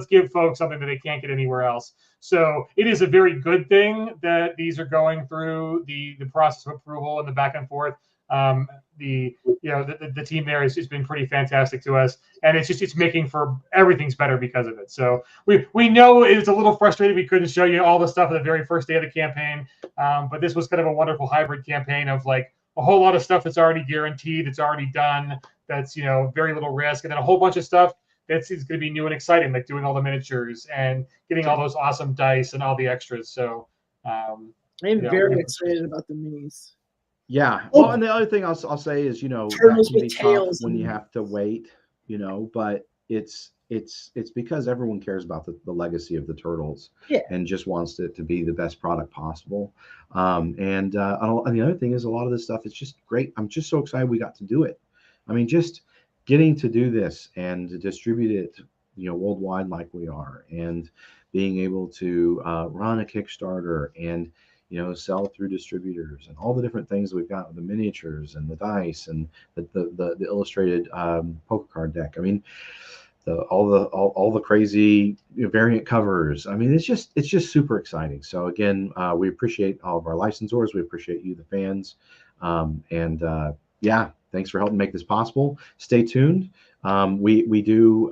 give folks something that they can't get anywhere else. So it is a very good thing that these are going through the process of approval and the back and forth. The team there has been pretty fantastic to us, and it's making for everything's better because of it. So we know it's a little frustrating we couldn't show you all the stuff at the very first day of the campaign, but this was kind of a wonderful hybrid campaign of, like, a whole lot of stuff that's already guaranteed, it's already done, that's, you know, very little risk, and then a whole bunch of stuff it's going to be new and exciting, like doing all the miniatures and getting all those awesome dice and all the extras. So I'm yeah, very excited about the minis. Yeah. Well, and the other thing I'll say is, Turtles that can be with tough tails when you and- have to wait, but it's because everyone cares about the legacy of the Turtles, Yeah. and just wants it to be the best product possible. And the other thing is, a lot of this stuff is just great. I'm just so excited we got to do it. I mean, just getting to do this and to distribute it, worldwide like we are, and being able to run a Kickstarter and sell through distributors and all the different things that we've got with the miniatures and the dice and the illustrated poker card deck. I mean, all the crazy variant covers. I mean, it's just super exciting. So again, we appreciate all of our licensors. We appreciate you, the fans, yeah, thanks for helping make this possible. Stay tuned. We do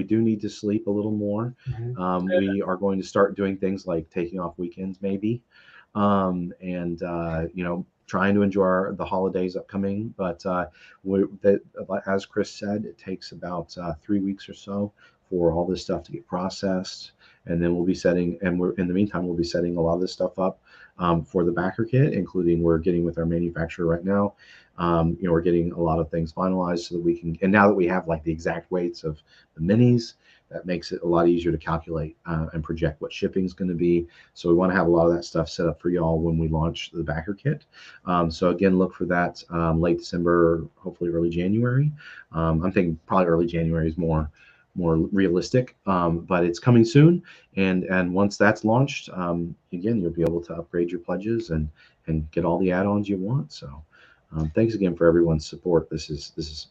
need to sleep a little more. We are going to start doing things like taking off weekends, maybe, trying to enjoy the holidays upcoming. But as Chris said, it takes about 3 weeks or so for all this stuff to get processed, and then we'll be setting. And in the meantime, we'll be setting a lot of this stuff up for the backer kit, including we're getting with our manufacturer right now. We're getting a lot of things finalized so that we can. And now that we have like the exact weights of the minis, that makes it a lot easier to calculate and project what shipping is going to be. So we want to have a lot of that stuff set up for y'all when we launch the backer kit. So again, look for that late December, hopefully early January. I'm thinking probably early January is more realistic, but it's coming soon. And once that's launched, again, you'll be able to upgrade your pledges and get all the add-ons you want. So thanks again for everyone's support. This is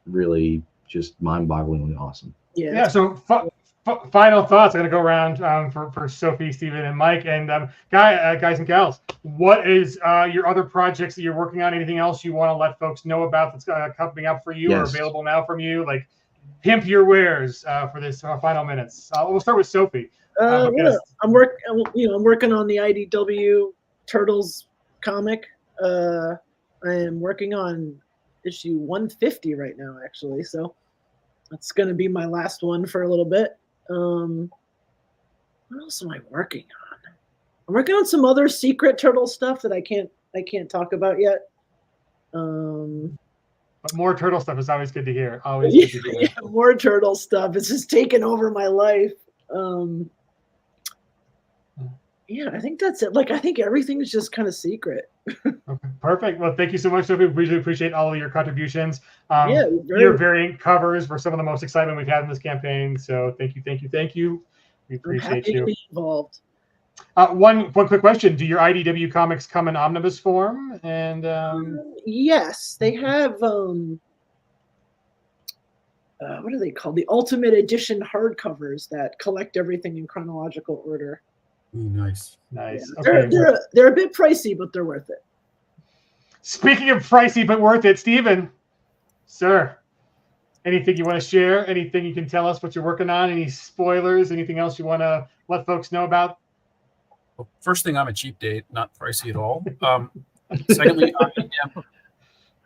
really just mind-bogglingly awesome. Yeah. So final thoughts. I'm going to go around for Sophie, Stephen, and Mike. And guys and gals, what is your other projects that you're working on? Anything else you want to let folks know about that's coming up for you or available now from you? Like, pimp your wares for this final minutes. We'll start with Sophie. I'm working on the IDW Turtles comic. I am working on issue 150 right now, actually. So that's going to be my last one for a little bit. What else am I working on? I'm working on some other secret turtle stuff that I can't talk about yet. But more turtle stuff is always good to hear. Always good to hear. Yeah, more turtle stuff. It's just taken over my life. Yeah, I think that's it. Like, I think everything is just kind of secret. Okay, perfect. Well, thank you so much, Sophie. We really appreciate all of your contributions. Your variant covers were some of the most excitement we've had in this campaign. So thank you. We appreciate you. To be involved. One quick question: do your IDW comics come in omnibus form? And yes, they have. What are they called? The Ultimate Edition hardcovers that collect everything in chronological order. Ooh, nice. Yeah, Okay. they're a bit pricey, but they're worth it. Speaking of pricey but worth it, Stephen, sir, anything you want to share? Anything you can tell us what you're working on? Any spoilers? Anything else you want to let folks know about? Well, first thing, I'm a cheap date, not pricey at all. Secondly,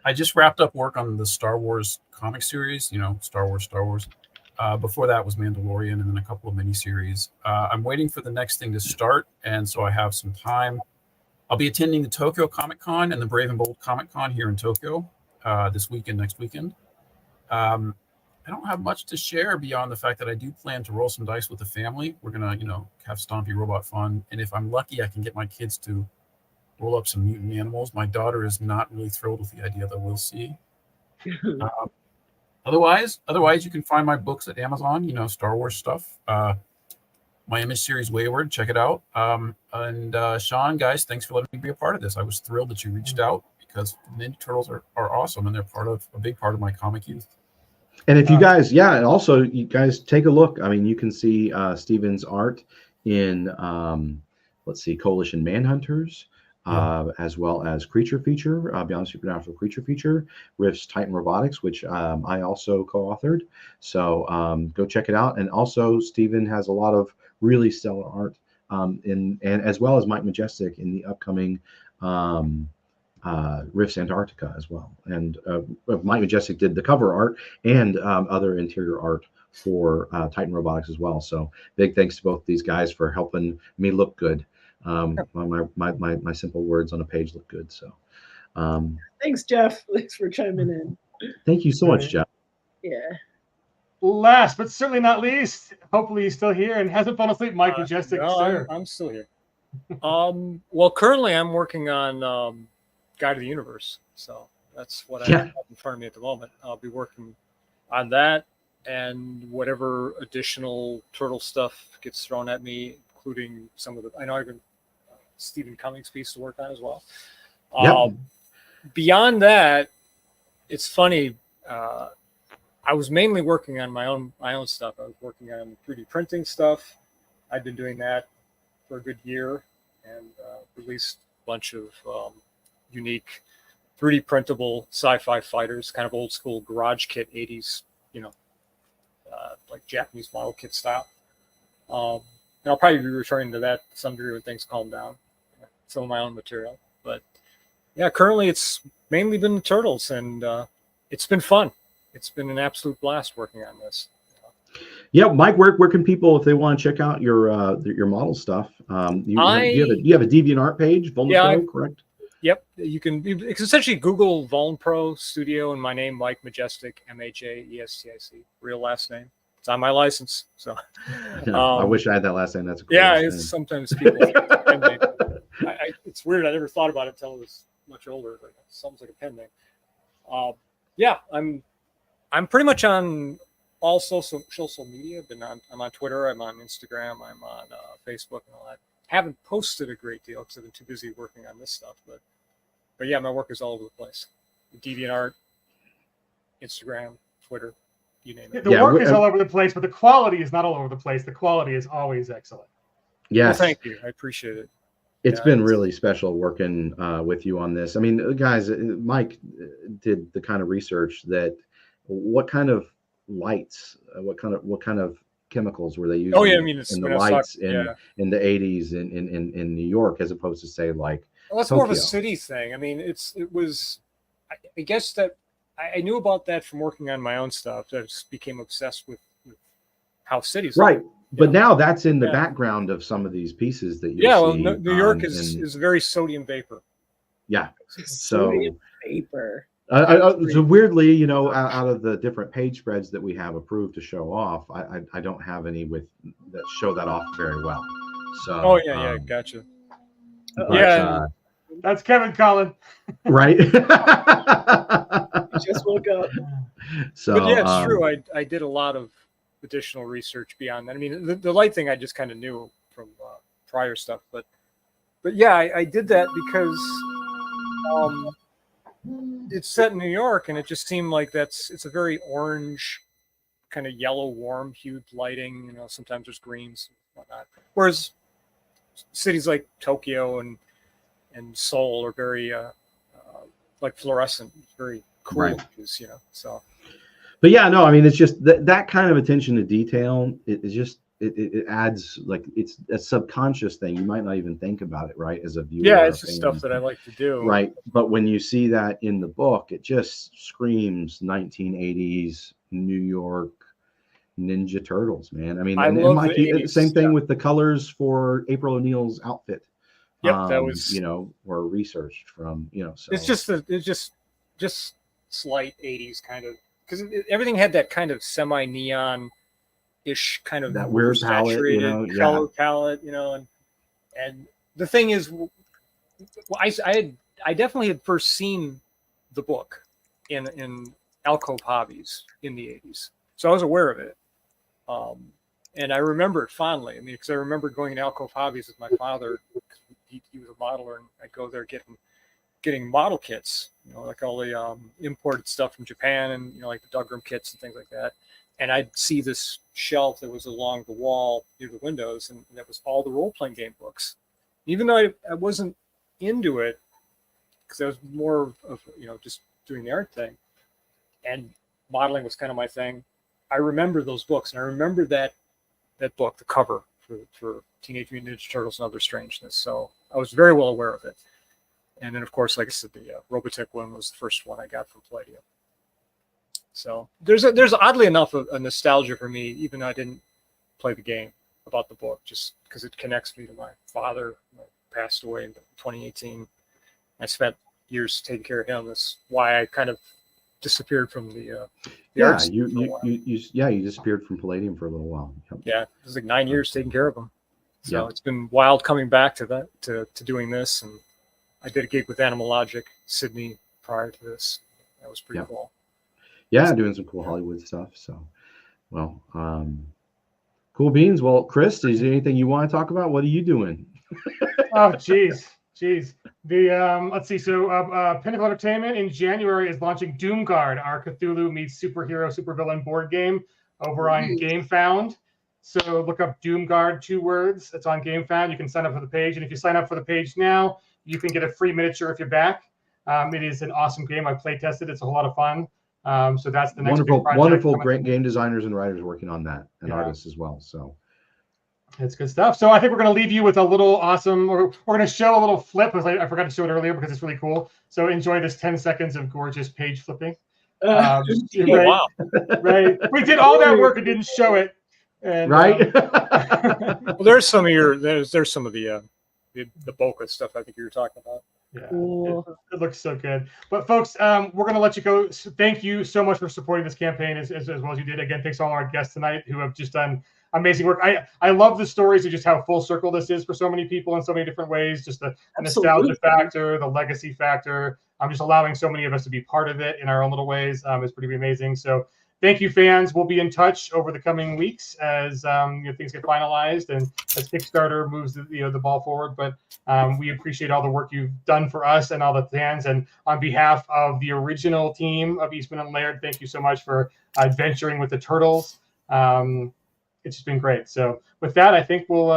I just wrapped up work on the Star Wars comic series. Star Wars. Before that was Mandalorian, and then a couple of miniseries. I'm waiting for the next thing to start, and so I have some time. I'll be attending the Tokyo Comic Con and the Brave and Bold Comic Con here in Tokyo this weekend, next weekend. I don't have much to share beyond the fact that I do plan to roll some dice with the family. We're gonna, have stompy robot fun, and if I'm lucky, I can get my kids to roll up some mutant animals. My daughter is not really thrilled with the idea, that we'll see. Otherwise, you can find my books at Amazon. Star Wars stuff. My Image series Wayward, check it out. And Sean, guys, thanks for letting me be a part of this. I was thrilled that you reached out because Ninja Turtles are awesome, and they're a big part of my comic youth. And if you guys, and also you guys take a look. I mean, you can see Steven's art in Coalition Manhunters. As well as Creature Feature, Beyond Supernatural Creature Feature, Rift's Titan Robotics, which I also co-authored. So go check it out. And also, Steven has a lot of really stellar art, and as well as Mike Majestic in the upcoming Rifts Antarctica as well. And Mike Majestic did the cover art and other interior art for Titan Robotics as well. So big thanks to both these guys for helping me look good. My simple words on a page look good. So thanks, Jeff. Thanks for chiming in. thank you so much, Jeff. Yeah. Last but certainly not least, hopefully he's still here and hasn't fallen asleep, Mike Majestic. No, Sir. I'm still here. Well, currently I'm working on Guide to the Universe, so that's what I have in front of me at the moment. I'll be working on that and whatever additional turtle stuff gets thrown at me, including some of the. I know I've been Stephen Cummings piece to work on as well. Beyond that, it's funny. I was mainly working on my own stuff. I was working on 3D printing stuff. I've been doing that for a good year and released a bunch of unique 3D printable sci-fi fighters, kind of old school garage kit 80s, like Japanese model kit style. And I'll probably be returning to that to some degree when things calm down. Some of my own material, but yeah, currently it's mainly been the turtles, and it's been fun. It's been an absolute blast working on this. Yeah, Mike, where can people, if they want to check out your model stuff? You have a DeviantArt page, Vulnpro, correct? Yep, you can essentially Google Vulnpro Studio and my name, Mike Majestic, Majestic, real last name. It's on my license. So I wish I had that last name. That's a cool yeah. name. Sometimes people. It's weird. I never thought about it until I was much older. But it sounds like a pen name. Yeah, I'm pretty much on all social media. I'm on Twitter. I'm on Instagram. I'm on Facebook and all that. Haven't posted a great deal because I've been too busy working on this stuff. But yeah, my work is all over the place. DeviantArt, Instagram, Twitter, you name it. The work is all over the place, but the quality is not all over the place. The quality is always excellent. Yes. Well, thank you. I appreciate it. It's been really special working with you on this. I mean, guys, Mike did the kind of research that what kind of lights, what kind of chemicals were they using in the lights in the 80s in New York, as opposed to say like that's Tokyo. More of a city thing. I mean, it was I guess that I knew about that from working on my own stuff. I just became obsessed with how cities right. But now that's in the background of some of these pieces that you see. Well, New York is very sodium vapor. Yeah. Sodium vapor. So weirdly, out of the different page spreads that we have approved to show off, I don't have any that show that off very well. So gotcha. But, that's Kevin Collin. Right. Just woke up. So, but yeah, it's true. I did a lot of additional research beyond that. I mean, the light thing I just kind of knew from prior stuff, but yeah, I did that because it's set in New York, and it just seemed like it's a very orange, kind of yellow, warm hued lighting. Sometimes there's greens and whatnot. Whereas cities like Tokyo and Seoul are very like fluorescent, very cool, right. So. But yeah, no, I mean, it's just that kind of attention to detail. It adds, like, it's a subconscious thing. You might not even think about it, right, as a viewer. Yeah, it's just stuff that I like to do. Right, but when you see that in the book, it just screams 1980s New York Ninja Turtles, man. I mean, and it might be the same thing with the colors for April O'Neil's outfit. Yep, that was were researched from So it's just slight 80s kind of. Because everything had that kind of semi-neon-ish kind of that weird palette, color palette, and the thing is, I definitely had first seen the book in Alcove Hobbies in the 80s, so I was aware of it, and I remember it fondly. I mean, because I remember going to Alcove Hobbies with my father. He was a modeler, and I'd go there getting model kits, like all the imported stuff from Japan, and like the Dugram kits and things like that. And I'd see this shelf that was along the wall near the windows, and that was all the role-playing game books. Even though I wasn't into it, because I was more of just doing the art thing, and modeling was kind of my thing. I remember those books, and I remember that book, the cover for Teenage Mutant Ninja Turtles and Other Strangeness. So I was very well aware of it. And then, of course, like I said, the Robotech one was the first one I got from Palladium. So there's oddly enough a nostalgia for me, even though I didn't play the game, about the book, just because it connects me to my father, who passed away in 2018. I spent years taking care of him. That's why I kind of disappeared from the art scene you disappeared from Palladium for a little while. Yep. Yeah, it was like 9 years taking care of him. So Yeah. it's been wild coming back to that, to doing this. And I did a gig with Animal Logic Sydney prior to this. That was pretty cool. Yeah, doing some cool Hollywood stuff. So, well, cool beans. Well, Chris, is there anything you want to talk about? What are you doing? Oh, geez. The let's see. So, Pinnacle Entertainment in January is launching Doomguard, our Cthulhu meets superhero supervillain board game over on GameFound. So look up Doomguard, 2 words. It's on GameFound. You can sign up for the page, and if you sign up for the page now, you can get a free miniature if you're back. It is an awesome game. I play tested. It's a whole lot of fun. So that's the next wonderful, great game designers and writers working on that, and artists as well. So it's good stuff. So I think we're going to leave you with a little awesome, or we're going to show a little flip. I forgot to show it earlier because it's really cool. So enjoy this 10 seconds of gorgeous page flipping. Wow. Right. We did all that work and didn't show it. And, right. Well, there's some of the Boca stuff I think you were talking about. Yeah, it looks so good. But folks, we're going to let you go. So thank you so much for supporting this campaign as well as you did. Again, thanks to all our guests tonight who have just done amazing work. I love the stories of just how full circle this is for so many people in so many different ways. Just the nostalgia factor, the legacy factor. I'm just allowing so many of us to be part of it in our own little ways. It's pretty amazing. So thank you, fans. We'll be in touch over the coming weeks as things get finalized and as Kickstarter moves the ball forward. But we appreciate all the work you've done for us and all the fans. And on behalf of the original team of Eastman and Laird, thank you so much for adventuring with the turtles. It's just been great. So with that, I think we'll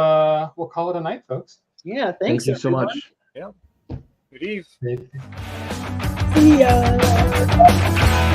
call it a night, folks. Yeah, thanks. Thank you so much. Yeah. Good eve. See ya.